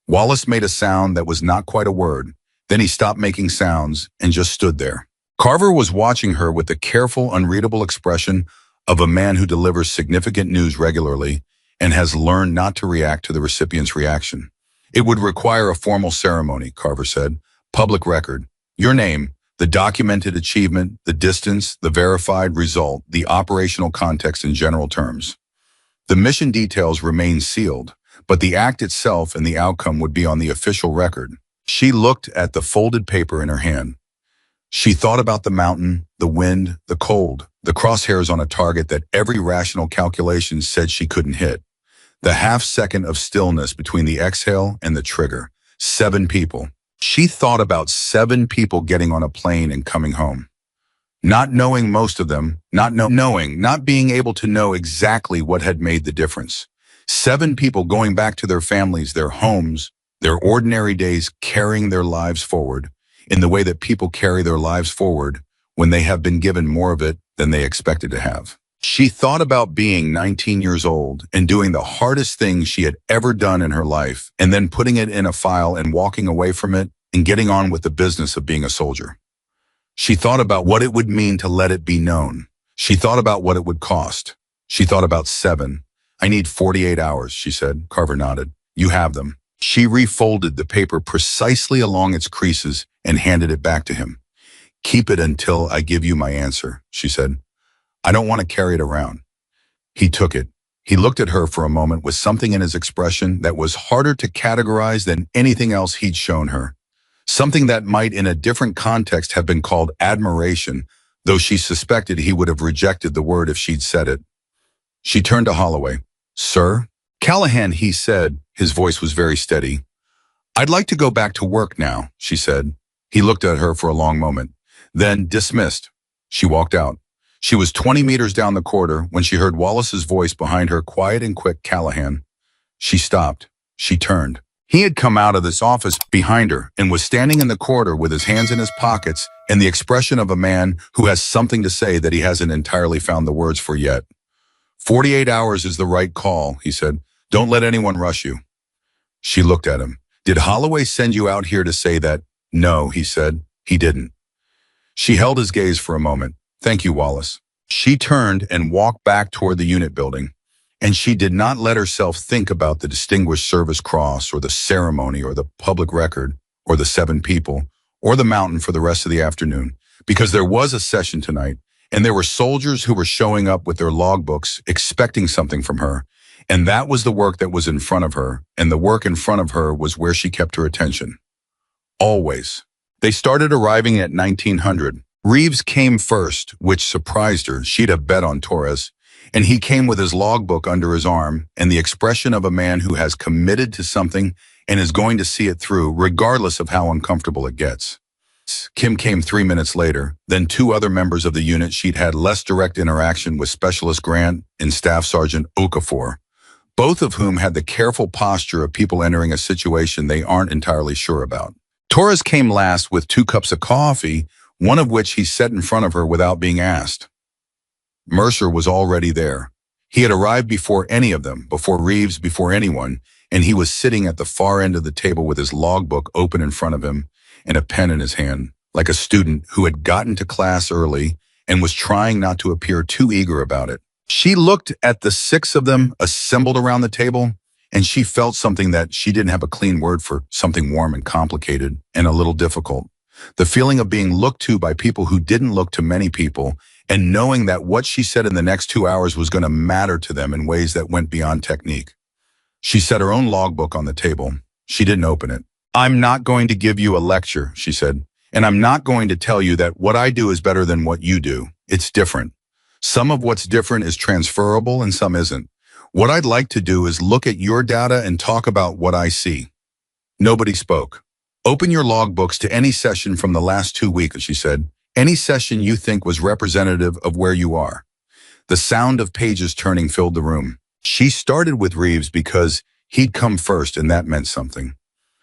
Wallace made a sound that was not quite a word. Then he stopped making sounds and just stood there. Carver was watching her with the careful, unreadable expression of a man who delivers significant news regularly and has learned not to react to the recipient's reaction. It would require a formal ceremony, Carver said. Public record. Your name, the documented achievement, the distance, the verified result, the operational context in general terms. The mission details remain sealed, but the act itself and the outcome would be on the official record. She looked at the folded paper in her hand. She thought about the mountain, the wind, the cold, the crosshairs on a target that every rational calculation said she couldn't hit. The half-second of stillness between the exhale and the trigger. 7 people. She thought about 7 people getting on a plane and coming home. Not knowing most of them, not being able to know exactly what had made the difference. 7 people going back to their families, their homes, their ordinary days, carrying their lives forward in the way that people carry their lives forward when they have been given more of it than they expected to have. She thought about being 19 years old and doing the hardest thing she had ever done in her life, and then putting it in a file and walking away from it and getting on with the business of being a soldier. She thought about what it would mean to let it be known. She thought about what it would cost. She thought about 7. I need 48 hours, she said. Carver nodded. You have them. She refolded the paper precisely along its creases and handed it back to him. Keep it until I give you my answer, she said. I don't want to carry it around. He took it. He looked at her for a moment with something in his expression that was harder to categorize than anything else he'd shown her. Something that might in a different context have been called admiration, though she suspected he would have rejected the word if she'd said it. She turned to Holloway. "Sir?" "Callahan," he said. His voice was very steady. "I'd like to go back to work now," she said. He looked at her for a long moment. Then, dismissed. She walked out. She was 20 meters down the corridor when she heard Wallace's voice behind her, quiet and quick, "Callahan." She stopped. She turned. He had come out of this office behind her and was standing in the corridor with his hands in his pockets and the expression of a man who has something to say that he hasn't entirely found the words for yet. 48 hours is the right call," he said. "Don't let anyone rush you." She looked at him. "Did Holloway send you out here to say that?" "No," he said. "He didn't." She held his gaze for a moment. "Thank you, Wallace." She turned and walked back toward the unit building, and she did not let herself think about the Distinguished Service Cross or the ceremony or the public record or the 7 people or the mountain for the rest of the afternoon, because there was a session tonight, and there were soldiers who were showing up with their logbooks expecting something from her, and that was the work that was in front of her, and the work in front of her was where she kept her attention. Always. They started arriving at 1900. Reeves came first, which surprised her. She'd have bet on Torres. And he came with his logbook under his arm and the expression of a man who has committed to something and is going to see it through, regardless of how uncomfortable it gets. Kim came 3 minutes later, then 2 other members of the unit she'd had less direct interaction with, Specialist Grant and Staff Sergeant Okafor, both of whom had the careful posture of people entering a situation they aren't entirely sure about. Torres came last with 2 cups of coffee, one of which he set in front of her without being asked. Mercer was already there. He had arrived before any of them, before Reeves, before anyone, and he was sitting at the far end of the table with his logbook open in front of him and a pen in his hand, like a student who had gotten to class early and was trying not to appear too eager about it. She looked at the 6 of them assembled around the table, and she felt something that she didn't have a clean word for, something warm and complicated and a little difficult. The feeling of being looked to by people who didn't look to many people, and knowing that what she said in the next 2 hours was going to matter to them in ways that went beyond technique. She set her own logbook on the table. She didn't open it. "I'm not going to give you a lecture," she said, "and I'm not going to tell you that what I do is better than what you do. It's different. Some of what's different is transferable and some isn't. What I'd like to do is look at your data and talk about what I see." Nobody spoke. "Open your logbooks to any session from the last 2 weeks," she said. "Any session you think was representative of where you are." The sound of pages turning filled the room. She started with Reeves because he'd come first, and that meant something.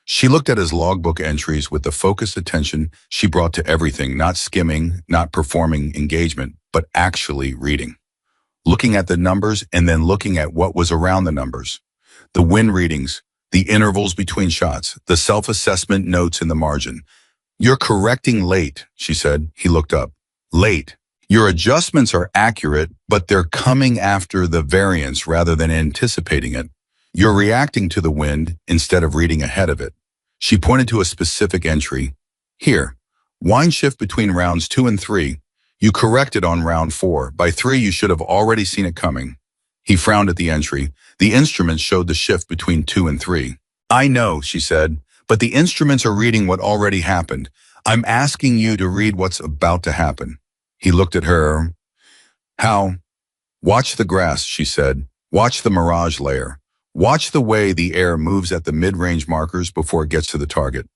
She looked at his logbook entries with the focused attention she brought to everything, not skimming, not performing engagement, but actually reading. Looking at the numbers and then looking at what was around the numbers. The wind readings, the intervals between shots, the self-assessment notes in the margin. "You're correcting late," she said. He looked up. "Late. Your adjustments are accurate, but they're coming after the variance rather than anticipating it. You're reacting to the wind instead of reading ahead of it." She pointed to a specific entry. "Here, wind shift between rounds 2 and 3. You corrected on round 4. By 3, you should have already seen it coming." He frowned at the entry. The instruments showed the shift between 2 and 3. "I know," she said, "but the instruments are reading what already happened. I'm asking you to read what's about to happen." He looked at her. "How?" "Watch the grass," she said. "Watch the mirage layer. Watch the way the air moves at the mid-range markers before it gets to the target.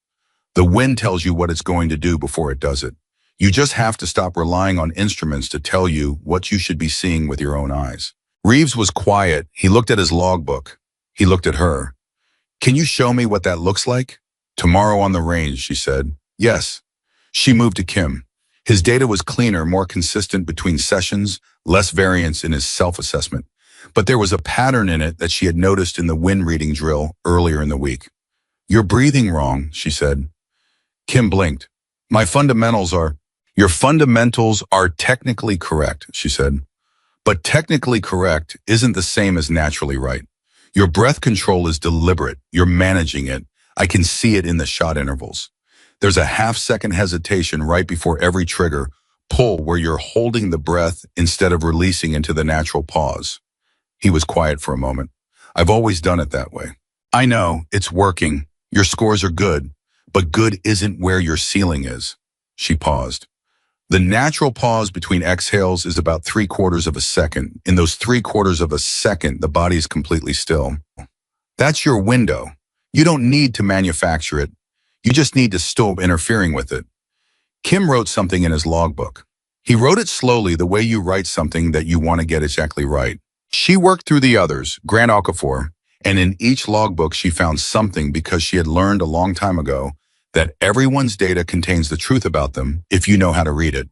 The wind tells you what it's going to do before it does it. You just have to stop relying on instruments to tell you what you should be seeing with your own eyes." Reeves was quiet. He looked at his logbook. He looked at her. "Can you show me what that looks like?" "Tomorrow on the range," she said. "Yes." She moved to Kim. His data was cleaner, more consistent between sessions, less variance in his self-assessment. But there was a pattern in it that she had noticed in the wind reading drill earlier in the week. "You're breathing wrong," she said. Kim blinked. Your fundamentals are technically correct," she said. "But technically correct isn't the same as naturally right. Your breath control is deliberate. You're managing it. I can see it in the shot intervals. There's a half-second hesitation right before every trigger, pull, where you're holding the breath instead of releasing into the natural pause." He was quiet for a moment. "I've always done it that way." "I know, it's working. Your scores are good. But good isn't where your ceiling is. She paused. The natural pause between exhales is about 3/4 of a second. In those 3/4 of a second, the body is completely still. That's your window. You don't need to manufacture it. You just need to stop interfering with it. Kim wrote something in his logbook. He wrote it slowly, the way you write something that you want to get exactly right. She worked through the others, Grant Okafor, and in each logbook she found something because she had learned a long time ago that everyone's data contains the truth about them if you know how to read it.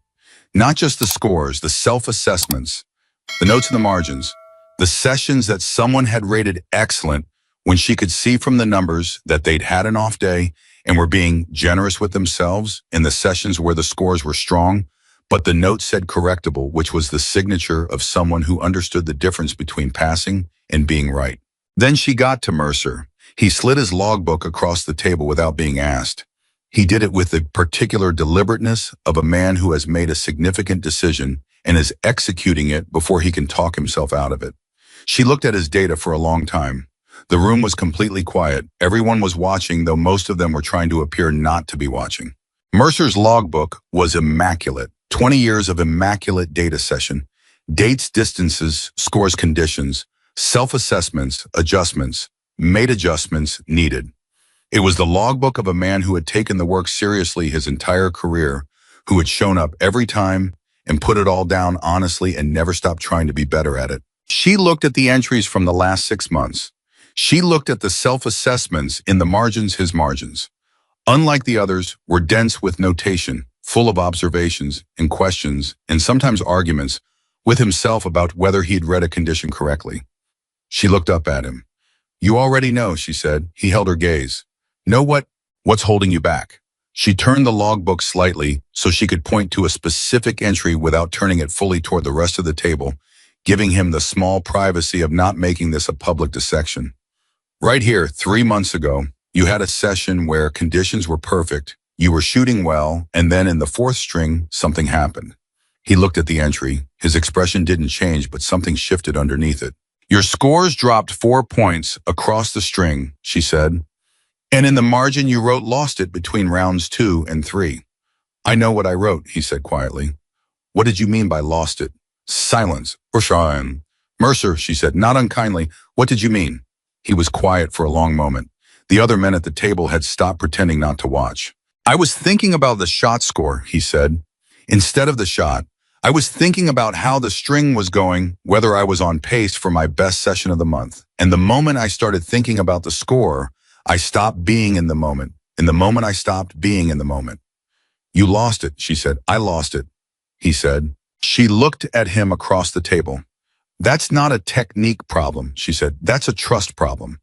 Not just the scores, the self-assessments, the notes in the margins, the sessions that someone had rated excellent when she could see from the numbers that they'd had an off day and were being generous with themselves, in the sessions where the scores were strong, but the note said correctable, which was the signature of someone who understood the difference between passing and being right. Then she got to Mercer. He slid his logbook across the table without being asked. He did it with the particular deliberateness of a man who has made a significant decision and is executing it before he can talk himself out of it. She looked at his data for a long time. The room was completely quiet. Everyone was watching, though most of them were trying to appear not to be watching. Mercer's logbook was immaculate. 20 years of immaculate data session. Dates, distances, scores, conditions, self-assessments, adjustments, made adjustments needed. It was the logbook of a man who had taken the work seriously his entire career, who had shown up every time and put it all down honestly and never stopped trying to be better at it. She looked at the entries from the last 6 months. She looked at the self-assessments in the margins, his margins. Unlike the others, were dense with notation, full of observations and questions and sometimes arguments with himself about whether he'd read a condition correctly. She looked up at him. "You already know," she said. He held her gaze. "Know what? What's holding you back?" She turned the logbook slightly so she could point to a specific entry without turning it fully toward the rest of the table, giving him the small privacy of not making this a public dissection. "Right here, 3 months ago, you had a session where conditions were perfect, you were shooting well, and then in the 4th string, something happened." He looked at the entry. His expression didn't change, but something shifted underneath it. "Your scores dropped 4 points across the string," she said. "And in the margin you wrote lost it between rounds 2 and 3. "I know what I wrote," he said quietly. "What did you mean by lost it?" Silence. "Urshan." "Mercer," she said, not unkindly, "what did you mean?" He was quiet for a long moment. The other men at the table had stopped pretending not to watch. "I was thinking about the shot score," he said. "Instead of the shot, I was thinking about how the string was going, whether I was on pace for my best session of the month. And the moment I started thinking about the score, I stopped being in the moment. In the moment I stopped being in the moment." "You lost it," she said. "I lost it," he said. She looked at him across the table. "That's not a technique problem," she said. "That's a trust problem.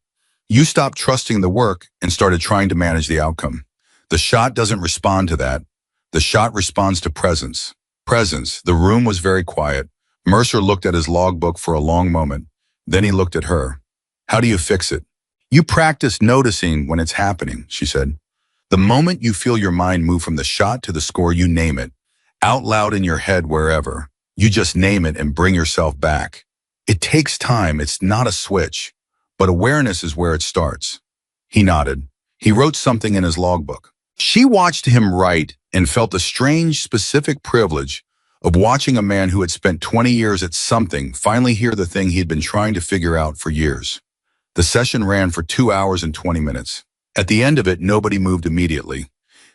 You stopped trusting the work and started trying to manage the outcome. The shot doesn't respond to that. The shot responds to presence." Presence. The room was very quiet. Mercer looked at his logbook for a long moment. Then he looked at her. "How do you fix it?" "You practice noticing when it's happening," she said. "The moment you feel your mind move from the shot to the score, you name it. Out loud in your head, wherever. You just name it and bring yourself back. It takes time. It's not a switch. But awareness is where it starts." He nodded. He wrote something in his logbook. She watched him write and felt a strange, specific privilege of watching a man who had spent 20 years at something finally hear the thing he'd been trying to figure out for years. The session ran for 2 hours and 20 minutes. At the end of it, nobody moved immediately.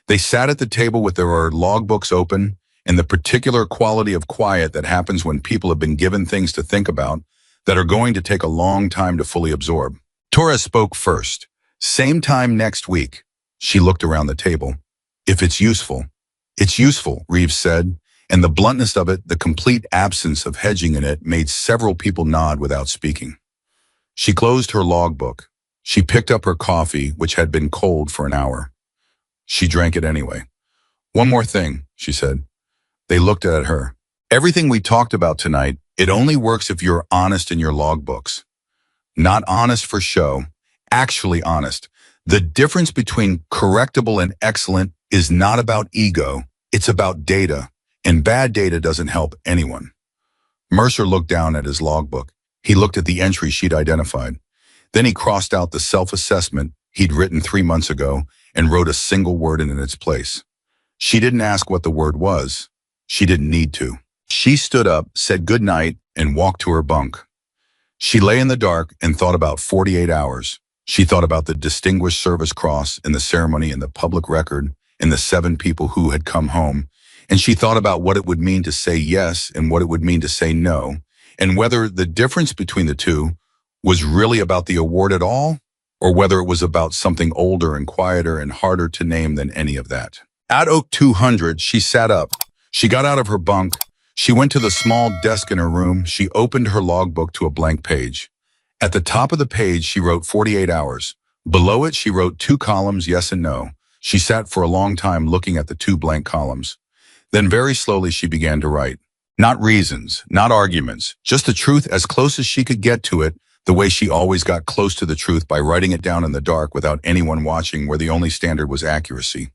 They sat at the table with their logbooks open, and the particular quality of quiet that happens when people have been given things to think about that are going to take a long time to fully absorb. Torres spoke first. "Same time next week." She looked around the table. "If it's useful." "It's useful," Reeves said, and the bluntness of it, the complete absence of hedging in it, made several people nod without speaking. She closed her logbook. She picked up her coffee, which had been cold for an hour. She drank it anyway. "One more thing," she said. They looked at her. "Everything we talked about tonight, it only works if you're honest in your logbooks. Not honest for show, actually honest. The difference between correctable and excellent is not about ego, it's about data, and bad data doesn't help anyone." Mercer looked down at his logbook. He looked at the entry she'd identified. Then he crossed out the self-assessment he'd written 3 months ago and wrote a single word in its place. She didn't ask what the word was. She didn't need to. She stood up, said good night, and walked to her bunk. She lay in the dark and thought about 48 hours. She thought about the Distinguished Service Cross and the ceremony and the public record and the 7 people who had come home. And she thought about what it would mean to say yes and what it would mean to say no, and whether the difference between the two was really about the award at all, or whether it was about something older and quieter and harder to name than any of that. At Oak 200, she sat up. She got out of her bunk. She went to the small desk in her room. She opened her logbook to a blank page. At the top of the page, she wrote 48 hours. Below it, she wrote 2 columns, yes and no. She sat for a long time looking at the 2 blank columns. Then very slowly she began to write. Not reasons, not arguments, just the truth as close as she could get to it, the way she always got close to the truth by writing it down in the dark without anyone watching, where the only standard was accuracy.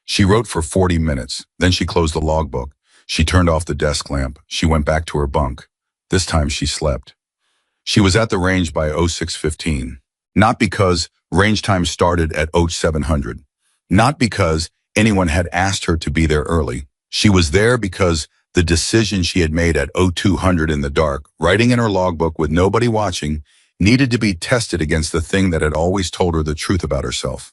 She wrote for 40 minutes. Then she closed the logbook. She turned off the desk lamp. She went back to her bunk. This time she slept. She was at the range by 06:15. Not because range time started at 0700. Not because anyone had asked her to be there early. She was there because the decision she had made at 0200 in the dark, writing in her logbook with nobody watching, needed to be tested against the thing that had always told her the truth about herself.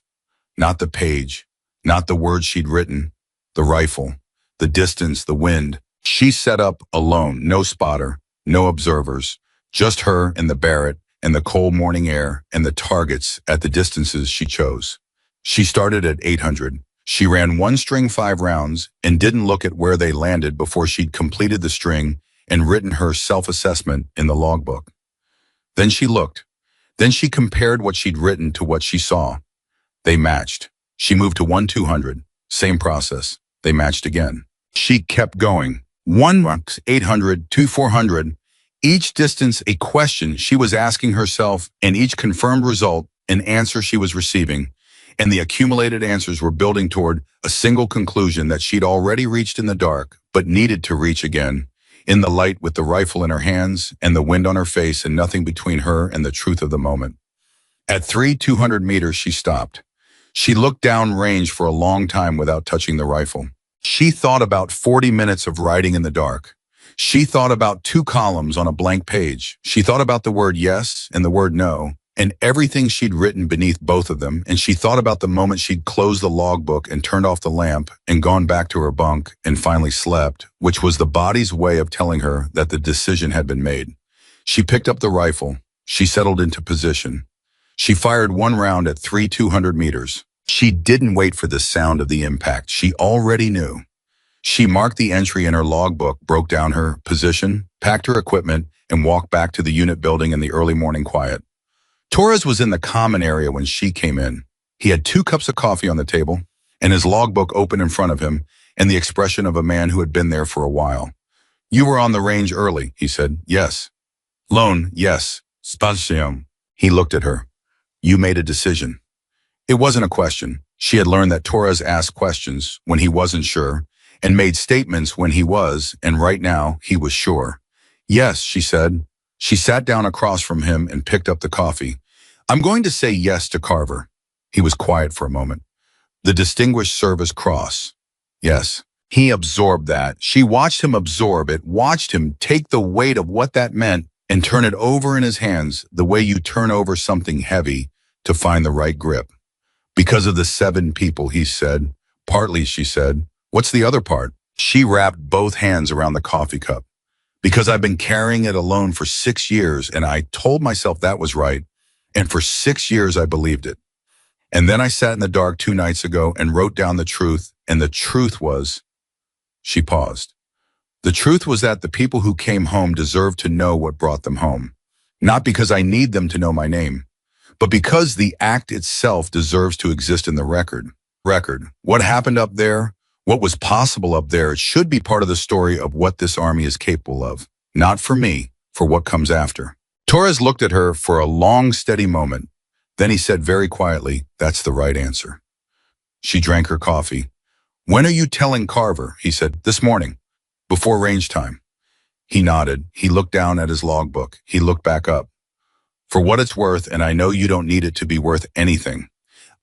Not the page, not the words she'd written, the rifle, the distance, the wind. She set up alone, no spotter, no observers, just her and the Barrett and the cold morning air and the targets at the distances she chose. She started at 800. She ran 1 string 5 rounds and didn't look at where they landed before she'd completed the string and written her self-assessment in the logbook. Then she looked. Then she compared what she'd written to what she saw. They matched. She moved to 1-200. Same process. They matched again. She kept going. 1-800, 2-400. Each distance a question she was asking herself, and each confirmed result an answer she was receiving. And the accumulated answers were building toward a single conclusion that she'd already reached in the dark, but needed to reach again, in the light with the rifle in her hands and the wind on her face and nothing between her and the truth of the moment. At 200 meters, she stopped. She looked down range for a long time without touching the rifle. She thought about 40 minutes of writing in the dark. She thought about 2 columns on a blank page. She thought about the word yes and the word no, and everything she'd written beneath both of them, and she thought about the moment she'd closed the logbook and turned off the lamp and gone back to her bunk and finally slept, which was the body's way of telling her that the decision had been made. She picked up the rifle. She settled into position. She fired 1 round at 200 meters. She didn't wait for the sound of the impact. She already knew. She marked the entry in her logbook, broke down her position, packed her equipment, and walked back to the unit building in the early morning quiet. Torres was in the common area when she came in. He had 2 cups of coffee on the table and his logbook open in front of him and the expression of a man who had been there for a while. You were on the range early, he said. Yes. Lone, yes. Spatium. He looked at her. You made a decision. It wasn't a question. She had learned that Torres asked questions when he wasn't sure and made statements when he was, and right now he was sure. Yes, she said. She sat down across from him and picked up the coffee. I'm going to say yes to Carver. He was quiet for a moment. The Distinguished Service Cross. Yes. He absorbed that. She watched him absorb it, watched him take the weight of what that meant and turn it over in his hands the way you turn over something heavy to find the right grip. Because of the 7 people, he said. Partly, she said. What's the other part? She wrapped both hands around the coffee cup. Because I've been carrying it alone for 6 years, and I told myself that was right, and for 6 years I believed it. And then I sat in the dark 2 nights ago and wrote down the truth, and the truth was... She paused. The truth was that the people who came home deserved to know what brought them home. Not because I need them to know my name, but because the act itself deserves to exist in the record. What happened up there, what was possible up there, should be part of the story of what this army is capable of. Not for me, for what comes after. Torres looked at her for a long, steady moment. Then he said very quietly, that's the right answer. She drank her coffee. When are you telling Carver? He said, this morning, before range time. He nodded. He looked down at his logbook. He looked back up. For what it's worth, and I know you don't need it to be worth anything,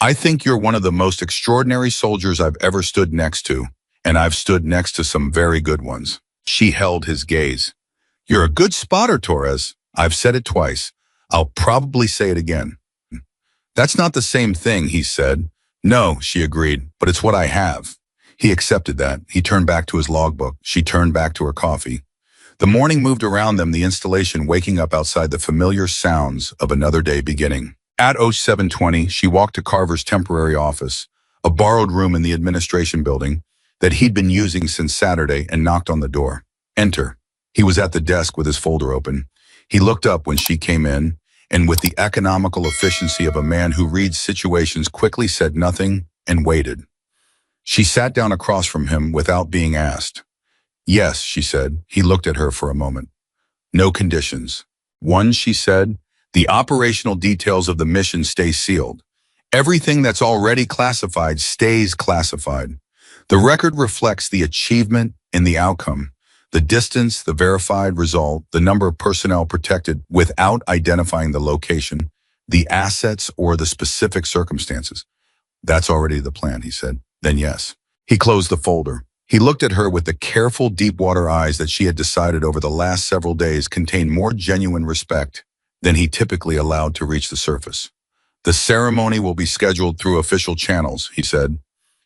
I think you're one of the most extraordinary soldiers I've ever stood next to, and I've stood next to some very good ones. She held his gaze. You're a good spotter, Torres. I've said it twice. I'll probably say it again. That's not the same thing, he said. No, she agreed, but it's what I have. He accepted that. He turned back to his logbook. She turned back to her coffee. The morning moved around them, the installation waking up outside the familiar sounds of another day beginning. At 0720, she walked to Carver's temporary office, a borrowed room in the administration building that he'd been using since Saturday, and knocked on the door. Enter. He was at the desk with his folder open. He looked up when she came in, and with the economical efficiency of a man who reads situations quickly said nothing and waited. She sat down across from him without being asked. Yes, she said. He looked at her for a moment. No conditions. One, she said, the operational details of the mission stay sealed. Everything that's already classified stays classified. The record reflects the achievement and the outcome, the distance, the verified result, the number of personnel protected without identifying the location, the assets, or the specific circumstances. That's already the plan, he said. Then yes. He closed the folder. He looked at her with the careful, deep-water eyes that she had decided over the last several days contained more genuine respect than he typically allowed to reach the surface. The ceremony will be scheduled through official channels, he said.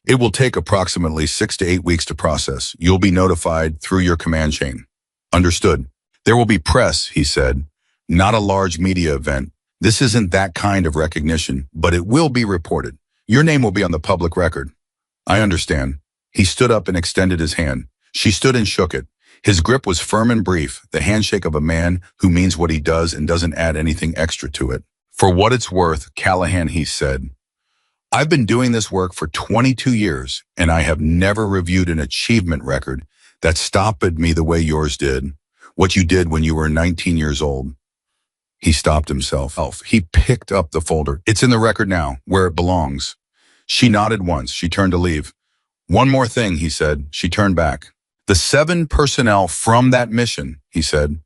It will take approximately 6 to 8 weeks to process. You'll be notified through your command chain. Understood. There will be press, he said. Not a large media event. This isn't that kind of recognition, but it will be reported. Your name will be on the public record. I understand. He stood up and extended his hand. She stood and shook it. His grip was firm and brief, the handshake of a man who means what he does and doesn't add anything extra to it. For what it's worth, Callahan, he said, I've been doing this work for 22 years, and I have never reviewed an achievement record that stopped me the way yours did, what you did when you were 19 years old. He stopped himself. He picked up the folder. It's in the record now, where it belongs. She nodded once. She turned to leave. One more thing, he said. She turned back. The 7 personnel from that mission, he said,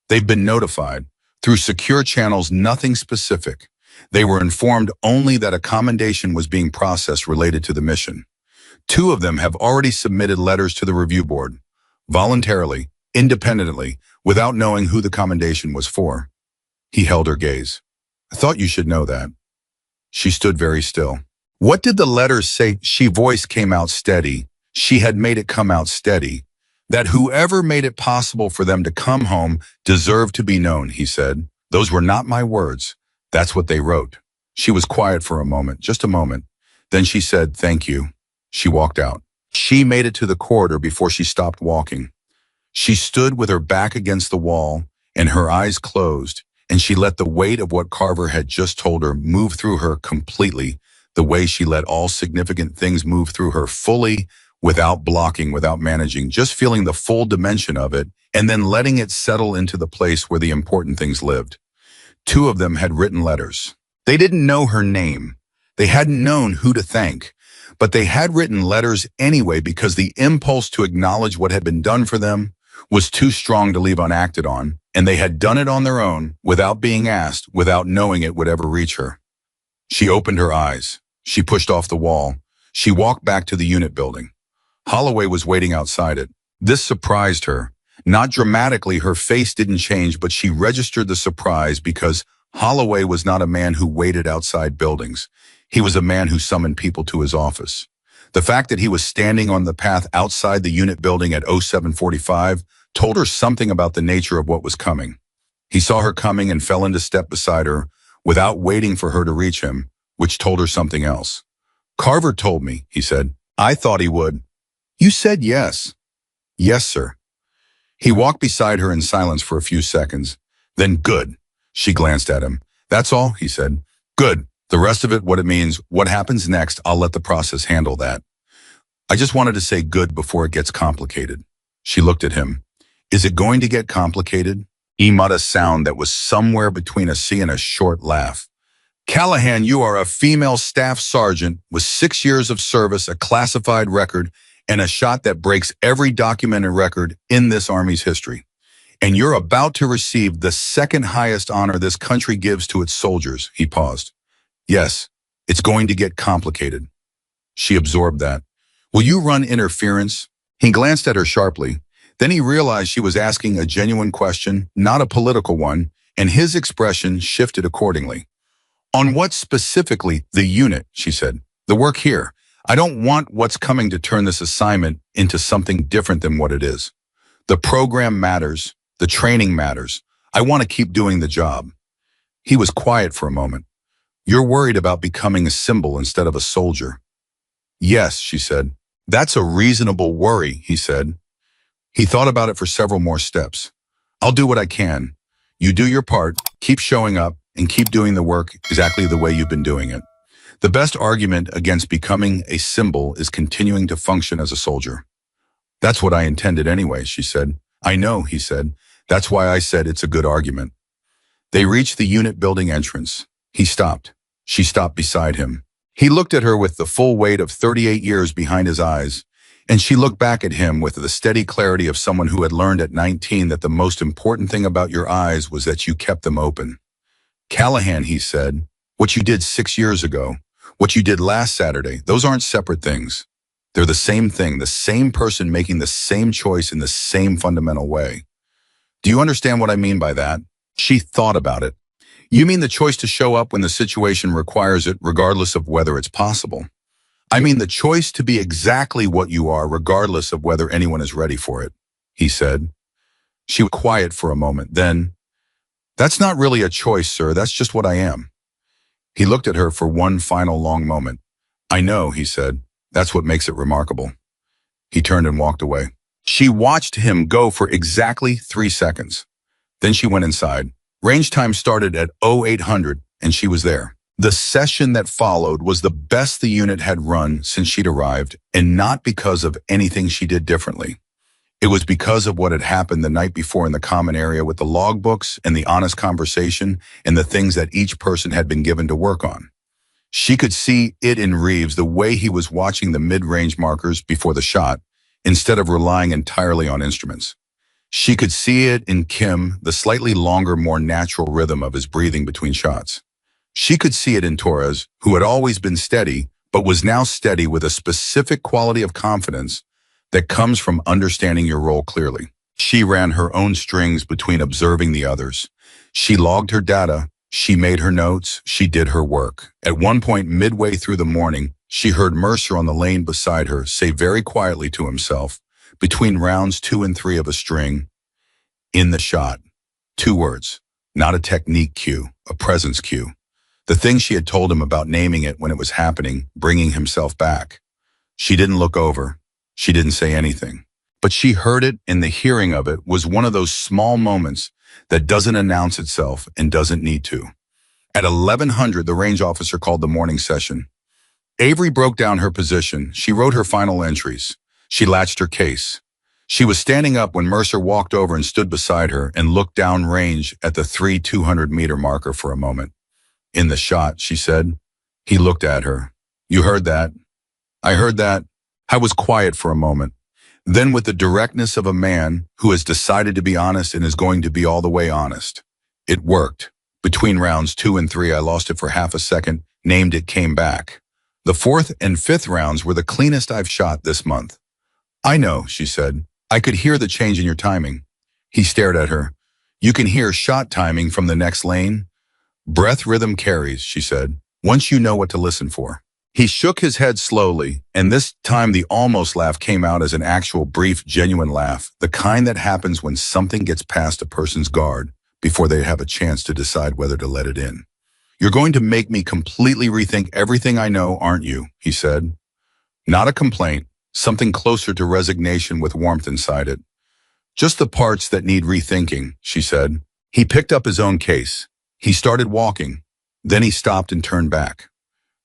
they've been notified. Through secure channels, nothing specific. They were informed only that a commendation was being processed related to the mission. 2 of them have already submitted letters to the review board, voluntarily, independently, without knowing who the commendation was for. He held her gaze. I thought you should know that. She stood very still. What did the letters say? She voice came out steady. She had made it come out steady. That whoever made it possible for them to come home deserved to be known, he said. Those were not my words. That's what they wrote. She was quiet for a moment, just a moment. Then she said, thank you. She walked out. She made it to the corridor before she stopped walking. She stood with her back against the wall and her eyes closed, and she let the weight of what Carver had just told her move through her completely, the way she let all significant things move through her fully, without blocking, without managing, just feeling the full dimension of it, and then letting it settle into the place where the important things lived. 2 of them had written letters. They didn't know her name. They hadn't known who to thank, but they had written letters anyway because the impulse to acknowledge what had been done for them was too strong to leave unacted on, and they had done it on their own, without being asked, without knowing it would ever reach her. She opened her eyes. She pushed off the wall. She walked back to the unit building. Holloway was waiting outside it. This surprised her. Not dramatically, her face didn't change, but she registered the surprise because Holloway was not a man who waited outside buildings. He was a man who summoned people to his office. The fact that he was standing on the path outside the unit building at 0745 told her something about the nature of what was coming. He saw her coming and fell into step beside her without waiting for her to reach him, which told her something else. Carver told me, he said. I thought he would. You said yes. Yes, sir. He walked beside her in silence for a few seconds. Then good. She glanced at him. That's all, he said. Good. The rest of it, what it means, what happens next, I'll let the process handle that. I just wanted to say good before it gets complicated. She looked at him. Is it going to get complicated? He muttered a sound that was somewhere between a C and a short laugh. Callahan, you are a female staff sergeant with 6 years of service, a classified record, and a shot that breaks every documented record in this Army's history. And you're about to receive the second highest honor this country gives to its soldiers. He paused. Yes, It's going to get complicated. She absorbed that. Will you run interference? He glanced at her sharply. Then he realized she was asking a genuine question, not a political one, and his expression shifted accordingly. On what specifically? The unit, she said. The work here. I don't want what's coming to turn this assignment into something different than what it is. The program matters. The training matters. I want to keep doing the job. He was quiet for a moment. You're worried about becoming a symbol instead of a soldier. Yes, she said. That's a reasonable worry, he said. He thought about it for several more steps. I'll do what I can. You do your part, keep showing up, and keep doing the work exactly the way you've been doing it. The best argument against becoming a symbol is continuing to function as a soldier. That's what I intended anyway, she said. I know, he said. That's why I said it's a good argument. They reached the unit building entrance. He stopped. She stopped beside him. He looked at her with the full weight of 38 years behind his eyes, and she looked back at him with the steady clarity of someone who had learned at 19 that the most important thing about your eyes was that you kept them open. Callahan, he said, what you did 6 years ago, what you did last Saturday, those aren't separate things. They're the same thing, the same person making the same choice in the same fundamental way. Do you understand what I mean by that? She thought about it. You mean the choice to show up when the situation requires it, regardless of whether it's possible? I mean the choice to be exactly what you are, regardless of whether anyone is ready for it, he said. She was quiet for a moment, then, that's not really a choice, sir, that's just what I am. He looked at her for one final long moment. I know, he said, that's what makes it remarkable. He turned and walked away. She watched him go for exactly 3 seconds. Then she went inside. Range time started at 0800, and she was there. The session that followed was the best the unit had run since she'd arrived, and not because of anything she did differently. It was because of what had happened the night before in the common area with the logbooks and the honest conversation and the things that each person had been given to work on. She could see it in Reeves the way he was watching the mid-range markers before the shot, instead of relying entirely on instruments. She could see it in Kim, the slightly longer, more natural rhythm of his breathing between shots. She could see it in Torres, who had always been steady, but was now steady with a specific quality of confidence that comes from understanding your role clearly. She ran her own strings between observing the others. She logged her data, she made her notes, she did her work. At one point midway through the morning, she heard Mercer on the lane beside her say very quietly to himself, between rounds 2 and 3 of a string, in the shot. 2 words, not a technique cue, a presence cue. The thing she had told him about naming it when it was happening, bringing himself back. She didn't look over. She didn't say anything. But she heard it, and the hearing of it was one of those small moments that doesn't announce itself and doesn't need to. At 1100, the range officer called the morning session. Avery broke down her position. She wrote her final entries. She latched her case. She was standing up when Mercer walked over and stood beside her and looked down range at the 3 200-meter marker for a moment. In the shot, she said. He looked at her. You heard that? I heard that. I was quiet for a moment. Then with the directness of a man who has decided to be honest and is going to be all the way honest. It worked. Between rounds 2 and 3, I lost it for half a second, named it, came back. The 4th and 5th rounds were the cleanest I've shot this month. I know, she said. I could hear the change in your timing. He stared at her. You can hear shot timing from the next lane? Breath rhythm carries, she said, once you know what to listen for. He shook his head slowly, and this time the almost laugh came out as an actual brief, genuine laugh, the kind that happens when something gets past a person's guard before they have a chance to decide whether to let it in. You're going to make me completely rethink everything I know, aren't you? He said. Not a complaint, something closer to resignation with warmth inside it. Just the parts that need rethinking, she said. He picked up his own case. He started walking. Then he stopped and turned back.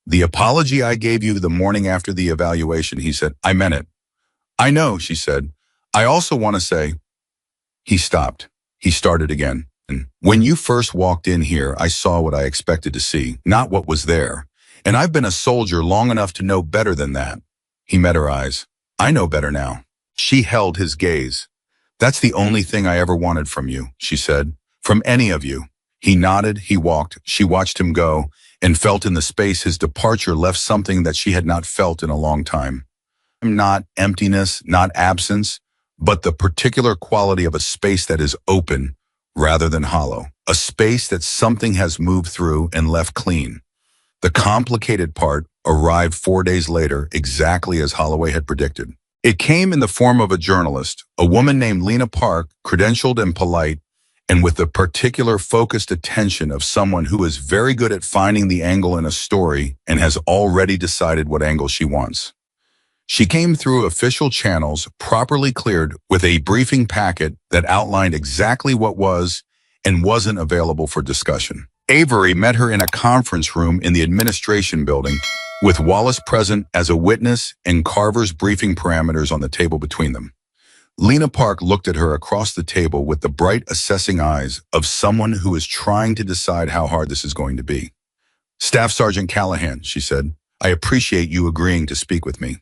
The apology I gave you the morning after the evaluation, he said, I meant it. I know, she said. I also want to say. He stopped. He started again. And when you first walked in here, I saw what I expected to see, not what was there. And I've been a soldier long enough to know better than that. He met her eyes. I know better now. She held his gaze. That's the only thing I ever wanted from you, she said. From any of you. He nodded, he walked, she watched him go, and felt in the space his departure left something that she had not felt in a long time. Not emptiness, not absence, but the particular quality of a space that is open rather than hollow. A space that something has moved through and left clean. The complicated part arrived 4 days later, exactly as Holloway had predicted. It came in the form of a journalist, a woman named Lena Park, credentialed and polite, and with the particular focused attention of someone who is very good at finding the angle in a story and has already decided what angle she wants. She came through official channels, properly cleared, with a briefing packet that outlined exactly what was and wasn't available for discussion. Avery met her in a conference room in the administration building, with Wallace present as a witness and Carver's briefing parameters on the table between them. Lena Park looked at her across the table with the bright, assessing eyes of someone who is trying to decide how hard this is going to be. "Staff Sergeant Callahan," she said, "I appreciate you agreeing to speak with me."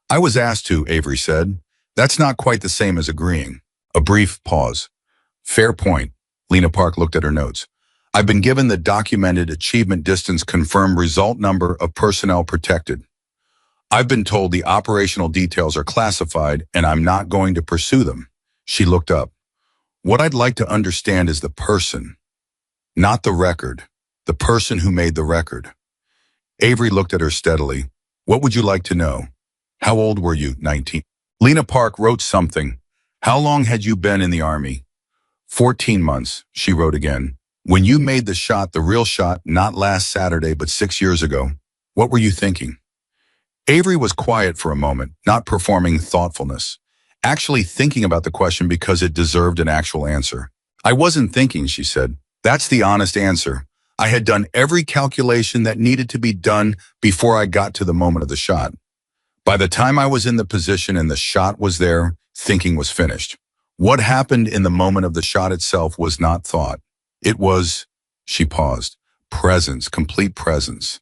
"I was asked to," Avery said. "That's not quite the same as agreeing." A brief pause. "Fair point." Lena Park looked at her notes. "I've been given the documented achievement distance confirmed result number of personnel protected. I've been told the operational details are classified and I'm not going to pursue them." She looked up. "What I'd like to understand is the person, not the record, the person who made the record." Avery looked at her steadily. "What would you like to know?" "How old were you?" 19. Lena Park wrote something. "How long had you been in the Army?" 14 months, she wrote again. "When you made the shot, the real shot, not last Saturday, but 6 years ago, what were you thinking?" Avery was quiet for a moment, not performing thoughtfulness, actually thinking about the question because it deserved an actual answer. "I wasn't thinking," she said. "That's the honest answer. I had done every calculation that needed to be done before I got to the moment of the shot. By the time I was in the position and the shot was there, thinking was finished. What happened in the moment of the shot itself was not thought. It was," she paused, "presence, complete presence.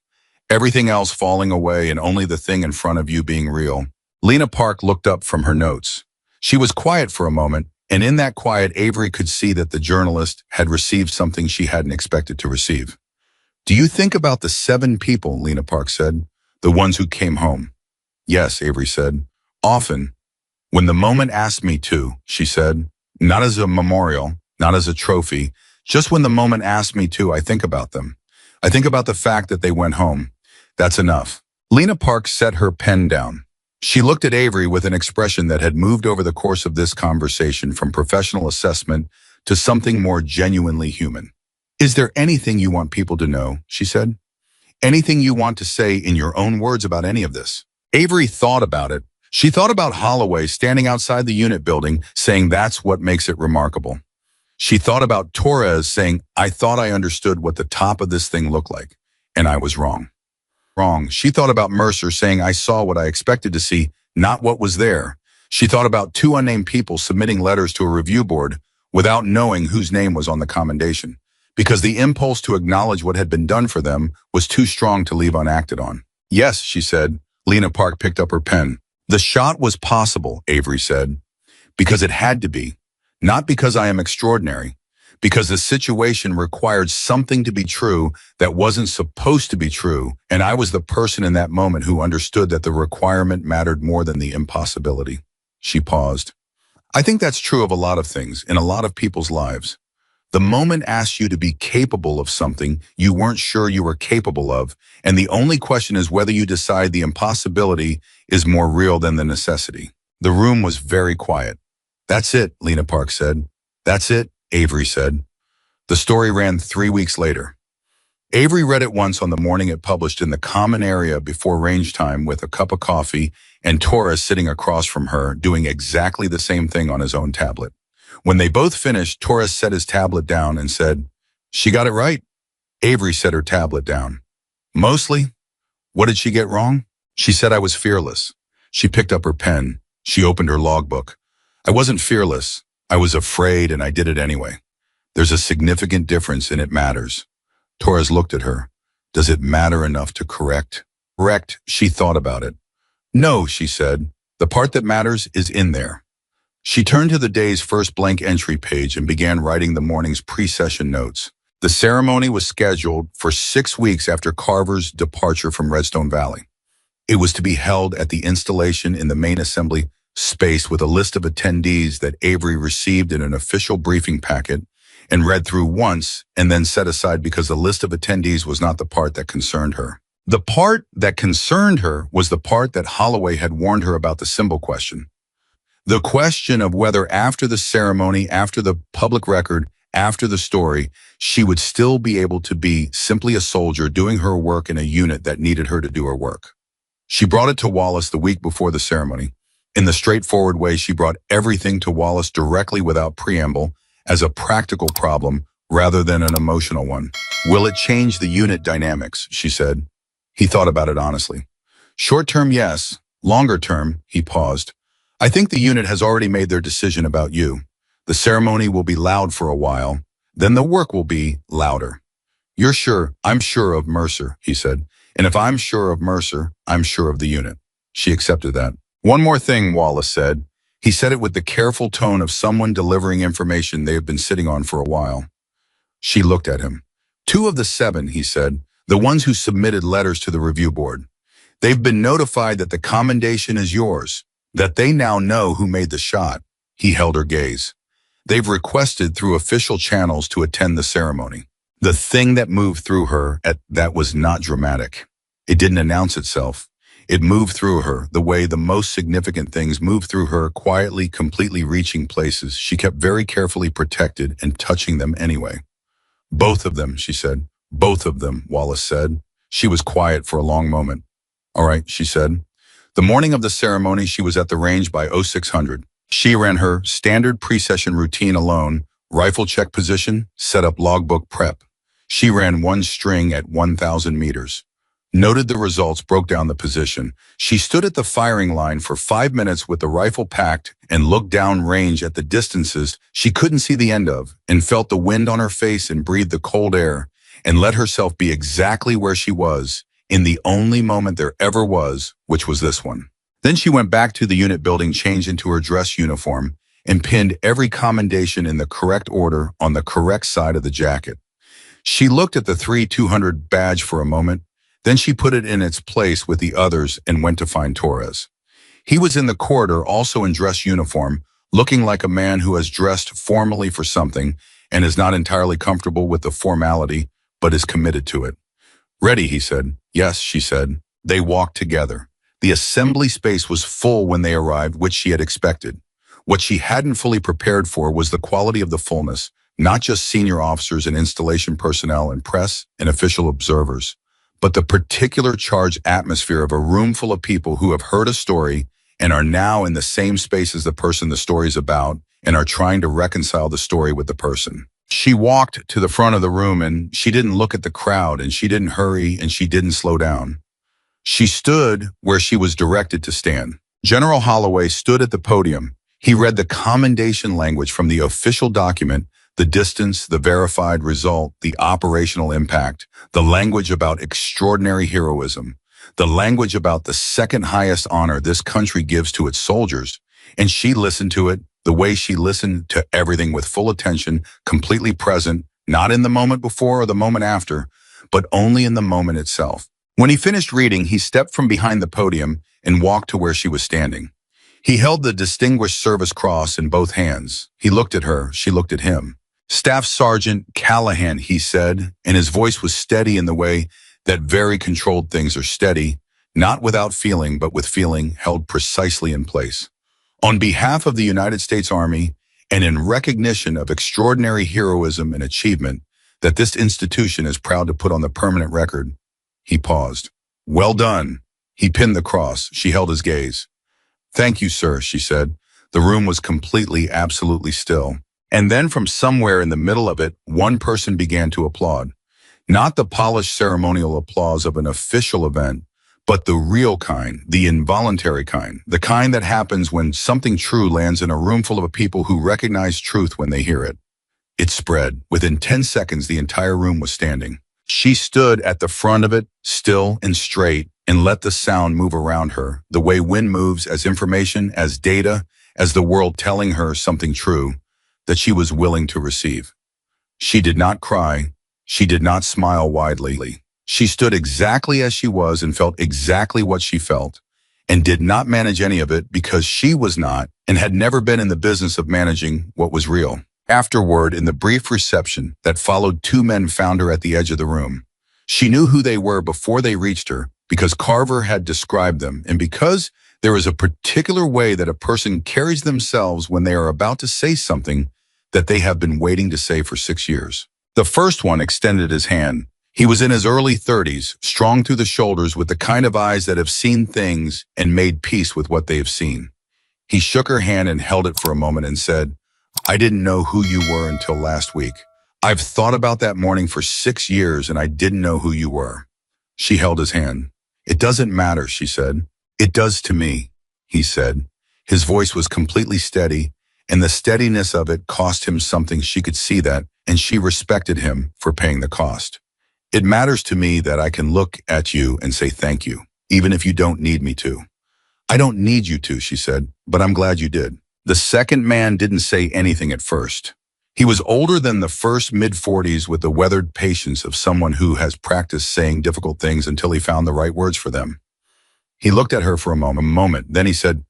Everything else falling away and only the thing in front of you being real." Lena Park looked up from her notes. She was quiet for a moment, and in that quiet, Avery could see that the journalist had received something she hadn't expected to receive. "Do you think about the 7 people," Lena Park said, "the ones who came home?" "Yes," Avery said. "Often. When the moment asked me to," she said. "Not as a memorial, not as a trophy. Just when the moment asked me to, I think about them. I think about the fact that they went home. That's enough." Lena Park set her pen down. She looked at Avery with an expression that had moved over the course of this conversation from professional assessment to something more genuinely human. "Is there anything you want people to know?" she said. "Anything you want to say in your own words about any of this?" Avery thought about it. She thought about Holloway standing outside the unit building saying that's what makes it remarkable. She thought about Torres saying, "I thought I understood what the top of this thing looked like, and I was wrong." She thought about Mercer saying, "I saw what I expected to see, not what was there." She thought about 2 unnamed people submitting letters to a review board without knowing whose name was on the commendation, because the impulse to acknowledge what had been done for them was too strong to leave unacted on. "Yes," she said. Lena Park picked up her pen. "The shot was possible," Avery said, "because it had to be. Not because I am extraordinary, because the situation required something to be true that wasn't supposed to be true, and I was the person in that moment who understood that the requirement mattered more than the impossibility." She paused. "I think that's true of a lot of things, in a lot of people's lives. The moment asked you to be capable of something you weren't sure you were capable of, and the only question is whether you decide the impossibility is more real than the necessity." The room was very quiet. "That's it," Lena Park said. "That's it," Avery said. The story ran 3 weeks later. Avery read it once on the morning it published in the common area before range time with a cup of coffee and Torres sitting across from her doing exactly the same thing on his own tablet. When they both finished, Torres set his tablet down and said, "She got it right." Avery set her tablet down. "Mostly. What did she get wrong?" "She said I was fearless." She picked up her pen. She opened her logbook. "I wasn't fearless. I was afraid and I did it anyway. There's a significant difference and it matters." Torres looked at her. "Does it matter enough to correct?" "Correct," she thought about it. "No," she said. "The part that matters is in there." She turned to the day's first blank entry page and began writing the morning's pre-session notes. The ceremony was scheduled for 6 weeks after Carver's departure from Redstone Valley. It was to be held at the installation in the main assembly space with a list of attendees that Avery received in an official briefing packet and read through once and then set aside because the list of attendees was not the part that concerned her. The part that concerned her was the part that Holloway had warned her about, the symbol question. The question of whether after the ceremony, after the public record, after the story, she would still be able to be simply a soldier doing her work in a unit that needed her to do her work. She brought it to Wallace the week before the ceremony. In the straightforward way, she brought everything to Wallace directly without preamble as a practical problem rather than an emotional one. Will it change the unit dynamics, she said. He thought about it honestly. Short term, yes. Longer term, he paused. I think the unit has already made their decision about you. The ceremony will be loud for a while. Then the work will be louder. You're sure? I'm sure of Mercer, he said. And if I'm sure of Mercer, I'm sure of the unit. She accepted that. One more thing, Wallace said. He said it with the careful tone of someone delivering information they have been sitting on for a while. She looked at him. 2 of the 7, he said, the ones who submitted letters to the review board. They've been notified that the commendation is yours, that they now know who made the shot. He held her gaze. They've requested through official channels to attend the ceremony. The thing that moved through her that was not dramatic. It didn't announce itself. It moved through her the way the most significant things move through her, quietly, completely reaching places she kept very carefully protected and touching them anyway. Both of them, she said. Both of them, Wallace said. She was quiet for a long moment. All right, she said. The morning of the ceremony, she was at the range by 0600. She ran her standard pre-session routine alone, rifle check position, set up logbook prep. She ran 1 string at 1,000 meters. Noted the results, broke down the position. She stood at the firing line for 5 minutes with the rifle packed and looked down range at the distances she couldn't see the end of, and felt the wind on her face and breathed the cold air, and let herself be exactly where she was, in the only moment there ever was, which was this one. Then she went back to the unit building, changed into her dress uniform, and pinned every commendation in the correct order on the correct side of the jacket. She looked at the 3-200 badge for a moment, then she put it in its place with the others and went to find Torres. He was in the corridor, also in dress uniform, looking like a man who has dressed formally for something and is not entirely comfortable with the formality, but is committed to it. Ready, he said. Yes, she said. They walked together. The assembly space was full when they arrived, which she had expected. What she hadn't fully prepared for was the quality of the fullness, not just senior officers and installation personnel and press and official observers, but the particular charged atmosphere of a room full of people who have heard a story and are now in the same space as the person the story's about and are trying to reconcile the story with the person. She walked to the front of the room, and she didn't look at the crowd, and she didn't hurry, and she didn't slow down. She stood where she was directed to stand. General Holloway stood at the podium. He read the commendation language from the official document, the distance, the verified result, the operational impact, the language about extraordinary heroism, the language about the second highest honor this country gives to its soldiers, and she listened to it the way she listened to everything, with full attention, completely present, not in the moment before or the moment after, but only in the moment itself. When he finished reading, he stepped from behind the podium and walked to where she was standing. He held the Distinguished Service Cross in both hands. He looked at her, she looked at him. Staff Sergeant Callahan, he said, and his voice was steady in the way that very controlled things are steady, not without feeling, but with feeling held precisely in place. On behalf of the United States Army, and in recognition of extraordinary heroism and achievement that this institution is proud to put on the permanent record, he paused. Well done. He pinned the cross. She held his gaze. Thank you, sir, she said. The room was completely, absolutely still. And then from somewhere in the middle of it, one person began to applaud. Not the polished ceremonial applause of an official event, but the real kind, the involuntary kind, the kind that happens when something true lands in a room full of people who recognize truth when they hear it. It spread. Within 10 seconds, the entire room was standing. She stood at the front of it, still and straight, and let the sound move around her, the way wind moves, as information, as data, as the world telling her something true that she was willing to receive. She did not cry. She did not smile widely. She stood exactly as she was and felt exactly what she felt, and did not manage any of it because she was not and had never been in the business of managing what was real. Afterward, in the brief reception that followed, two men found her at the edge of the room. She knew who they were before they reached her because Carver had described them, and because there is a particular way that a person carries themselves when they are about to say something that they have been waiting to say for 6 years. The first one extended his hand. He was in his early 30s, strong through the shoulders, with the kind of eyes that have seen things and made peace with what they have seen. He shook her hand and held it for a moment and said, "I didn't know who you were until last week. I've thought about that morning for 6 years and I didn't know who you were." She held his hand. "It doesn't matter," she said. "It does to me," he said. His voice was completely steady, and the steadiness of it cost him something. She could see that, and she respected him for paying the cost. "It matters to me that I can look at you and say thank you, even if you don't need me to." "I don't need you to," she said, "but I'm glad you did." The second man didn't say anything at first. He was older than the first, mid-40s, with the weathered patience of someone who has practiced saying difficult things until he found the right words for them. He looked at her for a moment, then he said,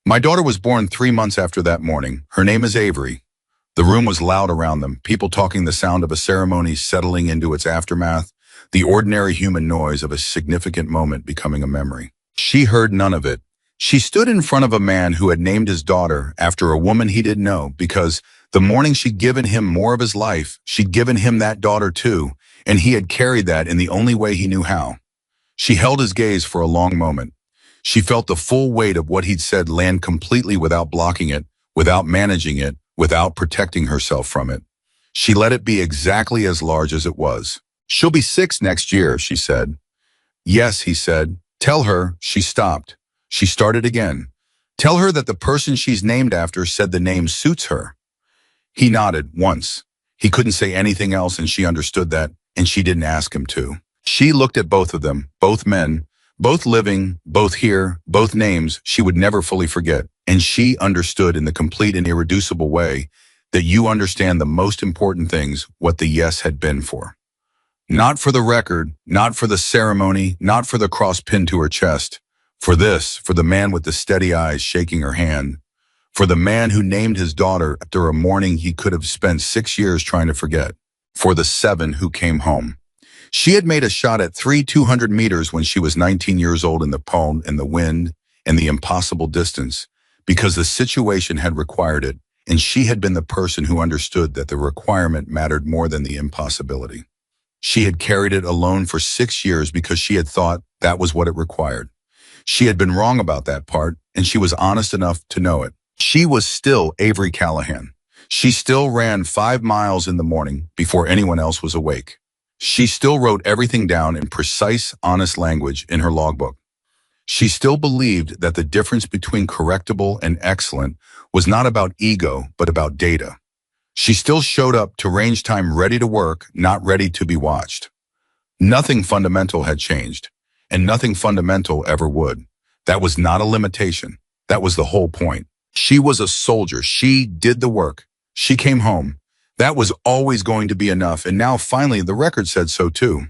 "My daughter was born 3 months after that morning. Her name is Avery." The room was loud around them, people talking, the sound of a ceremony settling into its aftermath, the ordinary human noise of a significant moment becoming a memory. She heard none of it. She stood in front of a man who had named his daughter after a woman he didn't know, because the morning she'd given him more of his life, she'd given him that daughter too, and he had carried that in the only way he knew how. She held his gaze for a long moment. She felt the full weight of what he'd said land completely without blocking it, without managing it, without protecting herself from it. She let it be exactly as large as it was. "She'll be 6 next year," she said. "Yes," he said. "Tell her." She stopped. She started again. "Tell her that the person she's named after said the name suits her." He nodded once. He couldn't say anything else, and she understood that, and she didn't ask him to. She looked at both of them, both men, both living, both here, both names she would never fully forget, and she understood in the complete and irreducible way that you understand the most important things, what the yes had been for. Not for the record, not for the ceremony, not for the cross pinned to her chest. For this, for the man with the steady eyes shaking her hand. For the man who named his daughter after a morning he could have spent 6 years trying to forget. For the 7 who came home. She had made a shot at 200 meters when she was 19 years old in the cold and the wind and the impossible distance, because the situation had required it, and she had been the person who understood that the requirement mattered more than the impossibility. She had carried it alone for 6 years because she had thought that was what it required. She had been wrong about that part, and she was honest enough to know it. She was still Avery Callahan. She still ran 5 miles in the morning before anyone else was awake. She still wrote everything down in precise, honest language in her logbook. She still believed that the difference between correctable and excellent was not about ego, but about data. She still showed up to range time ready to work, not ready to be watched. Nothing fundamental had changed, and nothing fundamental ever would. That was not a limitation. That was the whole point. She was a soldier. She did the work. She came home. That was always going to be enough, and now finally the record said so too.